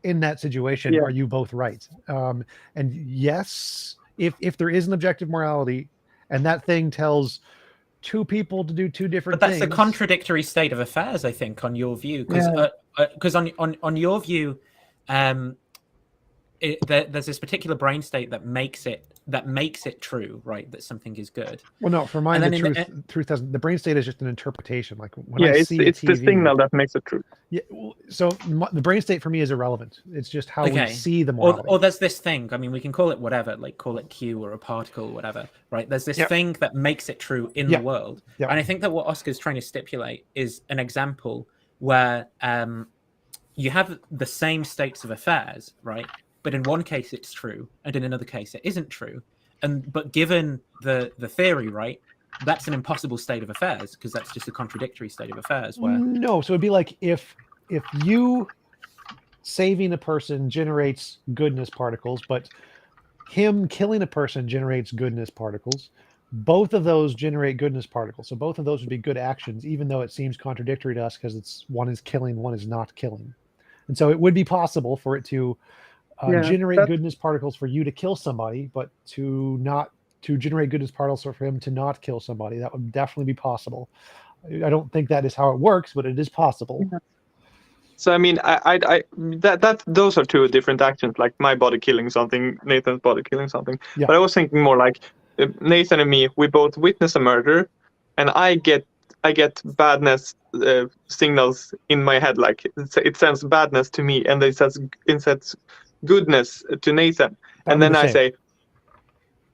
In that situation, are you both right? And yes, if there is an objective morality and that thing tells two people to do two different But that's things. a contradictory state of affairs, I think, on your view. Because on your view, there's this particular brain state that makes it that makes it true, right? That something is good. Well, no, for mine, And the then truth doesn't. The brain state is just an interpretation. Like when Yeah, I it's see it's a the TV, signal that makes it true. Yeah, so the brain state for me is irrelevant. It's just how we see the Or, morality. or there's this thing. I mean, we can call it whatever, like call it Q or a particle, or whatever, right? There's this thing that makes it true in the world. Yep. And I think that what Oscar's trying to stipulate is an example where you have the same states of affairs, right? But in one case it's true, and in another case it isn't true. But given the theory, right, that's an impossible state of affairs, because that's just a contradictory state of affairs. Where No, so it'd be like if you saving a person generates goodness particles, but him killing a person generates goodness particles. Both of those generate goodness particles. So both of those would be good actions, even though it seems contradictory to us because it's one is killing, one is not killing. And so it would be possible for it to generate goodness particles for you to kill somebody, but to generate goodness particles for him to not kill somebody. That would definitely be possible. I don't think that is how it works, but it is possible. So I mean, those are two different actions. Like my body killing something, Nathan's body killing something. Yeah. But I was thinking more like Nathan and me. We both witness a murder, and I get badness signals in my head. Like it sends badness to me, and it sends goodness to Nathan. And then I say,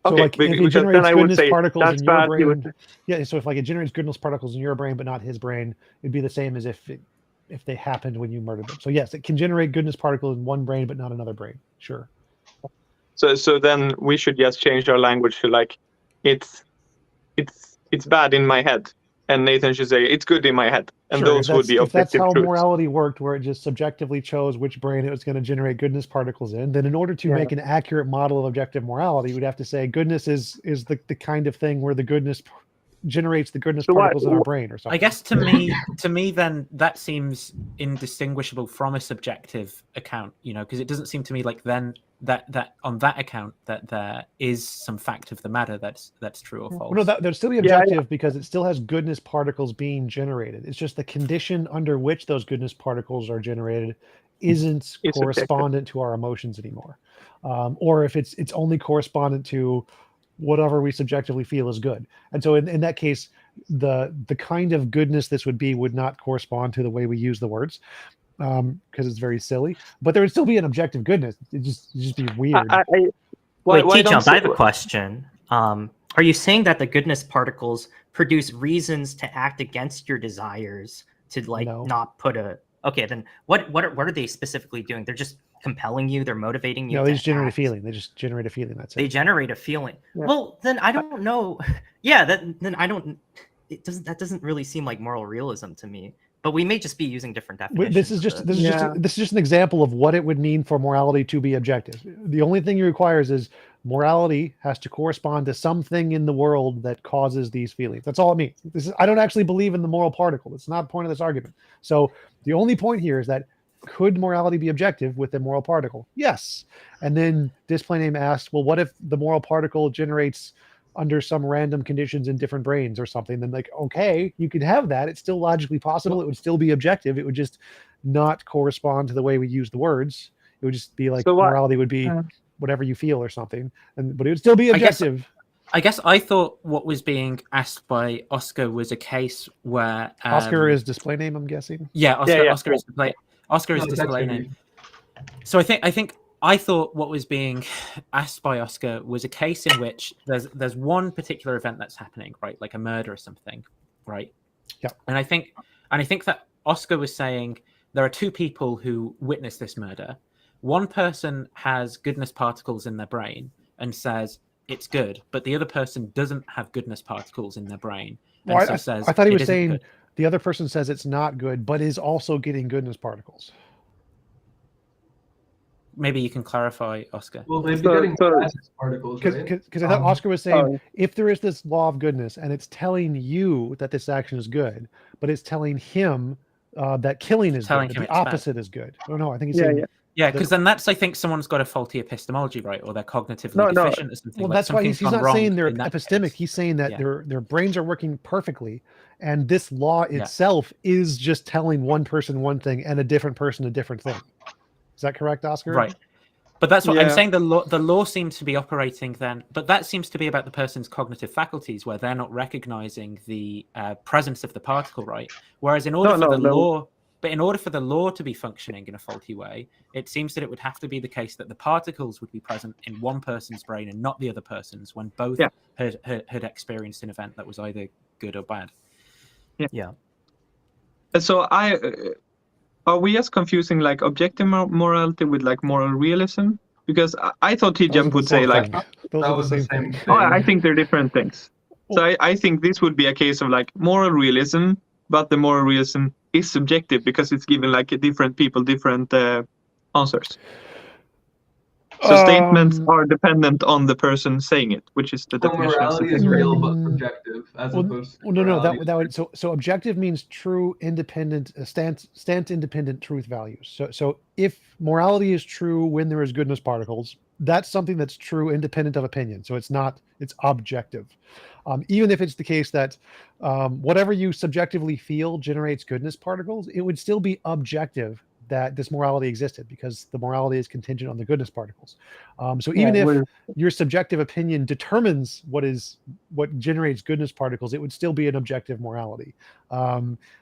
so okay, like if it because generates then I would goodness say particles that's in your bad. brain, yeah. So if like it generates goodness particles in your brain but not his brain, it'd be the same as if they happened when you murdered them. So yes, it can generate goodness particles in one brain but not another brain. Sure. So then we should just change our language to like, it's bad in my head, and Nathan should say it's good in my head, and Sure, those would be if that's objective how truths. morality worked, where it just subjectively chose which brain it was going to generate goodness particles in, then in order to make an accurate model of objective morality, we'd have to say goodness is the kind of thing where the goodness generates the goodness particles in our brain or something. I guess to me then that seems indistinguishable from a subjective account, because it doesn't seem to me like then that on that account that there is some fact of the matter that's true or false. No, that'd still be objective because it still has goodness particles being generated. It's just the condition under which those goodness particles are generated isn't correspondent to our emotions anymore, or if it's only correspondent to whatever we subjectively feel is good. And so in that case, the kind of goodness this would not correspond to the way we use the words, because it's very silly, but there would still be an objective goodness. It'd just be weird. Wait, TJump, I have a question. Are you saying that the goodness particles produce reasons to act against your desires to not put okay, then what are they specifically doing? They're just compelling you, they're motivating you. No, they just generate a feeling. That's it. They generate a feeling. Yeah. Well, then I don't know. Yeah, that doesn't really seem like moral realism to me. But we may just be using different definitions. This is just an example of what it would mean for morality to be objective. The only thing it requires is morality has to correspond to something in the world that causes these feelings. That's all it means. I don't actually believe in the moral particle. It's not the point of this argument. So the only point here is that could morality be objective with a moral particle? Yes. And then Display Name asked, well, what if the moral particle generates under some random conditions in different brains or something? Then okay, you could have that. It's still logically possible. It would still be objective. It would just not correspond to the way we use the words. It would just be like morality would be whatever you feel or something, but it would still be objective. I guess I thought what was being asked by Oscar was a case where Oscar is Display Name, I'm guessing. Yeah, Oscar is display. Oscar is Display Name. So I thought what was being asked by Oscar was a case in which there's one particular event that's happening, right? Like a murder or something, right? Yeah. And I think that Oscar was saying there are two people who witness this murder. One person has goodness particles in their brain and says it's good, but the other person doesn't have goodness particles in their brain. And I thought he was saying good. The other person says it's not good, but is also getting goodness particles. Maybe you can clarify, Oscar. Well, they'd be getting goodness particles, right? Because I thought Oscar was saying if there is this law of goodness and it's telling you that this action is good, but it's telling him that killing is good, the opposite is good. Oh no, I think he's saying because then that's, I think someone's got a faulty epistemology, right? Or they're cognitively deficient or something. Well, that's why he's not saying they're epistemic. He's saying that their brains are working perfectly, and this law itself is just telling one person one thing and a different person a different thing. Is that correct, Oscar? Right. But that's what I'm Yeah. saying. The law seems to be operating then, but that seems to be about the person's cognitive faculties, where they're not recognizing the presence of the particle, right? Whereas in order in order for the law to be functioning in a faulty way, it seems that it would have to be the case that the particles would be present in one person's brain and not the other person's, when both had experienced an event that was either good or bad. Yeah. So are we as confusing like objective morality with like moral realism? Because I thought TJump would say like, those That are was the the same same thing. thing. I think they're different things. So I think this would be a case of like moral realism, but the moral realism is subjective because it's given like different people different answers. So statements are dependent on the person saying it, which is the So definition of morality is subjective. real but subjective, as opposed to no, morality that is would so objective means true, independent, stance independent truth values. So if morality is true when there is goodness particles, that's something that's true independent of opinion. So it's objective. Even if it's the case that whatever you subjectively feel generates goodness particles, it would still be objective that this morality existed, because the morality is contingent on the goodness particles. So even if your subjective opinion determines what generates goodness particles, it would still be an objective morality.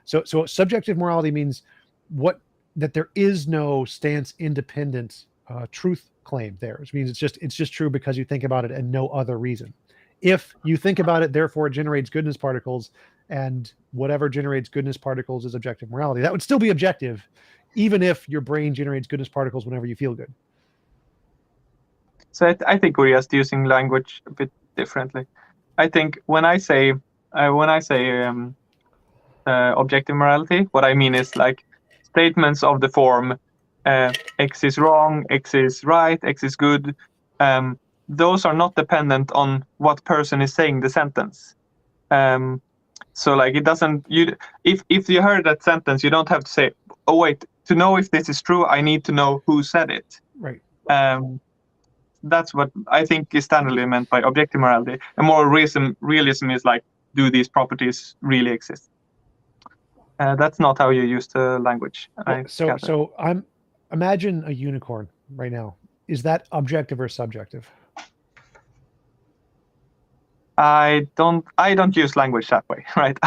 So subjective morality means that there is no stance independent truth claim there, which means it's just true because you think about it and no other reason. If you think about it, therefore it generates goodness particles, and whatever generates goodness particles is objective morality. That would still be objective, even if your brain generates goodness particles whenever you feel good. So I think we're just using language a bit differently. I think when I say objective morality, what I mean is like statements of the form X is wrong, X is right, X is good. Those are not dependent on what person is saying the sentence. So like it doesn't. If you heard that sentence, you don't have to say, "Oh wait, to know if this is true, I need to know who said it." Right. That's what I think is standardly meant by objective morality. And moral realism is like, do these properties really exist? That's not how you use the language. So imagine a unicorn right now. Is that objective or subjective? I don't use language that way, right?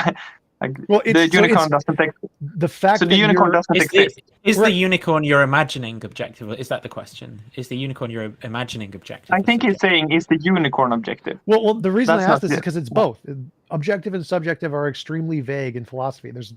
The unicorn doesn't exist. The fact that the unicorn doesn't exist. Is the unicorn you're imagining objective? Is that the question? Is the unicorn you're imagining objective? I think he's saying, is the unicorn objective? Well, the reason I asked this is it. because it's both. Objective and subjective are extremely vague in philosophy. There's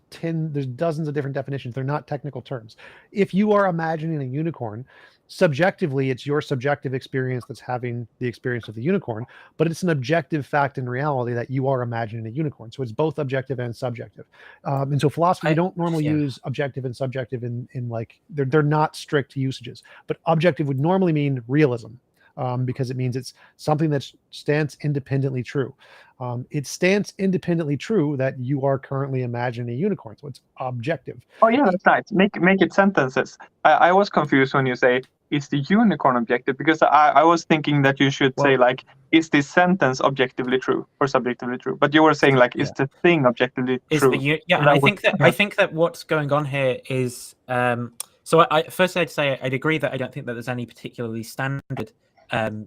dozens of different definitions. They're not technical terms. If you are imagining a unicorn, subjectively, it's your subjective experience that's having the experience of the unicorn, but it's an objective fact in reality that you are imagining a unicorn. So it's both objective and subjective. And so philosophy, we don't normally use objective and subjective in like, they're not strict usages, but objective would normally mean realism. Because it means it's something that stands independently true. It stands independently true that you are currently imagining a unicorn, so it's objective. Oh yeah, that's nice. Make it sentences. I was confused when you say, is the unicorn objective? Because I was thinking that you should say like, is this sentence objectively true or subjectively true? But you were saying like, is the thing objectively true? And I think that what's going on here is so first I'd say I'd agree that I don't think that there's any particularly standard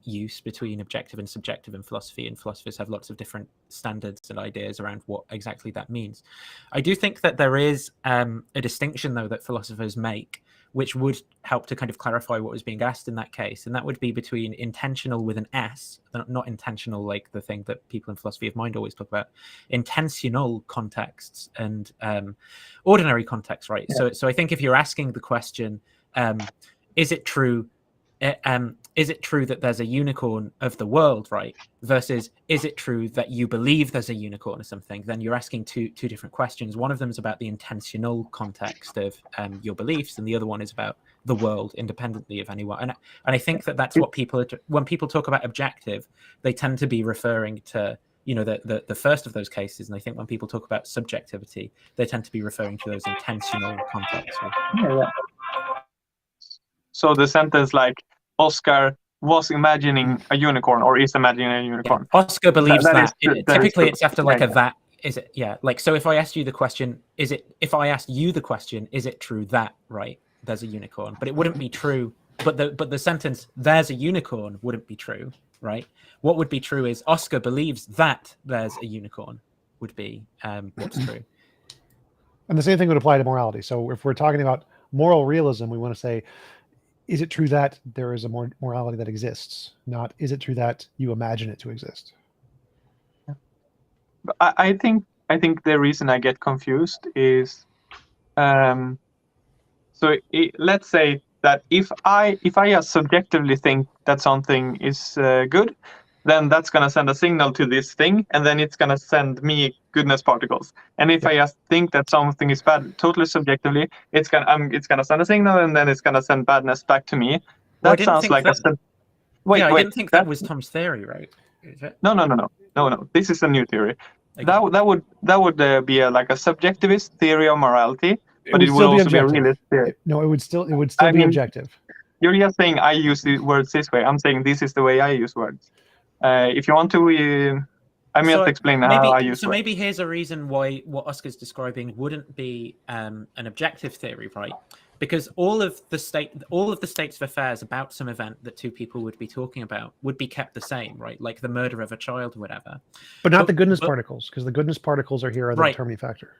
use between objective and subjective in philosophy, and philosophers have lots of different standards and ideas around what exactly that means. I do think that there is a distinction, though, that philosophers make, which would help to kind of clarify what was being asked in that case, and that would be between intentional with an S, not intentional like the thing that people in philosophy of mind always talk about, intentional contexts and ordinary contexts, right? Yeah. So I think if you're asking the question, is it true that there's a unicorn of the world, right? Versus, is it true that you believe there's a unicorn or something? Then you're asking two different questions. One of them is about the intentional context of your beliefs, and the other one is about the world independently of anyone. And I think that's what when people talk about objective, they tend to be referring to, the first of those cases. And I think when people talk about subjectivity, they tend to be referring to those intentional contexts. Right? Yeah. So the sentence like, Oscar was imagining a unicorn or is imagining a unicorn. Yeah. Oscar believes that. Typically it's after like a that. Is it? Yeah. Like, so if I asked you the question, is it true that, right, there's a unicorn? But it wouldn't be true but the sentence "there's a unicorn" wouldn't be true, right? What would be true is Oscar believes that there's a unicorn would be what's true. And the same thing would apply to morality. So if we're talking about moral realism, we want to say, is it true that there is a morality that exists? Not, is it true that you imagine it to exist? But I think the reason I get confused is, let's say that if I just subjectively think that something is good, then that's going to send a signal to this thing, and then it's going to send me goodness particles. And if I just think that something is bad, totally subjectively, it's going to send a signal, and then it's going to send badness back to me. That sounds like I didn't think that was Tom's theory, right? Is it? No. This is a new theory. Okay. That would be like a subjectivist theory of morality, but it would also be a realist theory. No, it would still be objective. You're just saying I use the words this way. I'm saying this is the way I use words. If you want to, I'm just explaining how I use words. So maybe here's a reason why what Oscar's describing wouldn't be an objective theory, right? Because all of the states of affairs about some event that two people would be talking about would be kept the same, right? Like the murder of a child or whatever. But not the goodness particles, because the goodness particles are here are the determining factor.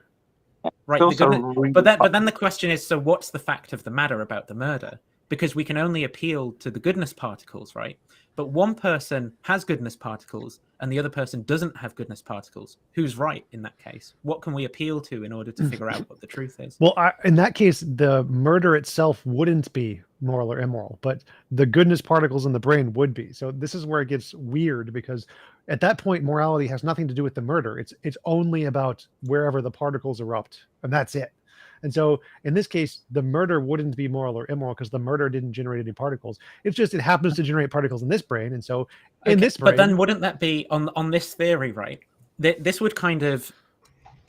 Right. But then the question is, so what's the fact of the matter about the murder? Because we can only appeal to the goodness particles, right? But one person has goodness particles and the other person doesn't have goodness particles. Who's right in that case? What can we appeal to in order to figure out what the truth is? Well, in that case, the murder itself wouldn't be moral or immoral, but the goodness particles in the brain would be. So this is where it gets weird, because at that point, morality has nothing to do with the murder. It's only about wherever the particles erupt, and that's it. And so in this case, the murder wouldn't be moral or immoral because the murder didn't generate any particles. It's just it happens to generate particles in this brain. And so in this brain... But then wouldn't that be, on this theory, right? This would kind of...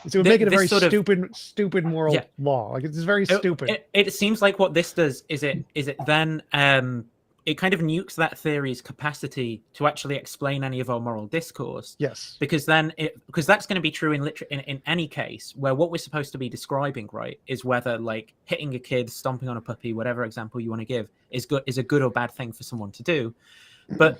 So it would make it a very stupid moral law. Like it's very stupid. It seems like what this does is it then... it kind of nukes that theory's capacity to actually explain any of our moral discourse. Yes. Because that's going to be true in any case where what we're supposed to be describing, right, is whether like hitting a kid, stomping on a puppy, whatever example you want to give, is a good or bad thing for someone to do. But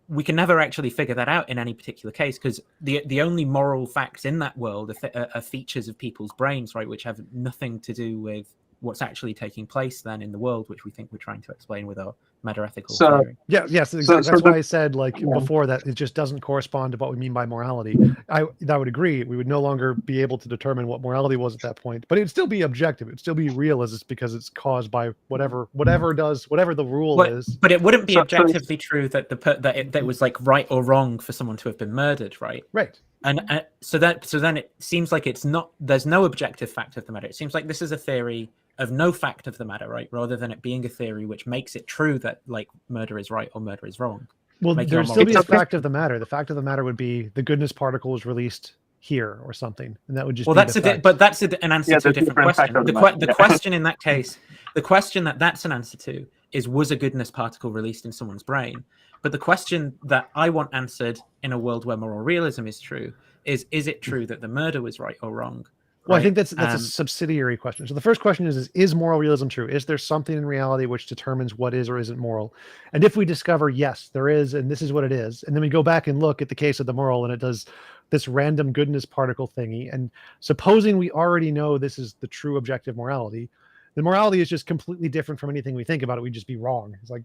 we can never actually figure that out in any particular case, because the only moral facts in that world are features of people's brains, right, which have nothing to do with what's actually taking place then in the world, which we think we're trying to explain with our meta-ethical theory. Yes, exactly. That's why I said before that it just doesn't correspond to what we mean by morality. I would agree. We would no longer be able to determine what morality was at that point, but it'd still be objective. It'd still be realist because it's caused by whatever the rule is. But it wouldn't be objectively true that that was like right or wrong for someone to have been murdered, right? Right. And so then it seems like there's no objective fact of the matter. It seems like this is a theory of no fact of the matter, right? Rather than it being a theory which makes it true that like murder is right or murder is wrong. Well, there'd still be a fact of the matter. The fact of the matter would be the goodness particle is released here or something, and that would just that's an answer to a different question. The question in that case, the question that's an answer to is, was a goodness particle released in someone's brain? But the question that I want answered in a world where moral realism is true is it true that the murder was right or wrong? Well, I think that's a subsidiary question. So the first question is moral realism true? Is there something in reality which determines what is or isn't moral? And if we discover, yes, there is, and this is what it is, and then we go back and look at the case of the moral, and it does this random goodness particle thingy, and supposing we already know this is the true objective morality, the morality is just completely different from anything we think about it. We'd just be wrong. It's like,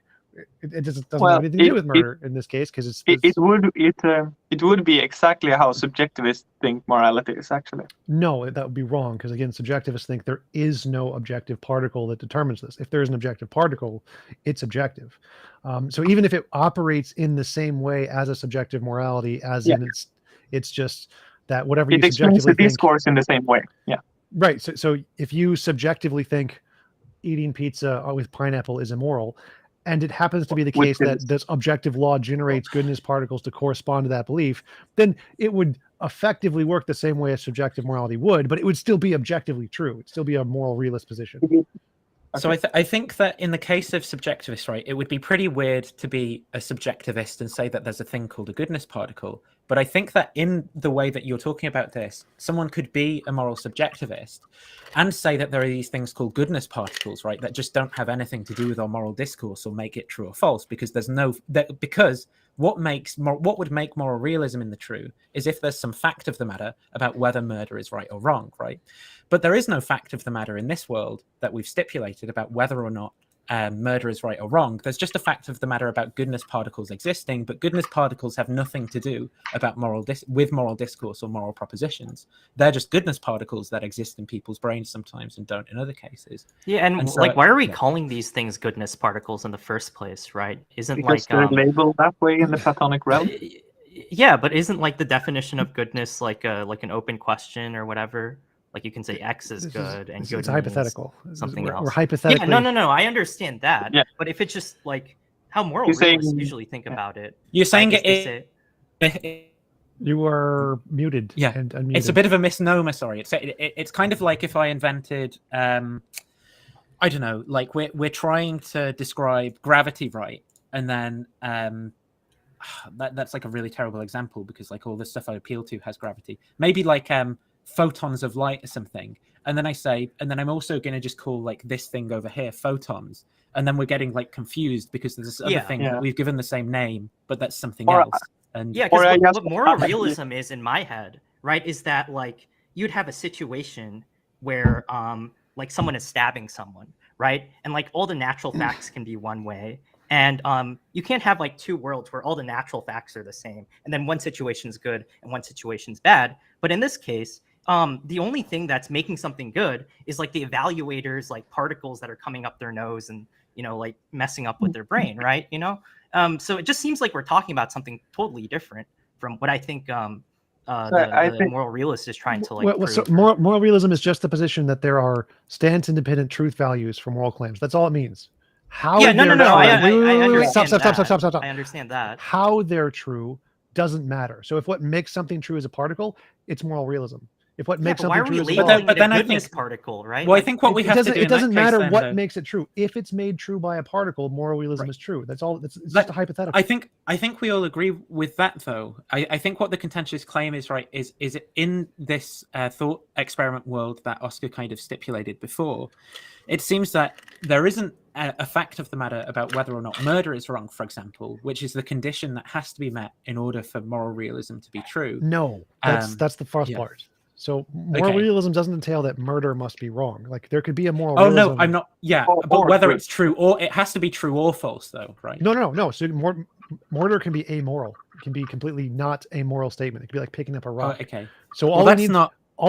it doesn't have anything to do with murder in this case, because it would be exactly how subjectivists think morality is actually. No, that would be wrong, because again, subjectivists think there is no objective particle that determines this. If there is an objective particle, it's objective. So even if it operates in the same way as a subjective morality, as in it's just that whatever you subjectively explains the discourse in the same way. Yeah. Right. So if you subjectively think eating pizza with pineapple is immoral, and it happens to be the case that this objective law generates goodness particles to correspond to that belief, then it would effectively work the same way as subjective morality would, but it would still be objectively true. It'd still be a moral realist position. So I think that in the case of subjectivists, right, it would be pretty weird to be a subjectivist and say that there's a thing called a goodness particle. But I think that in the way that you're talking about this, someone could be a moral subjectivist and say that there are these things called goodness particles, right, that just don't have anything to do with our moral discourse or make it true or false, because there's no because what would make moral realism in the true is if there's some fact of the matter about whether murder is right or wrong, right? But there is no fact of the matter in this world that we've stipulated about whether or not murder is right or wrong. There's just a fact of the matter about goodness particles existing, but goodness particles have nothing to do about moral discourse or moral propositions. They're just goodness particles that exist in people's brains sometimes and don't in other cases. Yeah, and so, like, why are we calling these things goodness particles in the first place, right? Isn't Because they're labeled that way in the Platonic realm. Yeah, but isn't like the definition of goodness like an open question or whatever? Like you can say X is good and good. It's hypothetical. Something else. We're hypothetically. Yeah, no. I understand that. Yeah. But if it's just like how moral You're realists saying- usually think about it. You're saying like, is this You are muted. Yeah, and unmuted. it's a bit of a misnomer. Sorry, it's kind of like if I invented, I don't know, like we're trying to describe gravity, right? And then that's like a really terrible example because like all the stuff I appeal to has gravity. Maybe like photons of light or something, and then I'm also going to just call like this thing over here photons, and then we're getting like confused because there's this other thing that we've given the same name, but that's something else. And yeah, because what moral realism is in my head, right, is that like you'd have a situation where like someone is stabbing someone, right, and like all the natural facts can be one way, and you can't have like two worlds where all the natural facts are the same, and then one situation's good and one situation's bad. But in this case, the only thing that's making something good is like the evaluators, like particles that are coming up their nose and, you know, like messing up with their brain, right? You know, so it just seems like we're talking about something totally different from what I think the moral realist is trying to like prove. So moral realism is just the position that there are stance-independent truth values for moral claims. That's all it means. How? Yeah, no. I understand. Stop. I understand that. How they're true doesn't matter. So if what makes something true is a particle, it's moral realism. If what makes something true is but then I think particle, right? Well, I think what we have to do. It doesn't matter what makes it true. If it's made true by a particle, moral realism is true. That's all. It's just a hypothetical. I think we all agree with that, though. I think what the contentious claim is, right, is it in this thought experiment world that Oscar kind of stipulated before, it seems that there isn't a fact of the matter about whether or not murder is wrong, for example, which is the condition that has to be met in order for moral realism to be true. No, that's the first part. So moral realism doesn't entail that murder must be wrong. Like there could be a moral realism. No, I'm not. Yeah, but whether it's true or it has to be true or false, though, right? No. So murder can be amoral. It can be completely not a moral statement. It could be like picking up a rock. Okay. So all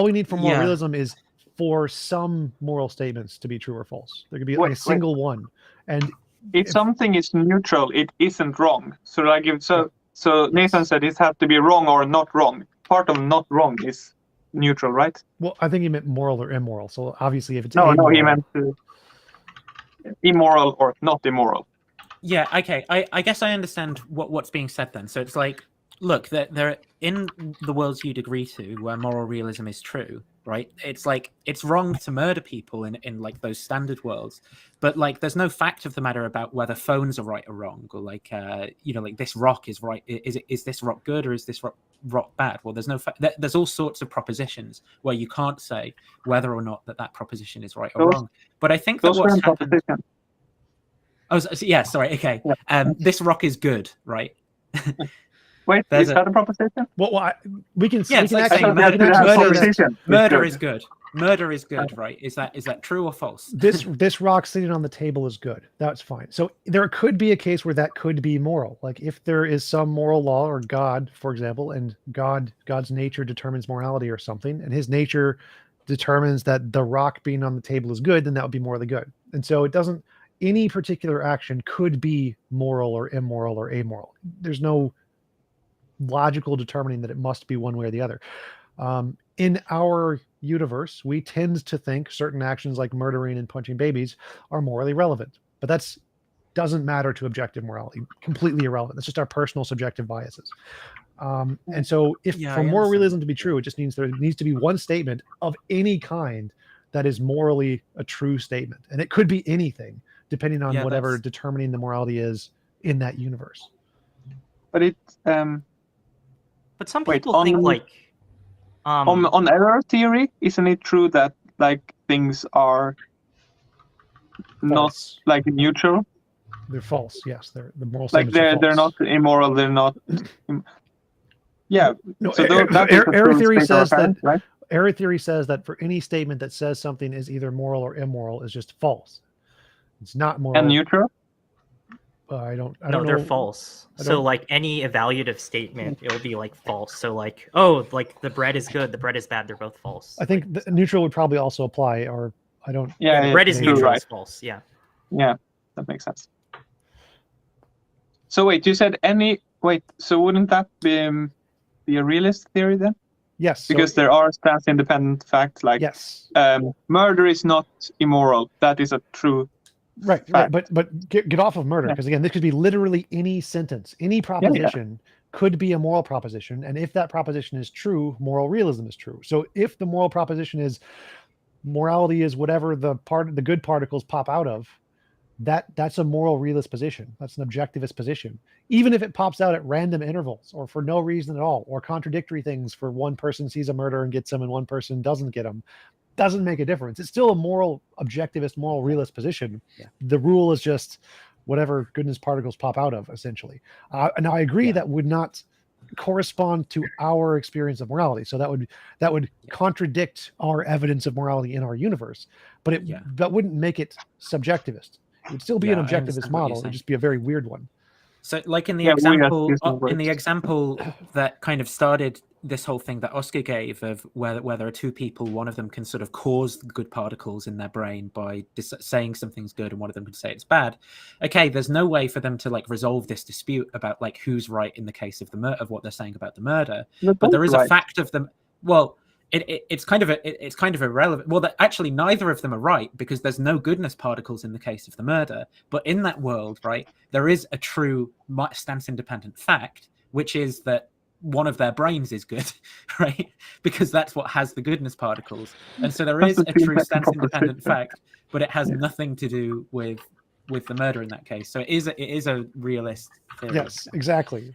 we need for moral realism is for some moral statements to be true or false. There could be like a single one. And if something is neutral, it isn't wrong. So like so Nathan said it has to be wrong or not wrong. Part of not wrong is neutral, right? Well, I think he meant moral or immoral. So obviously, if it's no, he meant immoral or not immoral. Yeah, okay. I guess I understand what's being said then. So it's like, look, there in the worlds you'd agree to where moral realism is true, right? It's like it's wrong to murder people in like those standard worlds, but like there's no fact of the matter about whether phones are right or wrong, or like you know, like this rock is right. Is this rock good or is this rock bad? Well, there's no there's all sorts of propositions where you can't say whether or not that proposition is right or wrong. But I think that what's happened. Oh, yeah. Sorry. Okay. Yeah. This rock is good, right? Wait, is that a proposition? Well, we can. Yeah, murder is good. Murder is good, right? Is that true or false? This rock sitting on the table is good. That's fine. So there could be a case where that could be moral. Like if there is some moral law or God, for example, and God's nature determines morality or something, and his nature determines that the rock being on the table is good, then that would be morally good. And so it doesn't. Any particular action could be moral or immoral or amoral. There's no logical determining that it must be one way or the other. In our universe, we tend to think certain actions like murdering and punching babies are morally relevant, but that's doesn't matter to objective morality. Completely irrelevant. That's just our personal subjective biases. And so for moral realism to be true, it just means there needs to be one statement of any kind that is morally a true statement. And it could be anything, depending on Yeah, whatever that's- determining the morality is in that universe. But it But some Wait, people think on- like on error theory, isn't it true that like things are not False. like neutral? They're false. Yes, the moral Like statements are they're not false. immoral. They're not. Yeah. No, So error, that is a error true theory state of says that affairs, right? error theory says that for any statement that says something is either moral or immoral is just false. It's not moral. And neutral. I don't no, they're know. false. I So don't- like any evaluative statement, it will be like false. So like, oh, like the bread is good, the bread is bad, they're both false. I think the neutral would probably also apply, or I don't. Yeah, the bread is maybe. neutral, right. is false. Yeah. Yeah, that makes sense. So wait, you said any. Wait, so wouldn't that be a realist theory then? Yes. so- Because there are stance-independent facts like yes. murder is not immoral. That is a true. Right, fact. but get off of murder, Yeah. because again, this could be literally any sentence, any proposition could be a moral proposition, and if that proposition is true, moral realism is true. So if the moral proposition is morality is whatever the good particles pop out of, that's a moral realist position. That's an objectivist position, even if it pops out at random intervals or for no reason at all, or contradictory things. For one person sees a murder and gets them, and one person doesn't get them. Doesn't make a difference. It's still a moral objectivist, moral realist position. Yeah. The rule is just whatever goodness particles pop out of, essentially. Now I agree that would not correspond to our experience of morality. So that would contradict our evidence of morality in our universe, but that wouldn't make it subjectivist. It would still be an Yeah, I objectivist understand what you're model. It would saying. just be a very weird one. So, like in the Yeah, we have example, used more in the words. example that kind of started this whole thing that Oscar gave of where there are two people, one of them can sort of cause good particles in their brain by saying something's good, and one of them can say it's bad. Okay, there's no way for them to like resolve this dispute about like who's right in the case of the of what they're saying about the murder. But there is a fact of them. Well, it's kind of irrelevant. Well, actually, neither of them are right, because there's no goodness particles in the case of the murder. But in that world, right, there is a true stance-independent fact, which is that one of their brains is good, right? Because that's what has the goodness particles. And so there is a true stance-independent fact, but it has nothing to do with the murder in that case. So it is a realist theory. Yes, exactly.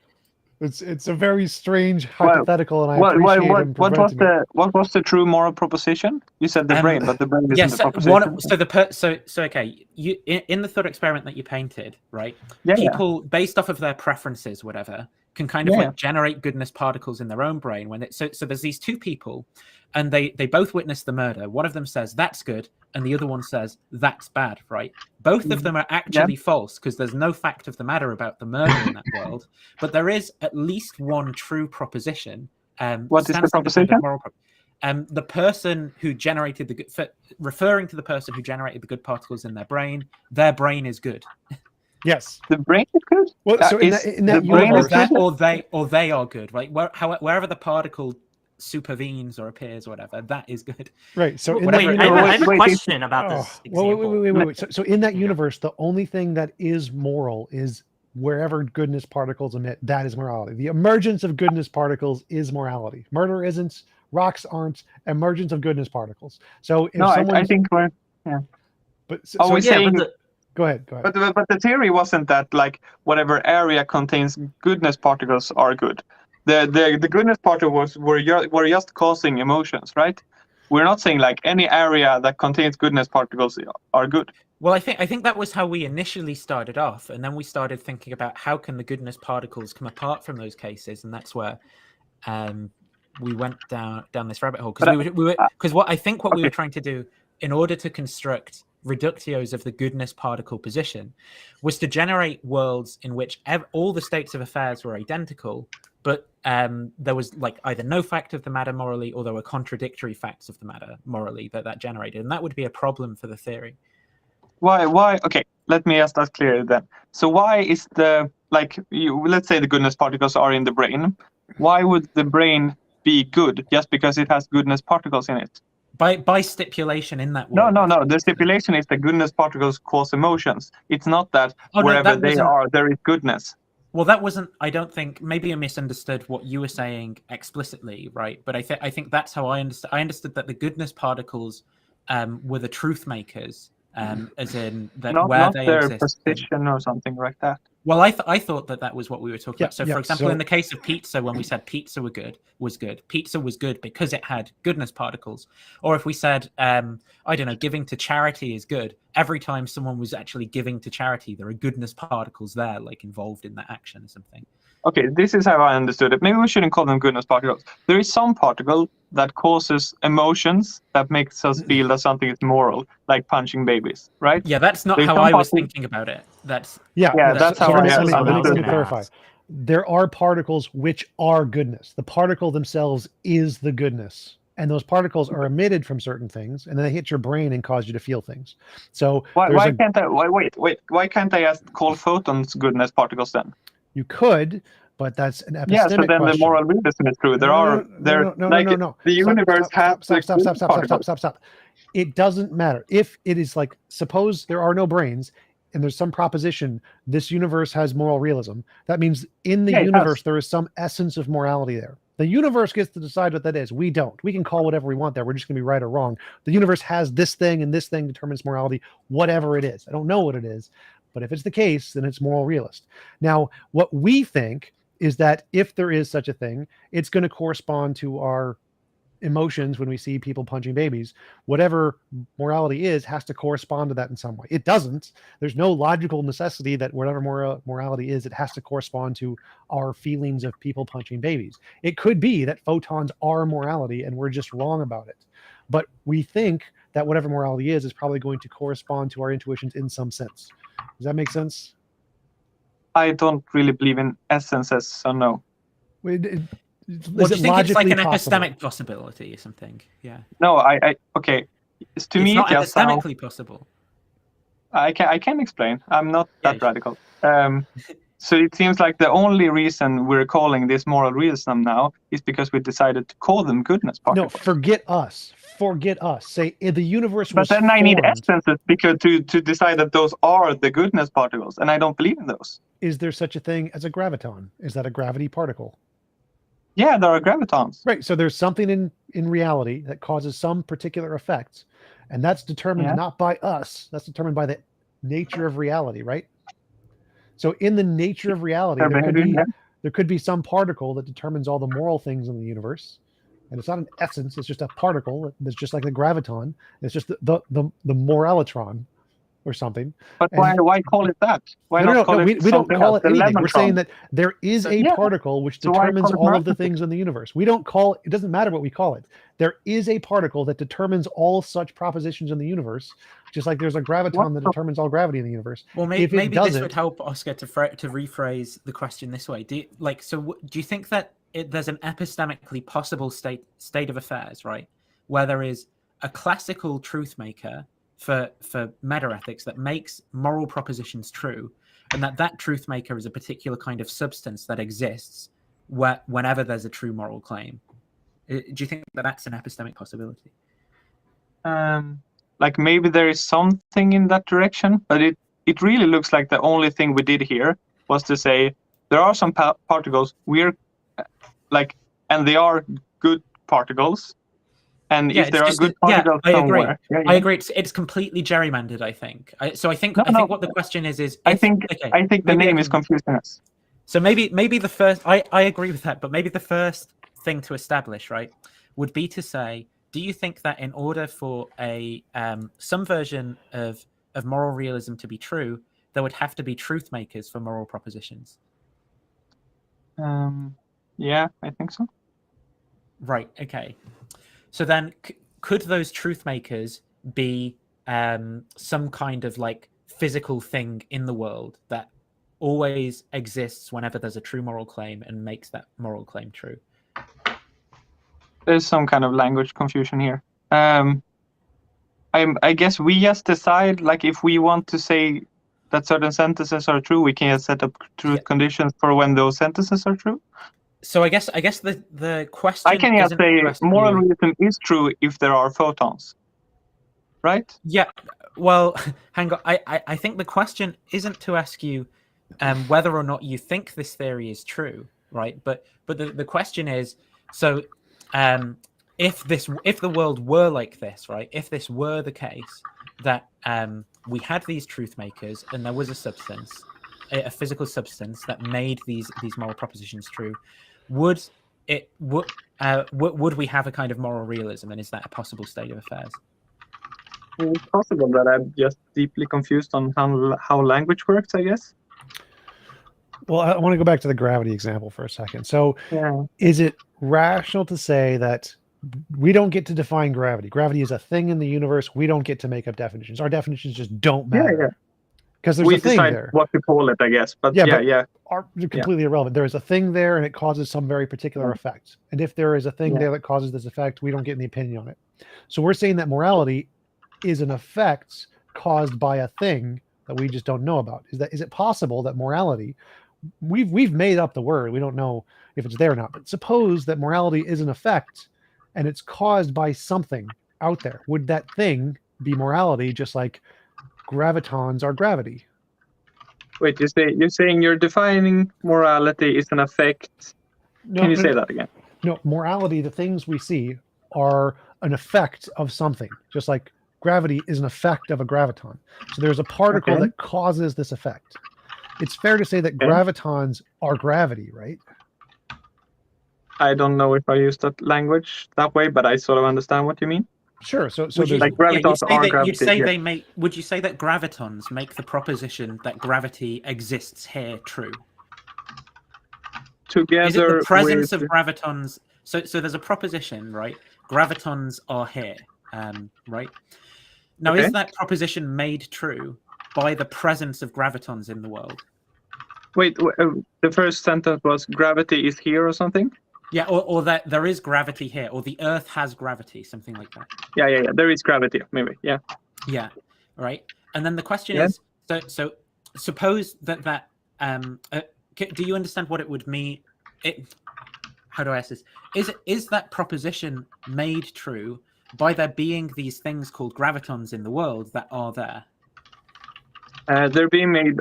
It's a very strange hypothetical, and I appreciate him what was preventing it. what was the true moral proposition? You said the brain, but the brain isn't Yes, the proposition. so okay. You in the thought experiment that you painted, right? Yeah, People based off of their preferences, whatever, can kind of like generate goodness particles in their own brain. So there's these two people, and they both witness the murder. One of them says that's good, and the other one says that's bad, right? Both of them are actually false, because there's no fact of the matter about the murder in that world. But there is at least one true proposition. What is the proposition? The person who generated the good, referring to the person who generated the good particles in their brain is good. Yes, the brain is good. Well, so in that universe, or they are good, right? Wherever the particle supervenes or appears or whatever, that is good. Right. So in Wait, that I have a wait, question about this example. Wait. So in that universe, the only thing that is moral is wherever goodness particles emit. That is morality. The emergence of goodness particles is morality. Murder isn't. Rocks aren't. Emergence of goodness particles. So if I think we're. But so, Are we saying? Go ahead. But the theory wasn't that like whatever area contains goodness particles are good. The goodness particles were just causing emotions, right? We're not saying like any area that contains goodness particles are good. Well, I think that was how we initially started off, and then we started thinking about how can the goodness particles come apart from those cases, and that's where we went down this rabbit hole, because what we were trying to do in order to construct reductios of the goodness particle position was to generate worlds in which all the states of affairs were identical, but there was like either no fact of the matter morally, or there were contradictory facts of the matter morally that generated, and that would be a problem for the theory. Why? Okay, let me ask that clearly then. So why is let's say the goodness particles are in the brain. Why would the brain be good just because it has goodness particles in it? By stipulation in that world. No. The stipulation is that goodness particles cause emotions. It's not that wherever they are, there is goodness. Well, that wasn't. I don't think. Maybe I misunderstood what you were saying explicitly, right? But I think that's how I understood. I understood that the goodness particles were the truth makers, as in that Not where they their exist. position or something like that. Well, I thought that was what we were talking Yeah, about. So, yeah, for example, so- in the case of pizza, when we said pizza was good, pizza was good because it had goodness particles. Or if we said, I don't know, giving to charity is good, every time someone was actually giving to charity, there are goodness particles there, like involved in that action or something. Okay, this is how I understood it. Maybe we shouldn't call them goodness particles. There is some particle that causes emotions that makes us feel that something is moral, like punching babies, right? Yeah, that's not There's how some I was particles- thinking about it. That's Yeah, that's so how let me, I let me- let me understood it. clarify. There are particles which are goodness. The particle themselves is the goodness. And those particles are emitted from certain things, and then they hit your brain and cause you to feel things. So Why can't I? Why can't I call photons goodness particles then? you could, but that's an epistemic Yeah, so then question. the moral realism is true. No. The universe has Stop. It doesn't matter. If it is like, suppose there are no brains and there's some proposition, this universe has moral realism. That means in the universe, there is some essence of morality there. The universe gets to decide what that is. We don't. We can call whatever we want there. We're just going to be right or wrong. The universe has this thing, and this thing determines morality, whatever it is. I don't know what it is, but if it's the case, then it's moral realist. Now, what we think is that if there is such a thing, it's going to correspond to our emotions when we see people punching babies. Whatever morality is has to correspond to that in some way. It doesn't. There's no logical necessity that whatever morality is, it has to correspond to our feelings of people punching babies. It could be that photons are morality and we're just wrong about it. But we think that whatever morality is probably going to correspond to our intuitions in some sense. Does that make sense? I don't really believe in essences, so no. Well, do you think it's like an epistemic possibility or something? Yeah. No, okay. To me, it's not it just epistemically possible. I can explain. I'm not that radical. So it seems like the only reason we're calling this moral realism now is because we decided to call them goodness particles. No, forget us. Say the universe was But then I need formed. essences because to decide that those are the goodness particles, and I don't believe in those. Is there such a thing as a graviton? Is that a gravity particle? Yeah, there are gravitons. Right. So there's something in reality that causes some particular effects, and that's determined not by us. That's determined by the nature of reality, right? So in the nature of reality, there could be some particle that determines all the moral things in the universe. And it's not an essence, it's just a particle that's just like the graviton. It's just the moralitron or something. But why call it that? Why not call it we don't call it anything. We're saying that there is a yeah. particle which So why determines call it all of the morality? things in the universe. We don't call it doesn't matter what we call it. There is a particle that determines all such propositions in the universe, just like there's a graviton that determines all gravity in the universe. Well, maybe this would help Oscar to rephrase the question this way. Do you think that there's an epistemically possible state of affairs, right, where there is a classical truth maker for meta-ethics that makes moral propositions true, and that truth maker is a particular kind of substance that exists whenever there's a true moral claim? Do you think that that's an epistemic possibility? Like maybe there is something in that direction, but it really looks like the only thing we did here was to say there are some particles and they are good particles. And if there are good particles somewhere, I agree. It's completely gerrymandered. I think. I think what the question is. I think the name is confusing us. So maybe the first. I agree with that, but maybe the first thing to establish, right, would be to say, do you think that in order for some version of moral realism to be true, there would have to be truth makers for moral propositions? Yeah, I think so. Right. Okay. So then, could those truth makers be some kind of like physical thing in the world that always exists whenever there's a true moral claim and makes that moral claim true? There's some kind of language confusion here. I guess we just decide, like, if we want to say that certain sentences are true, we can just set up truth conditions for when those sentences are true. So I guess the question. I can just say moral realism is true if there are photons, right? Yeah. Well, hang on. I think the question isn't to ask you whether or not you think this theory is true, right? But the question is, so if the world were like this, right? If this were the case that we had these truth makers and there was a substance, a physical substance that made these moral propositions true, would we have a kind of moral realism, and is that a possible state of affairs? It's possible that I'm just deeply confused on how language works, I guess. Well, I want to go back to the gravity example for a second. So Yeah. is it rational to say that we don't get to define gravity? Gravity is a thing in the universe. We don't get to make up definitions. Our definitions just don't matter. Because there's We a thing decide there. what to call it, I guess. But Yeah, yeah. Are completely irrelevant. There is a thing there and it causes some very particular effect. And if there is a thing there that causes this effect, we don't get any opinion on it. So we're saying that morality is an effect caused by a thing that we just don't know about. Is it possible that morality, we've made up the word, we don't know if it's there or not, but suppose that morality is an effect and it's caused by something out there. Would that thing be morality, just like gravitons are gravity? Wait, you're saying you're defining morality is an effect. Can you say that again? No, morality, the things we see are an effect of something, just like gravity is an effect of a graviton. So there's a particle that causes this effect. It's fair to say that gravitons are gravity, right? I don't know if I use that language that way, but I sort of understand what you mean. Sure. So like gravitons are gravity. Would you say that gravitons make the proposition that gravity exists here true? Together is it the presence with... of gravitons? So there's a proposition, right? Gravitons are here, right? Now, is that proposition made true by the presence of gravitons in the world? Wait, the first sentence was gravity is here or something? Yeah, or that there is gravity here, or the Earth has gravity, something like that. Yeah. There is gravity, maybe. Yeah. Yeah, right. And then the question is, so suppose that do you understand what it would mean? How do I ask this? Is that proposition made true by there being these things called gravitons in the world that are there? They're being made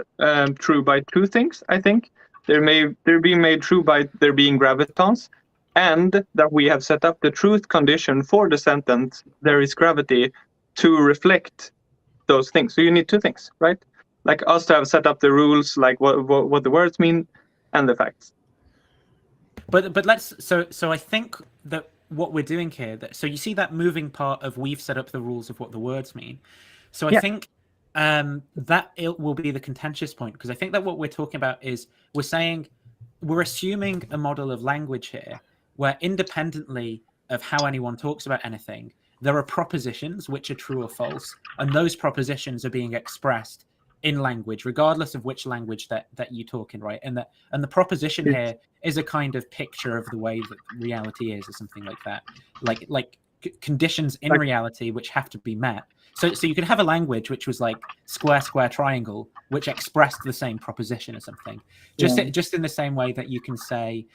true by two things, I think. They're being made true by there being gravitons, and that we have set up the truth condition for the sentence, there is gravity, to reflect those things. So you need two things, right? Like us to have set up the rules, like what the words mean, and the facts. But let's so I think that what we're doing here, so you see that moving part of we've set up the rules of what the words mean. So I think that it will be the contentious point, because I think that what we're talking about is we're assuming a model of language here where, independently of how anyone talks about anything, there are propositions which are true or false, and those propositions are being expressed in language, regardless of which language that you talk in, right? And the proposition here is a kind of picture of the way that reality is, or something like that, like conditions in reality which have to be met. So you could have a language which was like square, square, triangle, which expressed the same proposition or something. Just in the same way that you can say,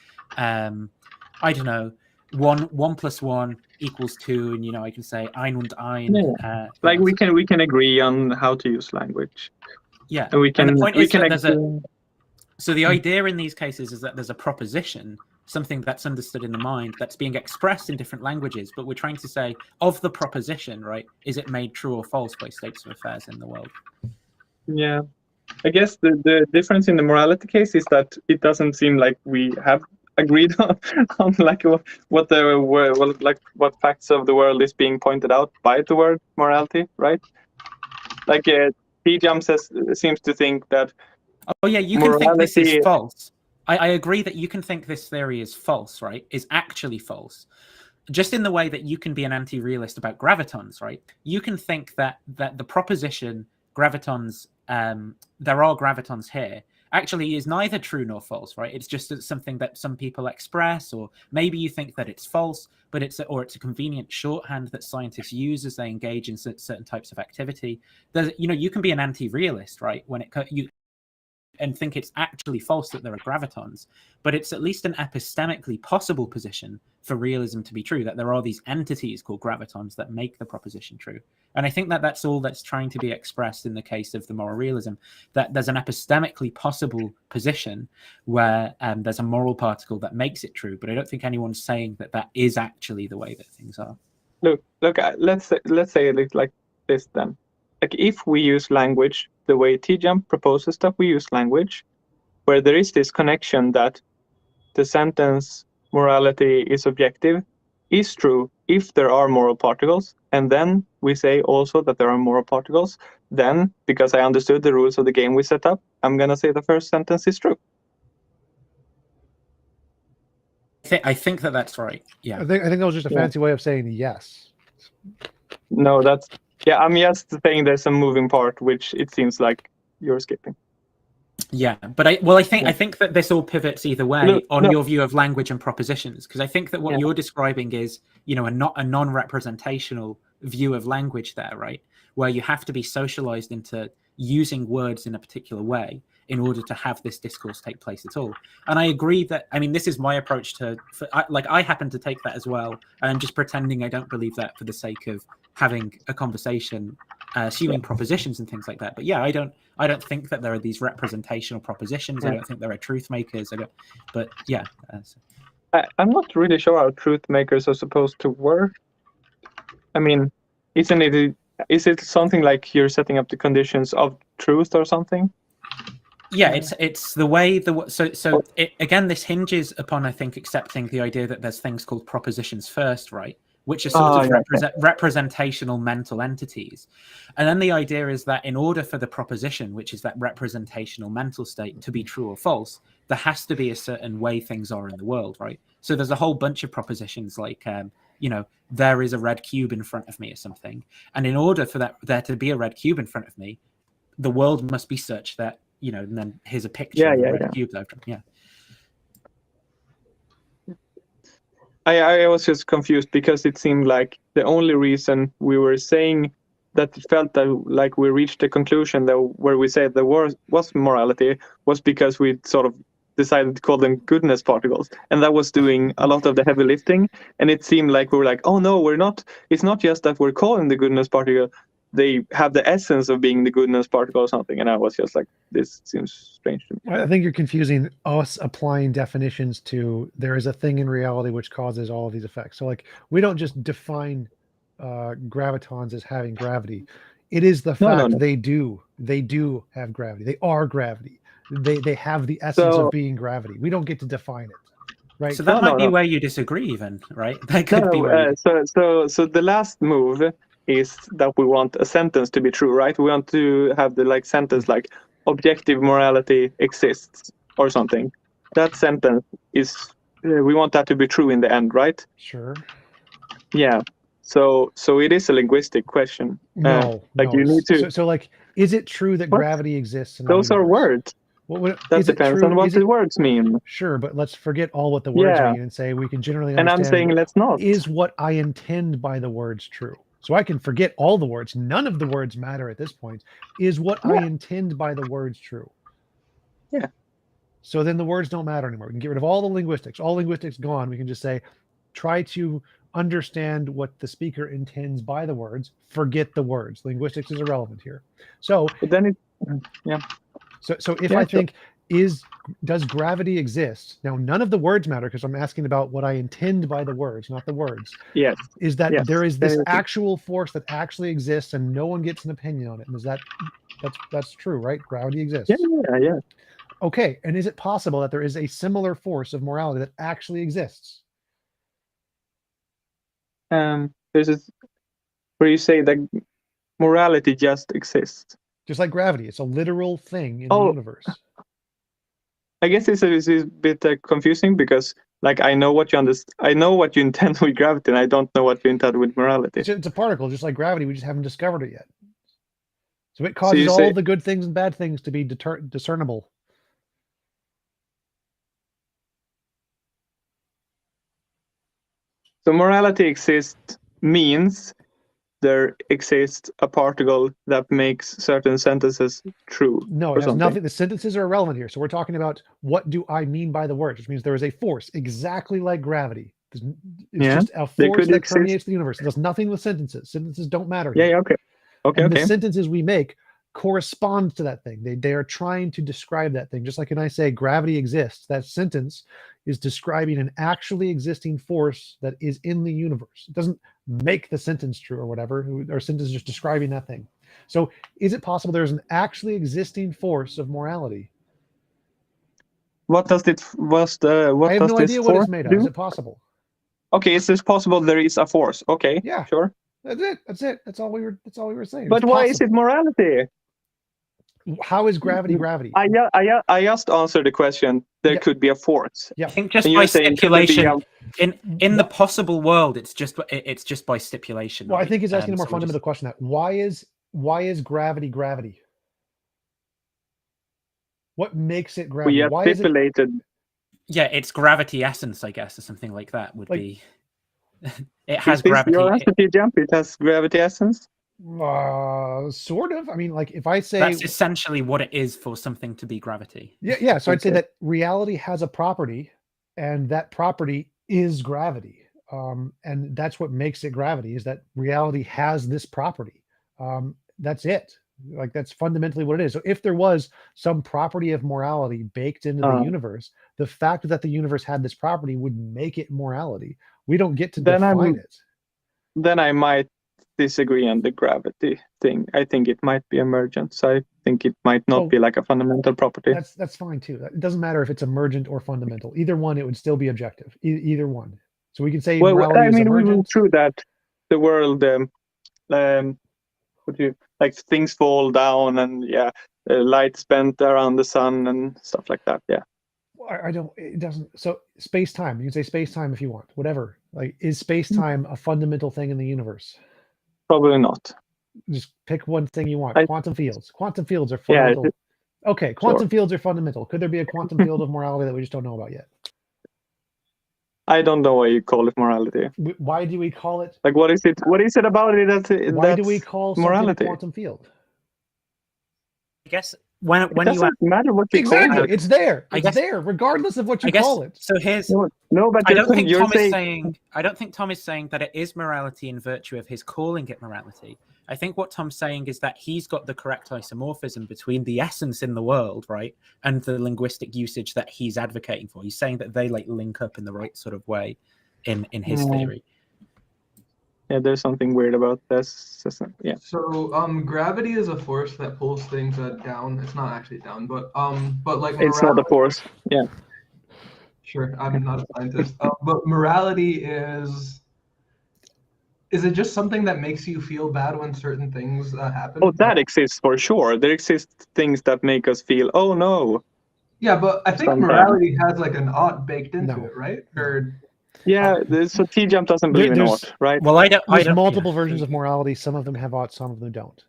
I don't know, 1 + 1 = 2, and I can say ein und ein. Like we can agree on how to use language. Yeah, and we can. And the point is that agree. So the idea in these cases is that there's a proposition, something that's understood in the mind, that's being expressed in different languages, but we're trying to say, of the proposition, right, is it made true or false by states of affairs in the world? Yeah, I guess the difference in the morality case is that it doesn't seem like we have agreed on like what facts of the world is being pointed out by the word morality, right? Like TJump seems to think that. Oh yeah, you can think this is false. I agree that you can think this theory is false, right? Is actually false. Just in the way that you can be an anti-realist about gravitons, right? You can think that the proposition gravitons, there are gravitons here, actually is neither true nor false, right? It's just something that some people express, or maybe you think that it's false, but it's a convenient shorthand that scientists use as they engage in certain types of activity. You can be an anti-realist, right? When and think it's actually false that there are gravitons, but it's at least an epistemically possible position for realism to be true, that there are these entities called gravitons that make the proposition true. And I think that that's all that's trying to be expressed in the case of the moral realism, that there's an epistemically possible position where there's a moral particle that makes it true, but I don't think anyone's saying that that is actually the way that things are. Look, let's say it like this then. Like if we use language the way TJump proposes that we use language, where there is this connection that the sentence morality is objective is true if there are moral particles, and then we say also that there are moral particles, then because I understood the rules of the game we set up, I'm gonna say the first sentence is true. I think that that's right. Yeah. I think that was just a fancy way of saying yes. No, that's I'm just saying there's a moving part which it seems like you're skipping. Yeah, but I think that this all pivots either way your view of language and propositions, because I think that what you're describing is, a non-representational view of language there, right? Where you have to be socialized into using words in a particular way in order to have this discourse take place at all. And I agree that, this is my approach I happen to take that as well, and I'm just pretending I don't believe that for the sake of having a conversation, assuming propositions and things like that. But yeah, I don't think that there are these representational propositions. I don't think there are truth makers. But yeah. I'm not really sure how truth makers are supposed to work. Is it something like you're setting up the conditions of truth or something? Yeah, it's the way again, this hinges upon, I think, accepting the idea that there's things called propositions first, right? Which are sort of representational mental entities. And then the idea is that in order for the proposition, which is that representational mental state, to be true or false, there has to be a certain way things are in the world, right? So there's a whole bunch of propositions like, there is a red cube in front of me or something. And in order for there to be a red cube in front of me, the world must be such that, and then here's a picture of a red cube that I've drawn. Yeah. I was just confused because it seemed like the only reason we were saying that it felt like we reached a conclusion that where we said there was morality was because we sort of decided to call them goodness particles, and that was doing a lot of the heavy lifting. And it seemed like we were like, oh no, we're not. It's not just that we're calling the goodness particle; they have the essence of being the goodness particle or something. And I was just like, this seems strange to me. I think you're confusing us applying definitions to there is a thing in reality which causes all of these effects. So like we don't just define gravitons as having gravity. It is the fact they do have gravity. They are gravity. They have the essence of being gravity. We don't get to define it, right? So that might be where you disagree, even, right? That could be. So the last move is that we want a sentence to be true, right? We want to have the sentence like objective morality exists or something. That sentence is we want that to be true in the end, right? Sure. Yeah. So it is a linguistic question. No. You need to. So is it true that gravity exists? Those are words. That depends on what the words mean. Sure, but let's forget all what the words mean and say we can generally understand. And I'm saying let's not. Is what I intend by the words true? So I can forget all the words. None of the words matter at this point. Is what I intend by the words true? Yeah. So then the words don't matter anymore. We can get rid of all the linguistics. All linguistics gone. We can just say, try to understand what the speaker intends by the words. Forget the words. Linguistics is irrelevant here. So but then So if I think does gravity exist? Now none of the words matter because I'm asking about what I intend by the words, not the words. Yes. Is that there is this actual force that actually exists and no one gets an opinion on it? And is that's true, right? Gravity exists. Yeah. Okay, and is it possible that there is a similar force of morality that actually exists? This is where you say that morality just exists. Just like gravity, it's a literal thing in the universe. I guess this is a bit confusing because, I know what you intend with gravity, and I don't know what you intend with morality. It's a particle, just like gravity. We just haven't discovered it yet. So it causes all the good things and bad things to be discernible. So morality exists means there exists a particle that makes certain sentences true. No, or it has something. nothing. The sentences are irrelevant here. So we're talking about what do I mean by the word, which means there is a force exactly like gravity. It's just a They force could that exist. permeates the universe. It does nothing with sentences. Sentences don't matter Yeah, here. yeah, okay. Okay, And okay. the sentences we make correspond to that thing. They are trying to describe that thing. Just like when I say gravity exists, that sentence is describing an actually existing force that is in the universe. It doesn't make the sentence true or whatever. Our sentence is just describing that thing. So is it possible there's an actually existing force of morality? What does it? I have no idea what it's made of. do? Is it possible? Okay, is this possible? There is a force. Okay, Yeah. sure. That's it. That's it. That's all we were saying. But It's why is it possible. morality? How is gravity gravity? I just answered the question. There Yeah. could be a force. Yeah. I think just And by you're saying, could there be stipulation, in the What? possible world, it's just by stipulation. Well, I right? think he's asking a more So we're fundamental question. That why is gravity gravity? What makes it gravity? We have Why is it? stipulated. yeah, it's gravity essence, I guess, or something like that would Like- be. It has Is this gravity. your answer, TJump? It has gravity essence. Sort of. I mean, like if I say That's essentially what it is for something to be gravity. yeah. So I'd say Okay. that reality has a property, and that property is gravity. And that's what makes it gravity, is that reality has this property. That's it. Like that's fundamentally what it is. So if there was some property of morality baked into the universe, the fact that the universe had this property would make it morality. We don't get to Then define it. Then I might disagree on the gravity thing. I think it might be emergent. So I think it might not Oh, be like a fundamental property. That's fine too. It doesn't matter if it's emergent or fundamental. Either one, it would still be objective. Either one. So we can say Well, morality I is mean, we went emergent. through that. The world, what do you like? Things fall down, and light's bent around the sun and stuff like that. Yeah. I don't. It doesn't. So space time. You can say space time if you want. Whatever. Like, is space time a fundamental thing in the universe? Probably not. Just pick one thing you want. I- Quantum fields. Quantum fields are Yeah, fundamental. Okay, quantum Sure. fields are fundamental. Could there be a quantum field of morality that we just don't know about yet? I don't know why you call it morality. Why do we call it? Like, what is it? What is it about it that? Why do we that's call something morality? a quantum field? I guess when It you doesn't matter what you Exactly, call it. it's there. I It's guess- there, regardless of what you I guess call it. so. Here's No, but I don't think you're Tom is saying saying. I don't think Tom is saying that it is morality in virtue of his calling it morality. I think what Tom's saying is that he's got the correct isomorphism between the essence in the world, right, and the linguistic usage that he's advocating for. He's saying that they like link up in the right sort of way in his theory. yeah, there's something weird about this. Yeah. So gravity is a force that pulls things down. It's not actually down, but like It's not a force. Yeah. Sure, I'm not a scientist, but morality is it just something that makes you feel bad when certain things happen? Oh, that exists for sure. There exist things that make us feel, oh no. Yeah, but I think Sometimes. morality has like an ought baked into No. it, right? Or Yeah, so TJump doesn't believe in there's- ought, right? Well, I don't. There's multiple versions of morality. Some of them have ought, some of them don't.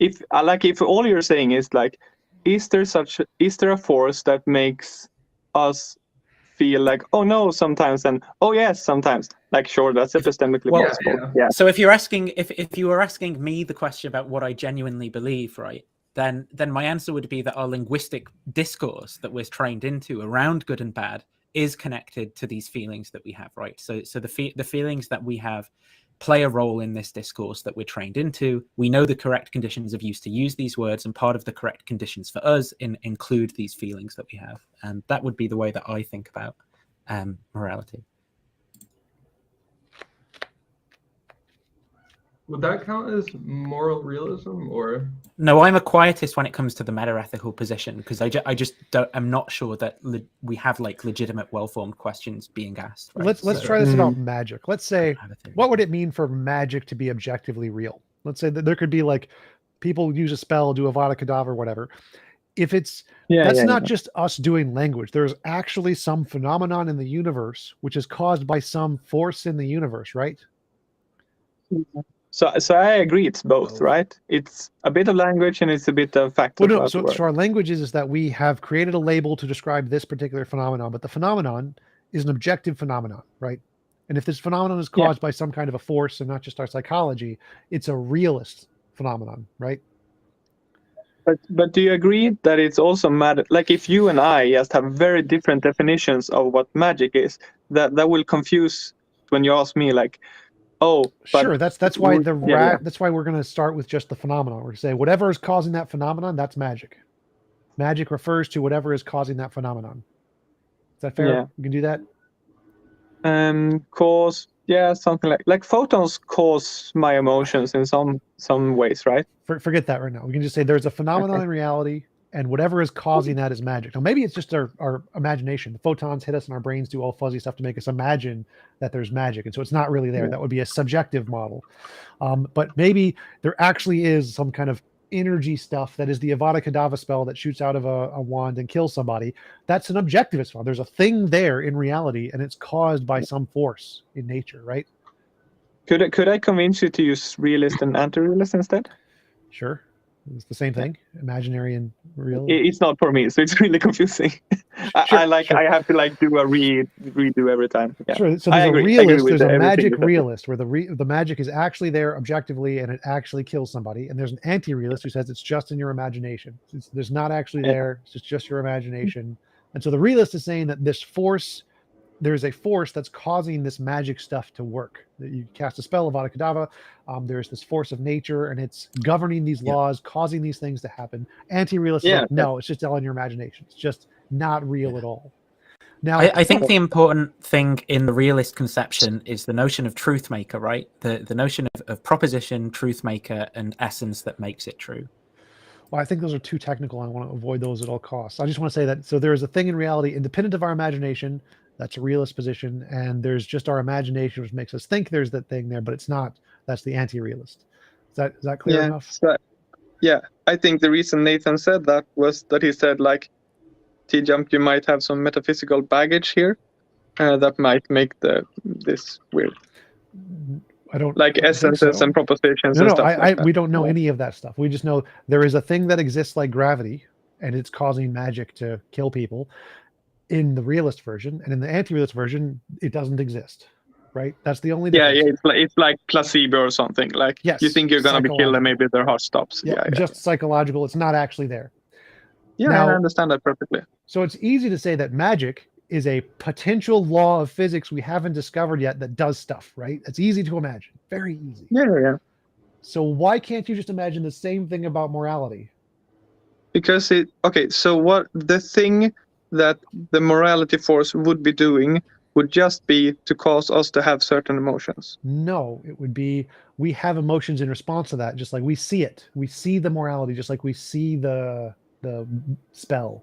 If all you're saying is like, is there a force that makes us feel like, oh no, sometimes, and oh yes, sometimes? Like, sure, that's epistemically Well, possible. Yeah. So if you're asking, if you were asking me the question about what I genuinely believe, right, then my answer would be that our linguistic discourse that we're trained into around good and bad is connected to these feelings that we have, right? So the feelings that we have play a role in this discourse that we're trained into. We know the correct conditions of use to use these words, and part of the correct conditions for us include these feelings that we have. And that would be the way that I think about morality. would that count as moral realism, or? No, I'm a quietist when it comes to the meta-ethical position, because I'm not sure that we have like legitimate, well-formed questions being asked. Right? Let's So- try this about magic. Let's say, I have a theory. what would it mean for magic to be objectively real? Let's say that there could be like people use a spell, do Avada Kedavra, whatever. If it's that's not just us doing language. There's actually some phenomenon in the universe which is caused by some force in the universe, right? So I agree, it's both, right? It's a bit of language and it's a bit of fact. Well, no. So our language is that we have created a label to describe this particular phenomenon, but the phenomenon is an objective phenomenon, right? And if this phenomenon is caused by some kind of a force and not just our psychology, it's a realist phenomenon, right? But do you agree that it's also mad? Like if you and I just have very different definitions of what magic is, that will confuse when you ask me like, oh, but sure. That's why yeah. that's why we're going to start with just the phenomenon. We're going to say whatever is causing that phenomenon, that's magic. Magic refers to whatever is causing that phenomenon. Is that fair? Yeah. You can do that. Cause, yeah, something like photons cause my emotions in some ways, right? Forget that right now. We can just say there's a phenomenon in reality, and whatever is causing that is magic. Now, maybe it's just our imagination. The photons hit us and our brains do all fuzzy stuff to make us imagine that there's magic. And so it's not really there. That would be a subjective model. But maybe there actually is some kind of energy stuff that is the Avada Kedavra spell that shoots out of a wand and kills somebody. That's an objectivist spell. There's a thing there in reality, and it's caused by some force in nature, right? Could I convince you to use realist and anti-realist instead? Sure. It's the same thing, imaginary and real. It's not for me, so it's really confusing. Sure, I have to do a redo every time. Yeah. Sure. So there's a realist, there's a magic realist where the magic is actually there objectively and it actually kills somebody. And there's an anti-realist who says it's just in your imagination. There's not actually there. It's just your imagination. And so the realist is saying that this force, there's a force that's causing this magic stuff to work. That you cast a spell of Avada Kedavra, there's this force of nature and it's governing these laws, causing these things to happen. Anti-realist is like, no, it's just all in your imagination. It's just not real at all. Now, I think the important thing in the realist conception is the notion of truth maker, right? The notion of proposition, truth maker, and essence that makes it true. Well, I think those are too technical. I want to avoid those at all costs. I just want to say that, so there is a thing in reality independent of our imagination. That's a realist position. And there's just our imagination, which makes us think there's that thing there, but it's not. That's the anti-realist. Is that clear enough? So, yeah, I think the reason Nathan said that was that he said, like, TJump, you might have some metaphysical baggage here that might make this weird. I don't like essences and propositions and stuff. We don't know any of that stuff. We just know there is a thing that exists like gravity, and it's causing magic to kill people in the realist version, and in the anti-realist version, it doesn't exist. Right? That's the only difference. Yeah, it's like placebo or something. Like, yes, you think you're gonna be killed, and maybe their heart stops. Yeah, just psychological. It's not actually there. Yeah, now, I understand that perfectly. So it's easy to say that magic is a potential law of physics we haven't discovered yet that does stuff, right? It's easy to imagine. Very easy. Yeah. So why can't you just imagine the same thing about morality? Because so what the thing that the morality force would be doing would just be to cause us to have certain emotions. No, it would be we have emotions in response to that, just like we see it. We see the morality, just like we see the spell.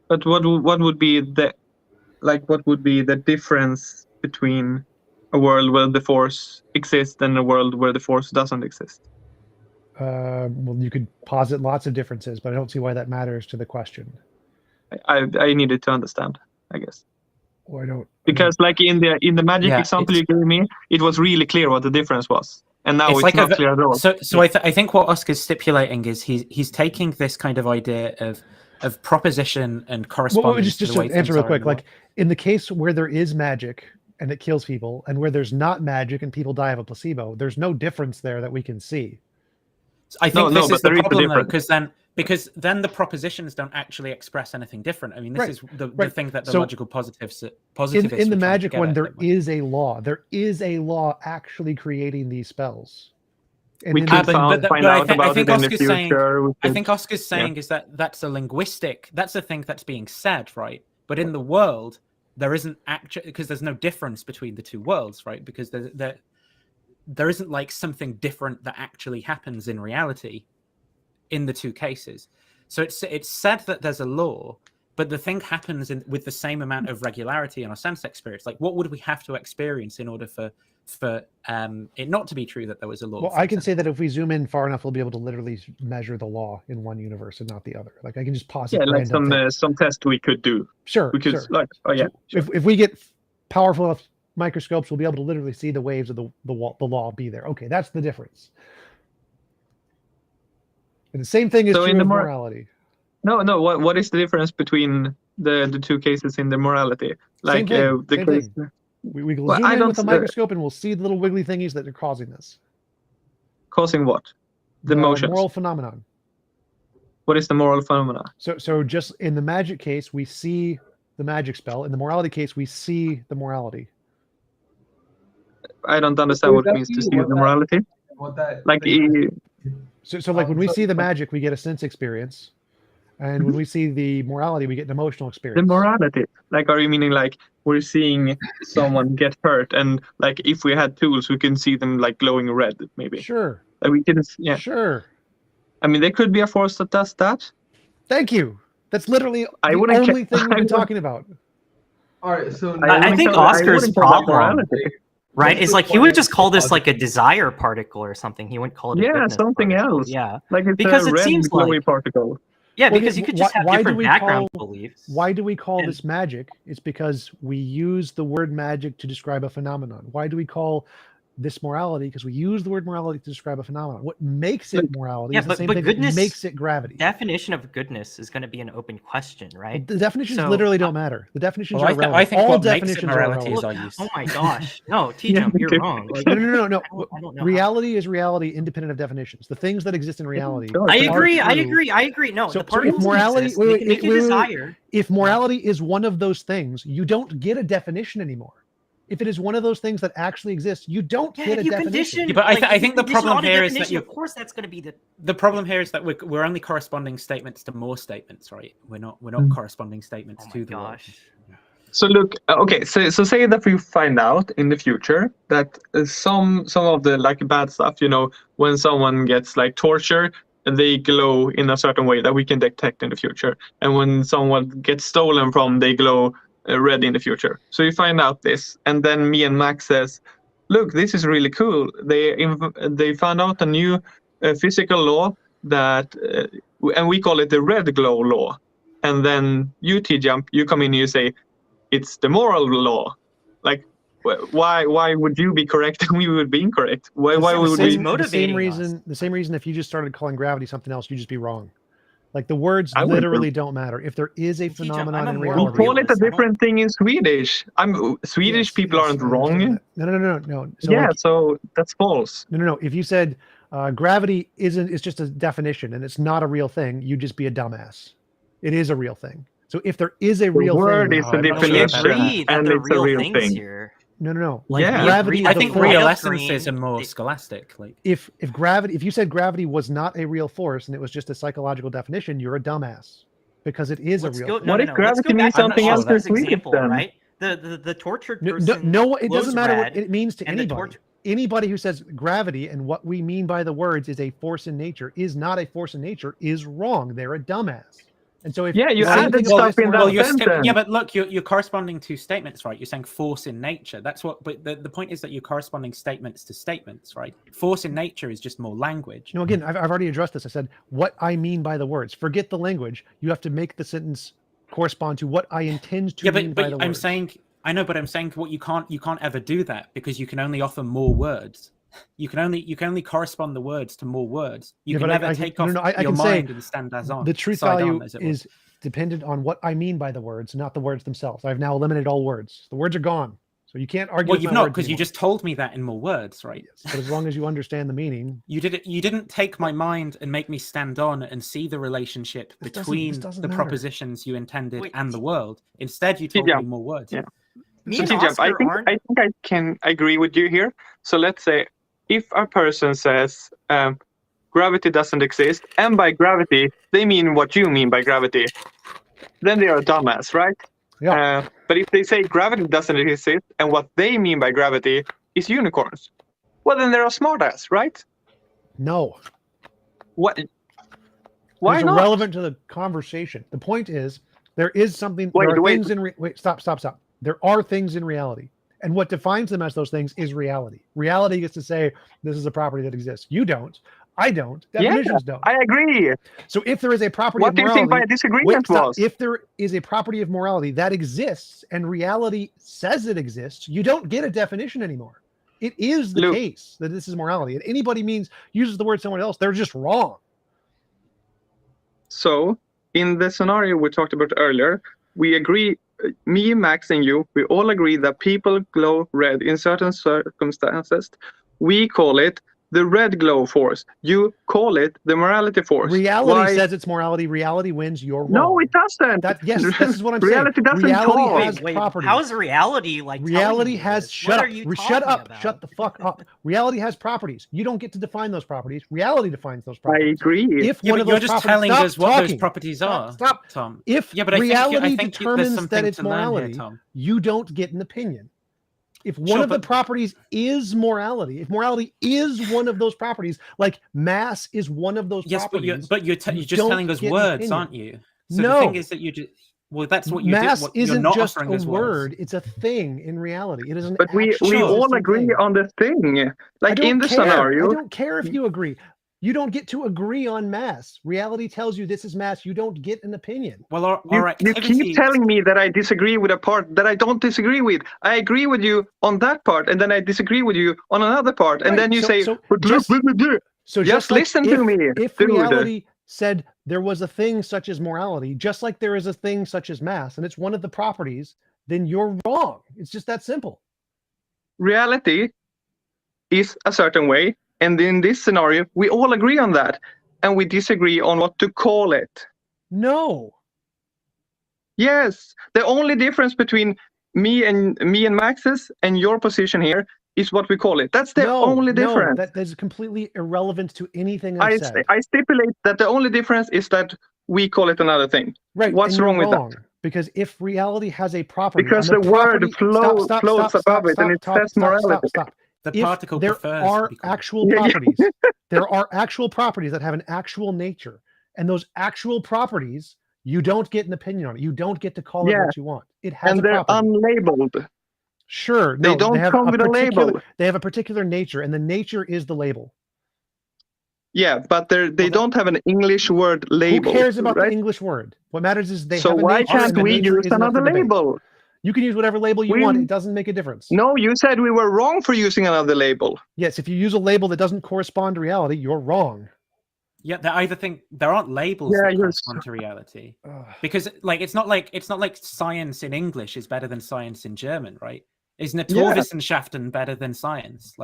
But what would be the difference between a world where the force exists and a world where the force doesn't exist? Well, you could posit lots of differences, but I don't see why that matters to the question. I needed to understand, I guess. Well, because like in the magic example you gave me, it was really clear what the difference was. And now it's not clear at all. So I think what Oscar's stipulating is he's taking this kind of idea of proposition and correspondence. Just to answer real quick, like in the case where there is magic and it kills people, and where there's not magic and people die of a placebo, there's no difference there that we can see. I think this is the problem, though, because then the propositions don't actually express anything different. I mean, this is the thing that the logical positivists in the magic one, there is a law. There is a law actually creating these spells. And we could find out about it in the future. I think Oscar's saying is that that's a thing that's being said, right? But in the world, there isn't actually, because there's no difference between the two worlds, right? Because there isn't like something different that actually happens in reality in the two cases. So it's said that there's a law, but the thing happens with the same amount of regularity in our sense experience. Like, what would we have to experience in order for it not to be true that there was a law? Well, I can say that if we zoom in far enough, we'll be able to literally measure the law in one universe and not the other. Like, I can just pause. Yeah, like some test we could do. Sure. We could if we get powerful enough microscopes, we'll be able to literally see the waves of the law be there. Okay, that's the difference. And the same thing is true of morality. No. What is the difference between the two cases in the morality? Like same thing. We can Well, zoom I in don't with a microscope and we'll see the little wiggly thingies that are causing this. causing what? The motions. Moral phenomenon. What is the moral phenomena? So just in the magic case, we see the magic spell. In the morality case, we see the morality. I don't understand what it means to see the morality. What that Like, So like when we see the magic, we get a sense experience. And when we see the morality, we get an emotional experience. the morality. Like, are you meaning like we're seeing someone get hurt, and like if we had tools, we can see them like glowing red, maybe? Sure. Like we can, yeah. Sure. I mean, there could be a force that does that. Thank you. That's literally I the wouldn't only thing we've been I would- talking about. All right, so I think Oscar's problem, right, is like he would just call this like a positive. desire particle or something. He wouldn't call it a Yeah, goodness something particle. else. Yeah, Like it's Because a it red seems glowy like- particle. yeah, Well, because you could just have why do different we background call- beliefs. Why do we call And- this magic? It's because we use the word magic to describe a phenomenon. Why do we call this morality? Because we use the word morality to describe a phenomenon. What makes it morality Yeah, is the but- same but thing goodness- that makes it gravity. Definition of goodness is going to be an open question, right? The definitions So- literally don't matter. The definitions Well, are irrelevant. I think All what makes it definitions morality are is irrelevant. our use. Oh my gosh, no, TJump, you're wrong. Like, No. I don't know how- Reality is reality independent of definitions. The things that exist in reality. Sure. I are agree. true. No, So- the so if particles morality- exist. wait, They wait, can make you wait, wait, desire. If morality is one of those things, you don't get a definition anymore. If it is one of those things that actually exist, you don't Yeah, get a if you definition. condition, Yeah, but like, I if you think the condition problem on a here is that definition, you- of course, that's going to be The problem here is that we're only corresponding statements to more statements, right? We're not corresponding statements Oh to my the world. gosh. So look, okay. So say that we find out in the future that some of the like bad stuff, you know, when someone gets like tortured, they glow in a certain way that we can detect in the future, and when someone gets stolen from, they glow red in the future. So you find out this, and then me and Max says, "Look, this is really cool. They found out a new physical law that, and we call it the red glow law." And then you, TJump, you come in and you say, it's the moral law. Like, why would you be correct and we would be incorrect? Why would we? It's the same motivating reason. The same reason. If you just started calling gravity something else, you'd just be wrong. Like the words I would literally don't matter. If there is a TJump, phenomenon I'm in a moral We reality, call it a realist. I don't- different thing in Swedish. Swedish Yes, people yes, aren't I wrong. understand that. No. So Yeah, like, so that's false. no. If you said gravity isn't, it's just a definition and it's not a real thing, you'd just be a dumbass. It is a real thing. So if there is a real word thing, is a I'm not sure We definition, about agree that and they're it's a real real things thing. here. no. Like, Yeah. we Gravity agree is that I the think the force. real Royal essence Green- is a more they- scholastic. Like, If you said gravity was not a real force and it was just a psychological definition, you're a dumbass because it is Let's a real go. force. No, What no, if no. gravity Let's go means back to something else Oscar's in Swedish example, then? right? The tortured No, person. no, it doesn't glows matter what red, it means to and the anybody. torture. Anybody who says gravity and what we mean by the words is a force in nature is not a force in nature is wrong. They're a dumbass. And so if Yeah, you the same added thing stuff applies to in that morality- sentence. yeah, but look, you're corresponding to statements, right? You're saying force in nature. That's what. But the point is that you're corresponding statements to statements, right? Force in nature is just more language. No, again, I've already addressed this. I said what I mean by the words. Forget the language. You have to make the sentence correspond to what I intend to Yeah, mean by but the I'm words. saying I know, but I'm saying what you can't ever do that because you can only offer more words. You can only correspond the words to more words. You Yeah, can but never I take can- off no, I your can say mind and stand as on. the truth side value on, as it were. is dependent on what I mean by the words, not the words themselves. I've now eliminated all words. The words are gone. So you can't argue Well, with you've my not words because you anymore. just told me that in more words, right? Yes, but as long as you understand the meaning, You didn't take my mind and make me stand on and see the relationship This between doesn't the matter. propositions you intended Wait, and the world. Instead, you told Yeah. me more words. Yeah. Me So and TJump, Oscar aren't. I think I can agree with you here. So let's say if a person says gravity doesn't exist, and by gravity they mean what you mean by gravity, then they are a dumbass, right? Yeah. But if they say gravity doesn't exist, and what they mean by gravity is unicorns, well then they're a smartass, right? no. What? Why It's not? irrelevant to the conversation. The point is, there is something. Wait, there are wait. things in. Wait, stop. There are things in reality, and what defines them as those things is reality. Reality gets to say this is a property that exists. You don't. I don't. Definitions don't. I agree. So if there is a property What of do you morality, think my disagreement stop. was? If there is a property of morality that exists and reality says it exists, you don't get a definition anymore. It is the Luke. case that this is morality. And anybody uses the word someone else, they're just wrong. So, in the scenario we talked about earlier, we agree me, Max, and you, we all agree that people glow red in certain circumstances. We call it the red glow force. You call it the morality force. Reality says it's morality. Reality wins. You're wrong. No, it doesn't. Yes, this is what I'm reality saying. Doesn't reality talk. has properties. How is reality like? Reality has. Shut up. Shut up. About? Shut the fuck up. Reality has properties. You don't get to define those properties. Reality defines those properties. I agree. If one of those you're just telling us what those properties are. Stop, Tom. If but reality I think determines that it's morality, Tom. you don't get an opinion. If one of the properties is morality, if morality is one of those properties, like mass is one of those properties. But you're just telling us words, aren't you? So no. The thing is that you just that's what you mass do. Isn't just a word; it's a thing in reality. It is an. But we all agree on the thing. Like in the scenario, I don't care if you agree. You don't get to agree on mass. Reality tells you this is mass. You don't get an opinion. Well, you keep telling me that I disagree with a part that I don't disagree with. I agree with you on that part, and then I disagree with you on another part, and then you say, just listen to me. If reality said there was a thing such as morality, just like there is a thing such as mass, and it's one of the properties, then you're wrong. It's just that simple. Reality is a certain way. And in this scenario, we all agree on that, and we disagree on what to call it. No. Yes, the only difference between me and Max's and your position here is what we call it. That's the only difference. No, that is completely irrelevant to anything I said. I stipulate that the only difference is that we call it another thing. Right. What's wrong with that? Because if reality has a property, because the word floats above it, and it says morality. Stop. The particle there are actual properties. There are actual properties that have an actual nature, and those actual properties, you don't get an opinion on it. You don't get to call it what you want. It has and a property. And they're unlabeled. Sure, they don't come with a label. They have a particular nature, and the nature is the label. Yeah, but they don't have an English word label. Who cares about the English word? What matters is they have a nature. So why can't we use another label? You can use whatever label you want. It doesn't make a difference. No, you said we were wrong for using another label. Yes, if you use a label that doesn't correspond to reality, you're wrong. Yeah, there aren't labels that correspond to reality. Because it's not like science in English is better than science in German, right? Is Naturwissenschaften better than science?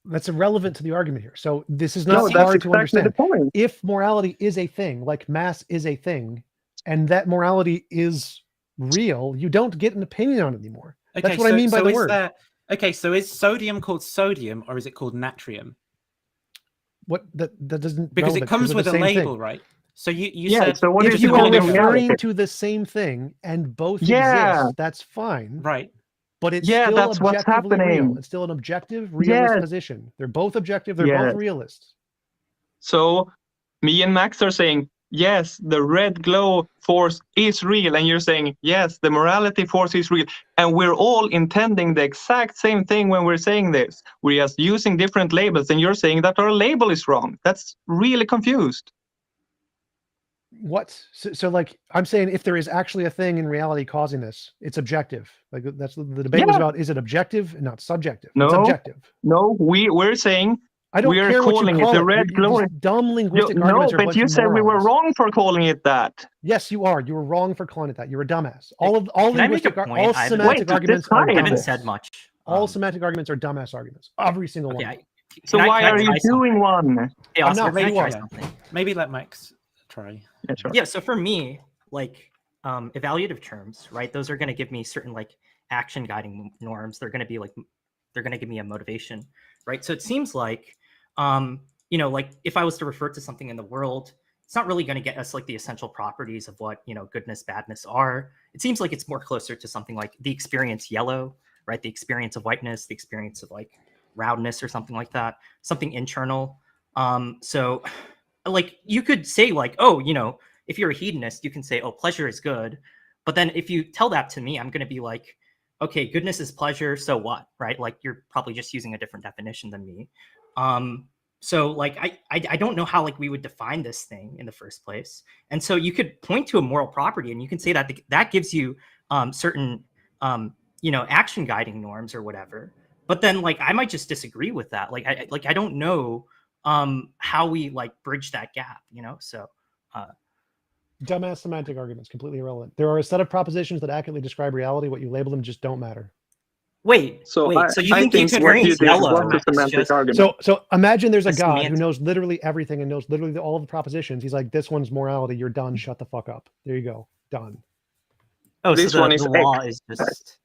That's irrelevant to the argument here. So this is not hard to understand. If morality is a thing, like mass is a thing, and that morality is real, you don't get an opinion on it anymore. Okay, that's what I mean by the word. So is sodium called sodium or is it called natrium? What that doesn't because it comes with a label, right? So you said so what if you are referring to the same thing and both exist, that's fine. Right. But it's still that's what's happening. Real. It's still an objective, realist position. They're both objective, they're both realists. So me and Max are saying, yes, the red glow force is real. And you're saying, yes, the morality force is real. And we're all intending the exact same thing when we're saying this. We're just using different labels. And you're saying that our label is wrong. That's really confused. What? So like, I'm saying if there is actually a thing in reality causing this, it's objective. Like that's the debate was about, is it objective and not subjective? No, it's objective. No, we're saying, we're calling it the red glow. Dumb linguistic arguments. No, but you said we were wrong for calling it that. Yes, you are. You were wrong for calling it that. You're a dumbass. All linguistic, all semantic arguments are dumbass. I haven't said much. All semantic arguments are dumbass arguments. Every single one. So why are you doing one? Hey, Oscar, maybe let Max try. Yeah, sure. Yeah, so for me, evaluative terms, right? Those are going to give me certain action guiding norms. They're going to give me a motivation, right? So it seems like, if I was to refer to something in the world, it's not really going to get us the essential properties of what, goodness, badness are. It seems like it's more closer to something like the experience yellow, right? The experience of whiteness, the experience of roundness or something like that, something internal. So you could say if you're a hedonist, you can say, oh, pleasure is good. But then if you tell that to me, I'm going to be like, okay, goodness is pleasure. So what, right? You're probably just using a different definition than me. So I don't know how we would define this thing in the first place. And so you could point to a moral property and you can say that that gives you certain, action guiding norms or whatever. But then I might just disagree with that. I don't know how we bridge that gap, so Dumbass semantic arguments, completely irrelevant. There are a set of propositions that accurately describe reality. What you label them just don't matter. Wait, So wait. I, So you I think think what you Unitarians did yellow was a is semantic just argument. So imagine there's a A God who semantic- knows literally everything and knows literally all of the propositions. He's like, this one's morality. You're done. Shut the fuck up. There you go. Done. oh, This so one the is law is just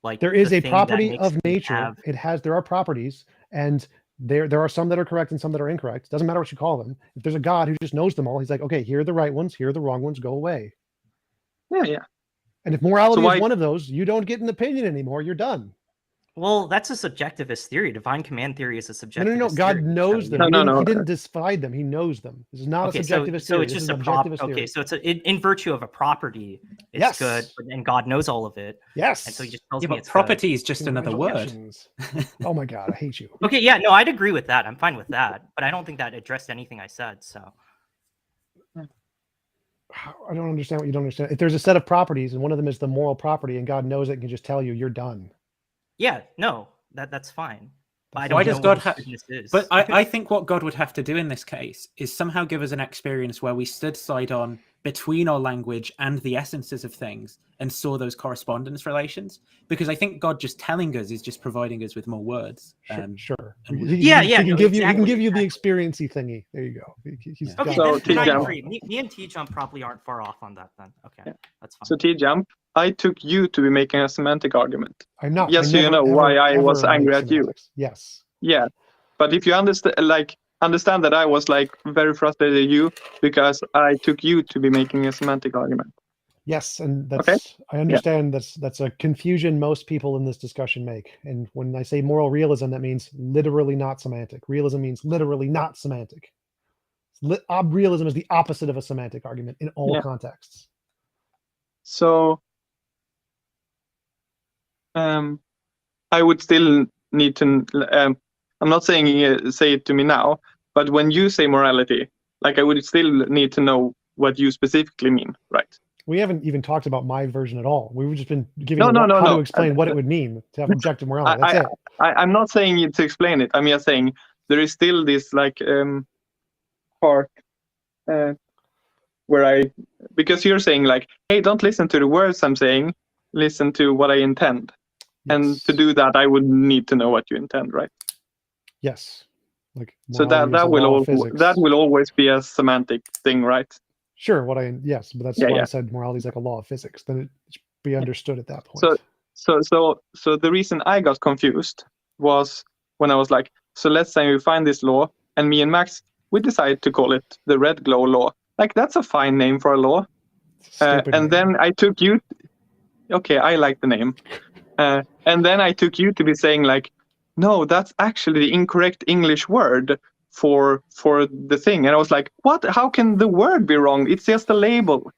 like There is the a thing that property makes of me nature. have- There are properties, and there are some that are correct and some that are incorrect. Doesn't matter what you call them. If there's a God who just knows them all, he's like, okay, here are the right ones, here are the wrong ones, go away. Yeah. And if morality why- is one of those, you don't get an opinion anymore. You're done. Well, that's a subjectivist theory. Divine command theory is a subjectivist. No. God theory, knows so, them. No, He didn't decide them. He knows them. This is not Okay, a subjectivist so theory. it's This just is a an prop. objectivist Okay, theory. so it's in virtue of a property, it's Yes. good, and God knows all of it, Yes. and so he just tells Yeah, me but it's good. property is just another word. Congratulations. Oh my God, I hate you. Okay, yeah, no, I'd agree with that. I'm fine with that, but I don't think that addressed anything I said. So I don't understand what you don't understand. If there's a set of properties and one of them is the moral property and God knows it and can just tell you, you're done. yeah, no, that's fine. I Why don't does know God what have? goodness is. But I think what God would have to do in this case is somehow give us an experience where we stood side on between our language and the essences of things and saw those correspondence relations. Because I think God just telling us is just providing us with more words. Sure. and He Yeah, can no, give you. He can exactly, give you the experiency thingy. There you go. He's Yeah. got okay, it. So, then I TJump. agree. Me and TJump probably aren't far off on that. Then okay, Yeah. that's fine. So TJump, I took you to be making a semantic argument. I'm not. Yes, I so you never, know why ever, I was ever angry make at you. semantics. Yes. Yeah, but if you understand that I was like very frustrated at you because I took you to be making a semantic argument. Yes, and that's Okay. I understand that's a confusion most people in this discussion make. And when I say moral realism, that means literally not semantic. Realism means literally not semantic. Realism is the opposite of a semantic argument in all Yeah. contexts. So I would still need to. I'm not saying say it to me now, but when you say morality, like I would still need to know what you specifically mean, right? We haven't even talked about my version at all. We've just been giving No, how no. to explain what it would mean to have objective morality. That's it. I'm not saying it to explain it. I'm just saying there is still this like part where because you're saying like, hey, don't listen to the words I'm saying, listen to what I intend. And Yes. to do that, I would need to know what you intend, right? Yes. Like So morality is a law of physics. that will always be a semantic thing, right? Sure. Yes, but that's Yeah, why yeah. I said morality is like a law of physics. Then it should be understood at that point. So the reason I got confused was when I was like, so let's say we find this law, and me and Max, we decided to call it the red glow law. Like that's a fine name for a law. Stupid And name. then I took you. Okay, I like the name. And then I took you to be saying like, no, that's actually the incorrect English word for the thing. And I was like, what? How can the word be wrong? It's just a label.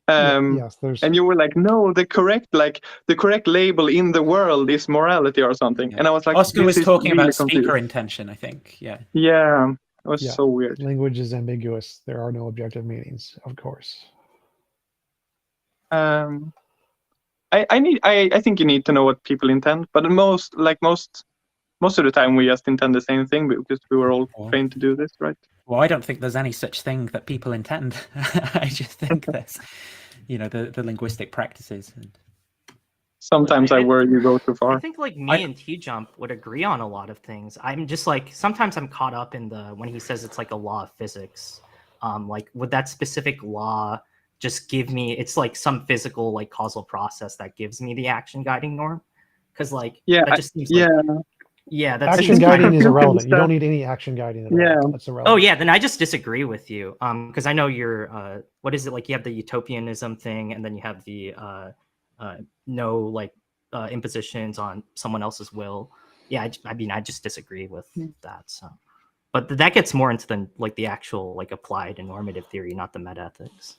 Yes, there's And you were like, no, the correct label in the world is morality or something. Yeah. And I was like, Oscar was this is talking really about speaker confused. intention, I think. Yeah. Yeah, it was Yeah. so weird. language is ambiguous. There are no objective meanings, of course. I think you need to know what people intend, but most of the time we just intend the same thing because we were all trained to do this, right? Well, I don't think there's any such thing that people intend. I just think there's, the linguistic practices. And... Sometimes I worry you go too I far. think like me and TJump would agree on a lot of things. I'm just like sometimes I'm caught up in when he says it's like a law of physics. Like would that specific law just give me? It's like some physical like causal process that gives me the action guiding norm. Because like that just seems like, that Action seems guiding kind is of- irrelevant. You don't need any action guiding at all. Yeah. That's irrelevant. Oh yeah, then I just disagree with you. Because I know you're what is it like? You have the utopianism thing, and then you have the no like impositions on someone else's will. Yeah, I mean I just disagree with that. So, but that gets more into the actual like applied and normative theory, not the metaethics.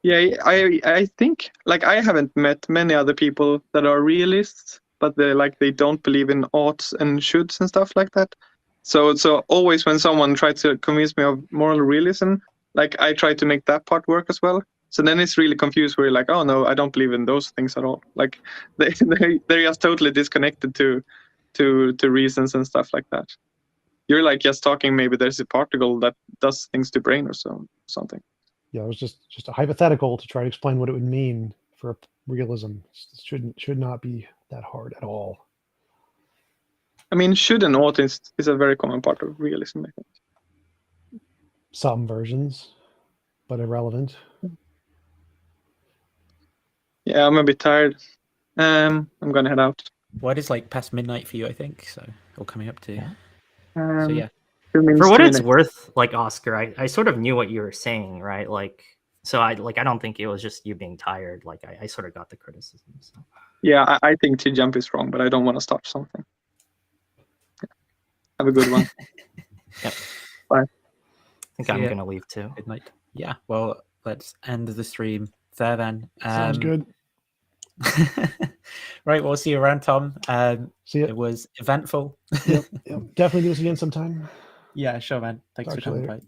Yeah, I think like I haven't met many other people that are realists, but they don't believe in oughts and shoulds and stuff like that. So always when someone tries to convince me of moral realism, like I try to make that part work as well. So then it's really confused where you're like, oh no, I don't believe in those things at all. Like they're just totally disconnected to reasons and stuff like that. you're like just talking. Maybe there's a particle that does things to brain or something. Yeah, it was just a hypothetical to try to explain what it would mean for realism. It should not be that hard at all. I mean, should and ought is a very common part of realism, I think. Some versions, but irrelevant. Yeah, I'm a bit tired. I'm gonna head out. What is like past midnight for you, I think, so, or coming up to. Um, So yeah. 2 minutes, For what 2 it's minutes. worth, like Oscar, I sort of knew what you were saying, right? Like, so I don't think it was just you being tired. Like, I sort of got the criticism. So. Yeah, I think TJump is wrong, but I don't want to start something. Yeah. Have a good one. Yep. Bye. I think See I'm ya. gonna leave too. Midnight. Yeah. Well, let's end the stream there then. Sounds good. Right. We'll see you around, Tom. See ya. It was eventful. Yep. Definitely do this again sometime. Yeah, sure, man. Thanks Talk for to you coming later. by.